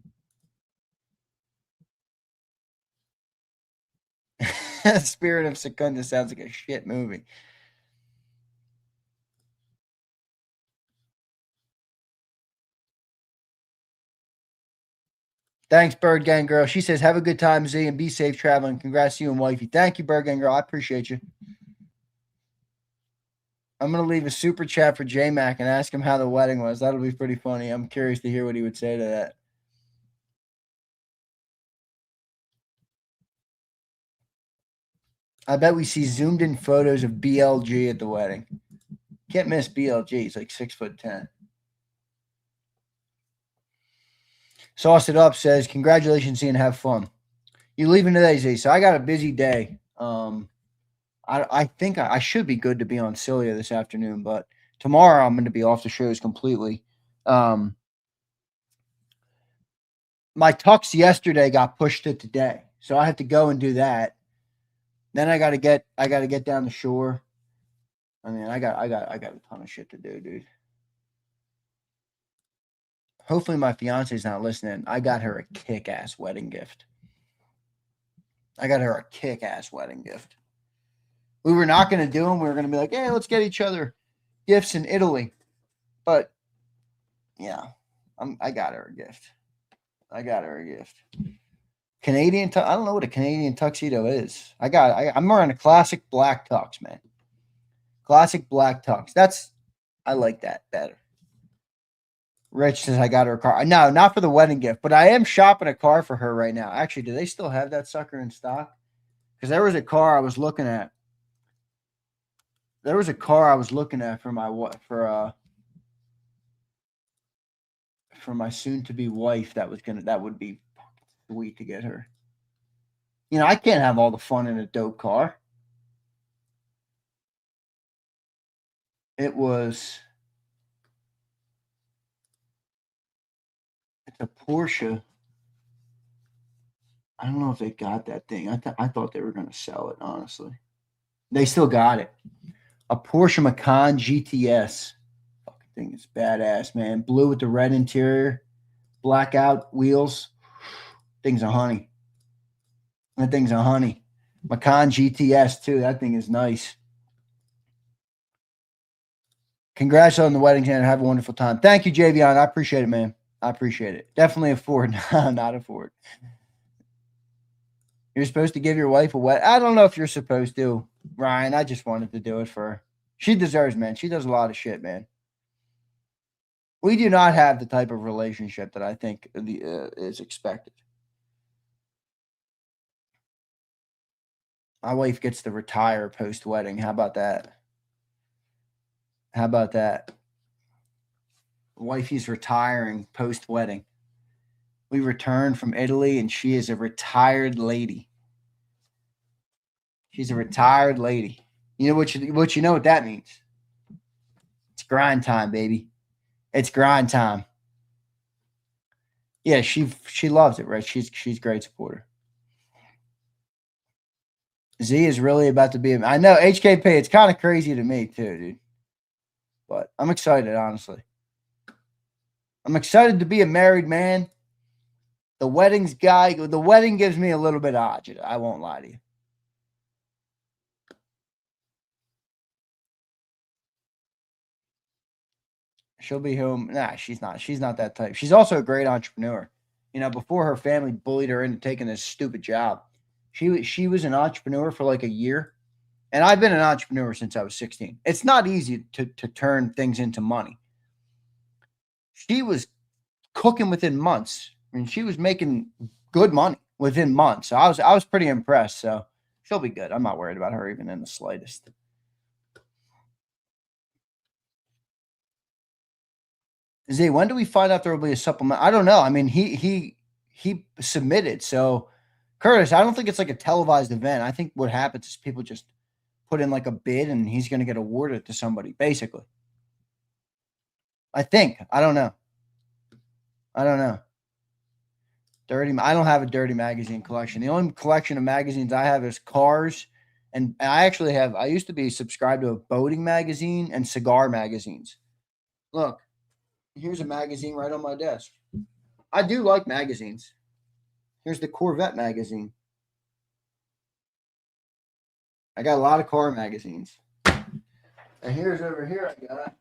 Spirit of Secunda sounds like a shit movie. Thanks, Bird Gang Girl. She says, have a good time, Z, and be safe traveling. Congrats to you and wifey. Thank you, Bird Gang Girl. I appreciate you. I'm going to leave a super chat for J-Mac and ask him how the wedding was. That'll be pretty funny. I'm curious to hear what he would say to that. I bet we see zoomed in photos of BLG at the wedding. Can't miss BLG. He's like 6'10". Sauce It Up says, congratulations, Z, and have fun. You leaving today, Z? So I got a busy day. I think I should be good to be on Cilia this afternoon, but tomorrow I'm going to be off the shows completely. My tux yesterday got pushed to today, so I have to go and do that. Then I got to get down the shore. I mean, I got a ton of shit to do, dude. Hopefully my fiance's not listening. I got her a kick-ass wedding gift. We were not going to do them. We were going to be like, hey, let's get each other gifts in Italy. But, yeah, I got her a gift. Canadian I don't know what a Canadian tuxedo is. I'm wearing a classic black tux, man. Classic black tux. I like that better. Rich says I got her a car. No, not for the wedding gift, but I am shopping a car for her right now. Actually, do they still have that sucker in stock? Because there was a car I was looking at. There was a car I was looking at for my soon-to-be wife that would be sweet to get her. You know, I can't have all the fun in a dope car. It's a Porsche. I don't know if they got that thing. I thought they were going to sell it, honestly. They still got it. A Porsche Macan GTS. Fucking thing is badass, man. Blue with the red interior. Blackout wheels. Thing's a honey. That thing's a honey. Macan GTS, too. That thing is nice. Congrats on the wedding, and have a wonderful time. Thank you, Javion. I appreciate it, man. I appreciate it. Definitely a Ford. Not a Ford. You're supposed to give your wife a wedding. I don't know if you're supposed to, Ryan. I just wanted to do it for her. She deserves, man. She does a lot of shit, man. We do not have the type of relationship that I think is expected. My wife gets to retire post-wedding. How about that? How about that? Wifey's retiring post-wedding. We returned from Italy, and she is a retired lady. She's a retired lady. You know what you know what that means? It's grind time, baby. It's grind time. Yeah, she loves it, right? She's a great supporter. Z is really about to be. I know HKP. It's kind of crazy to me too, dude. But I'm excited, honestly. I'm excited to be a married man. The wedding gives me a little bit of agita. I won't lie to you. She'll be home. Nah, she's not. She's not that type. She's also a great entrepreneur. You know, before her family bullied her into taking this stupid job, she was an entrepreneur for like a year. And I've been an entrepreneur since I was 16. It's not easy to turn things into money. She was cooking within months. I mean, she was making good money within months. So I was pretty impressed. So she'll be good. I'm not worried about her even in the slightest. Z, when do we find out there will be a supplement? I don't know. I mean, he submitted. So Curtis, I don't think it's like a televised event. I think what happens is people just put in like a bid and he's going to get awarded to somebody, basically. I think. I don't know. I don't have a dirty magazine collection. The only collection of magazines I have is cars. And I used to be subscribed to a boating magazine and cigar magazines. Look, here's a magazine right on my desk. I do like magazines. Here's the Corvette magazine. I got a lot of car magazines. And here's over here I got.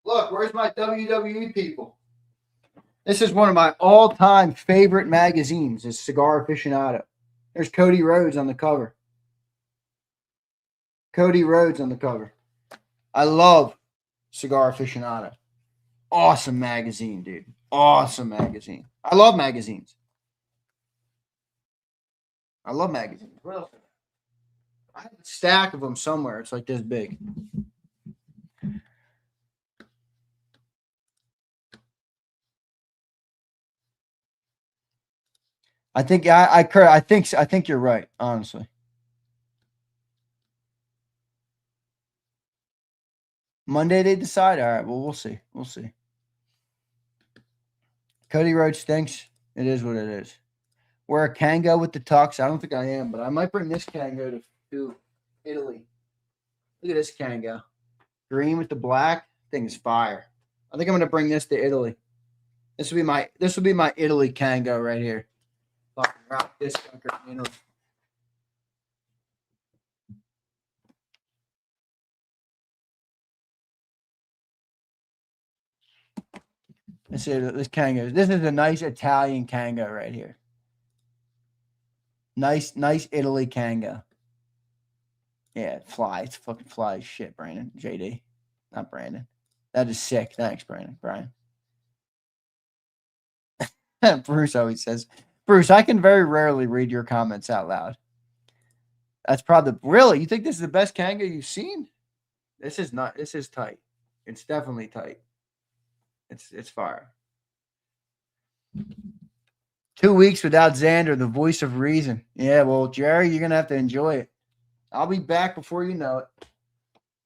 Look, where's my WWE people? This is one of my all-time favorite magazines, is Cigar Aficionado. There's Cody Rhodes on the cover. Cody Rhodes on the cover. I love Cigar Aficionado. Awesome magazine, dude. Awesome magazine. I love magazines. What else? I have a stack of them somewhere. It's like this big. I think you're right, honestly. Monday they decide. All right, well, we'll see. Cody Rhodes stinks. It is what it is. Wear a Kango with the tux. I don't think I am, but I might bring this Kango to Italy. Look at this Kango. Green with the black. Thing is fire. I think I'm gonna bring this to Italy. This will be my Italy Kango right here. Fucking rock this sucker in Italy. Let's see this Kango. This is a nice Italian Kango right here. Nice Italy Kango. Yeah, fly. It's fucking fly as shit, Brandon. JD. Not Brandon. That is sick. Thanks, Brandon. Brian. Bruce always says, Bruce, I can very rarely read your comments out loud. That's probably really. You think this is the best Kanga you've seen? This is not. This is tight. It's definitely tight. It's fire. 2 weeks without Zander, the voice of reason. Yeah, well, Jerry, you're gonna have to enjoy it. I'll be back before you know it.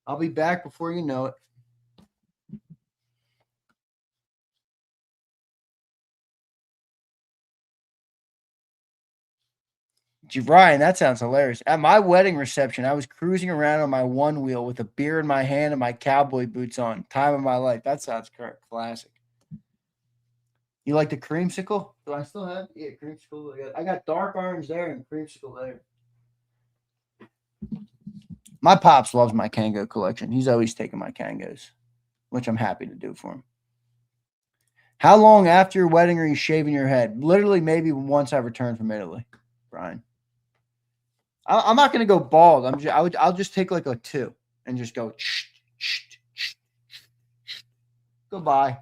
I'll be back before you know it. Ryan, that sounds hilarious. At my wedding reception, I was cruising around on my one wheel with a beer in my hand and my cowboy boots on. Time of my life. That sounds classic. You like the creamsicle? Do I still have? Yeah, creamsicle. I got dark orange there and creamsicle there. My pops loves my Kango collection. He's always taking my Kangos, which I'm happy to do for him. How long after your wedding are you shaving your head? Literally, maybe once I return from Italy, Brian. I'm not going to go bald. I'll just take like a 2 and just go. Goodbye.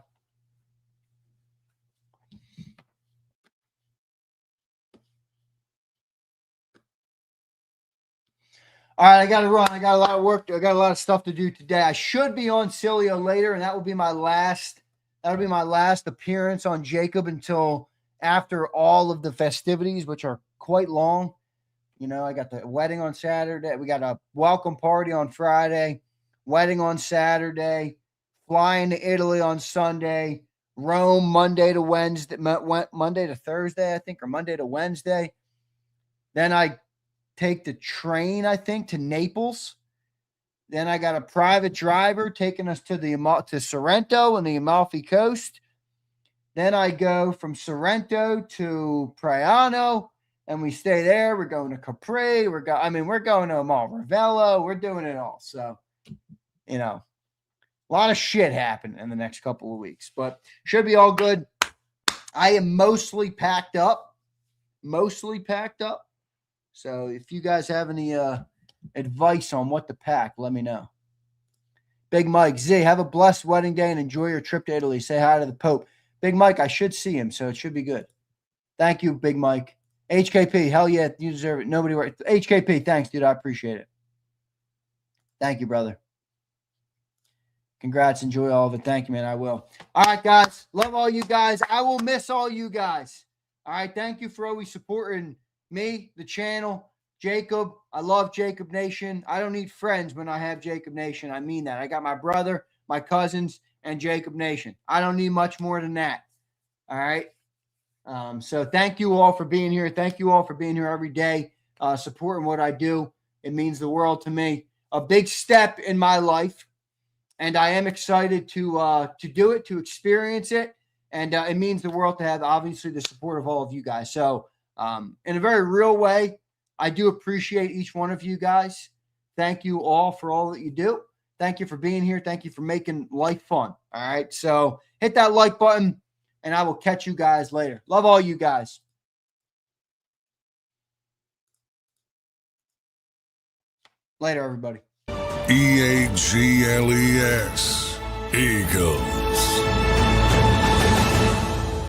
All right, I got to run. I got a lot of work. I got a lot of stuff to do today. I should be on Cilio later, and that will be my last. That'll be my last appearance on JAKIB until after all of the festivities, which are quite long. You know, I got the wedding on Saturday. We got a welcome party on Friday, wedding on Saturday, flying to Italy on Sunday, Rome Monday to Wednesday, Monday to Thursday, I think, or Monday to Wednesday. Then I take the train, I think, to Naples. Then I got a private driver taking us to Sorrento and the Amalfi Coast. Then I go from Sorrento to Praiano. And we stay there. We're going to Capri. We're going to Amal Ravello. We're doing it all. So, you know, a lot of shit happened in the next couple of weeks, but should be all good. I am mostly packed up. So if you guys have any advice on what to pack, let me know. Big Mike, Z, have a blessed wedding day and enjoy your trip to Italy. Say hi to the Pope. Big Mike, I should see him, so it should be good. Thank you, Big Mike. HKP, hell yeah, you deserve it. Nobody worries. HKP, thanks, dude. I appreciate it. Thank you, brother. Congrats. Enjoy all of it. Thank you, man. I will. All right, guys. Love all you guys. I will miss all you guys. All right. Thank you for always supporting me, the channel, JAKIB. I love JAKIB Nation. I don't need friends when I have JAKIB Nation. I mean that. I got my brother, my cousins, and JAKIB Nation. I don't need much more than that. All right. So thank you all for being here. Thank you all for being here every day, supporting what I do. It means the world to me. A big step in my life, and I am excited to do it, to experience it, and it means the world to have obviously the support of all of you guys. So, in a very real way, I do appreciate each one of you guys. Thank you all for all that you do. Thank you for being here. Thank you for making life fun. All right, so hit that like button. And I will catch you guys later. Love all you guys. Later, everybody. EAGLES. Eagles.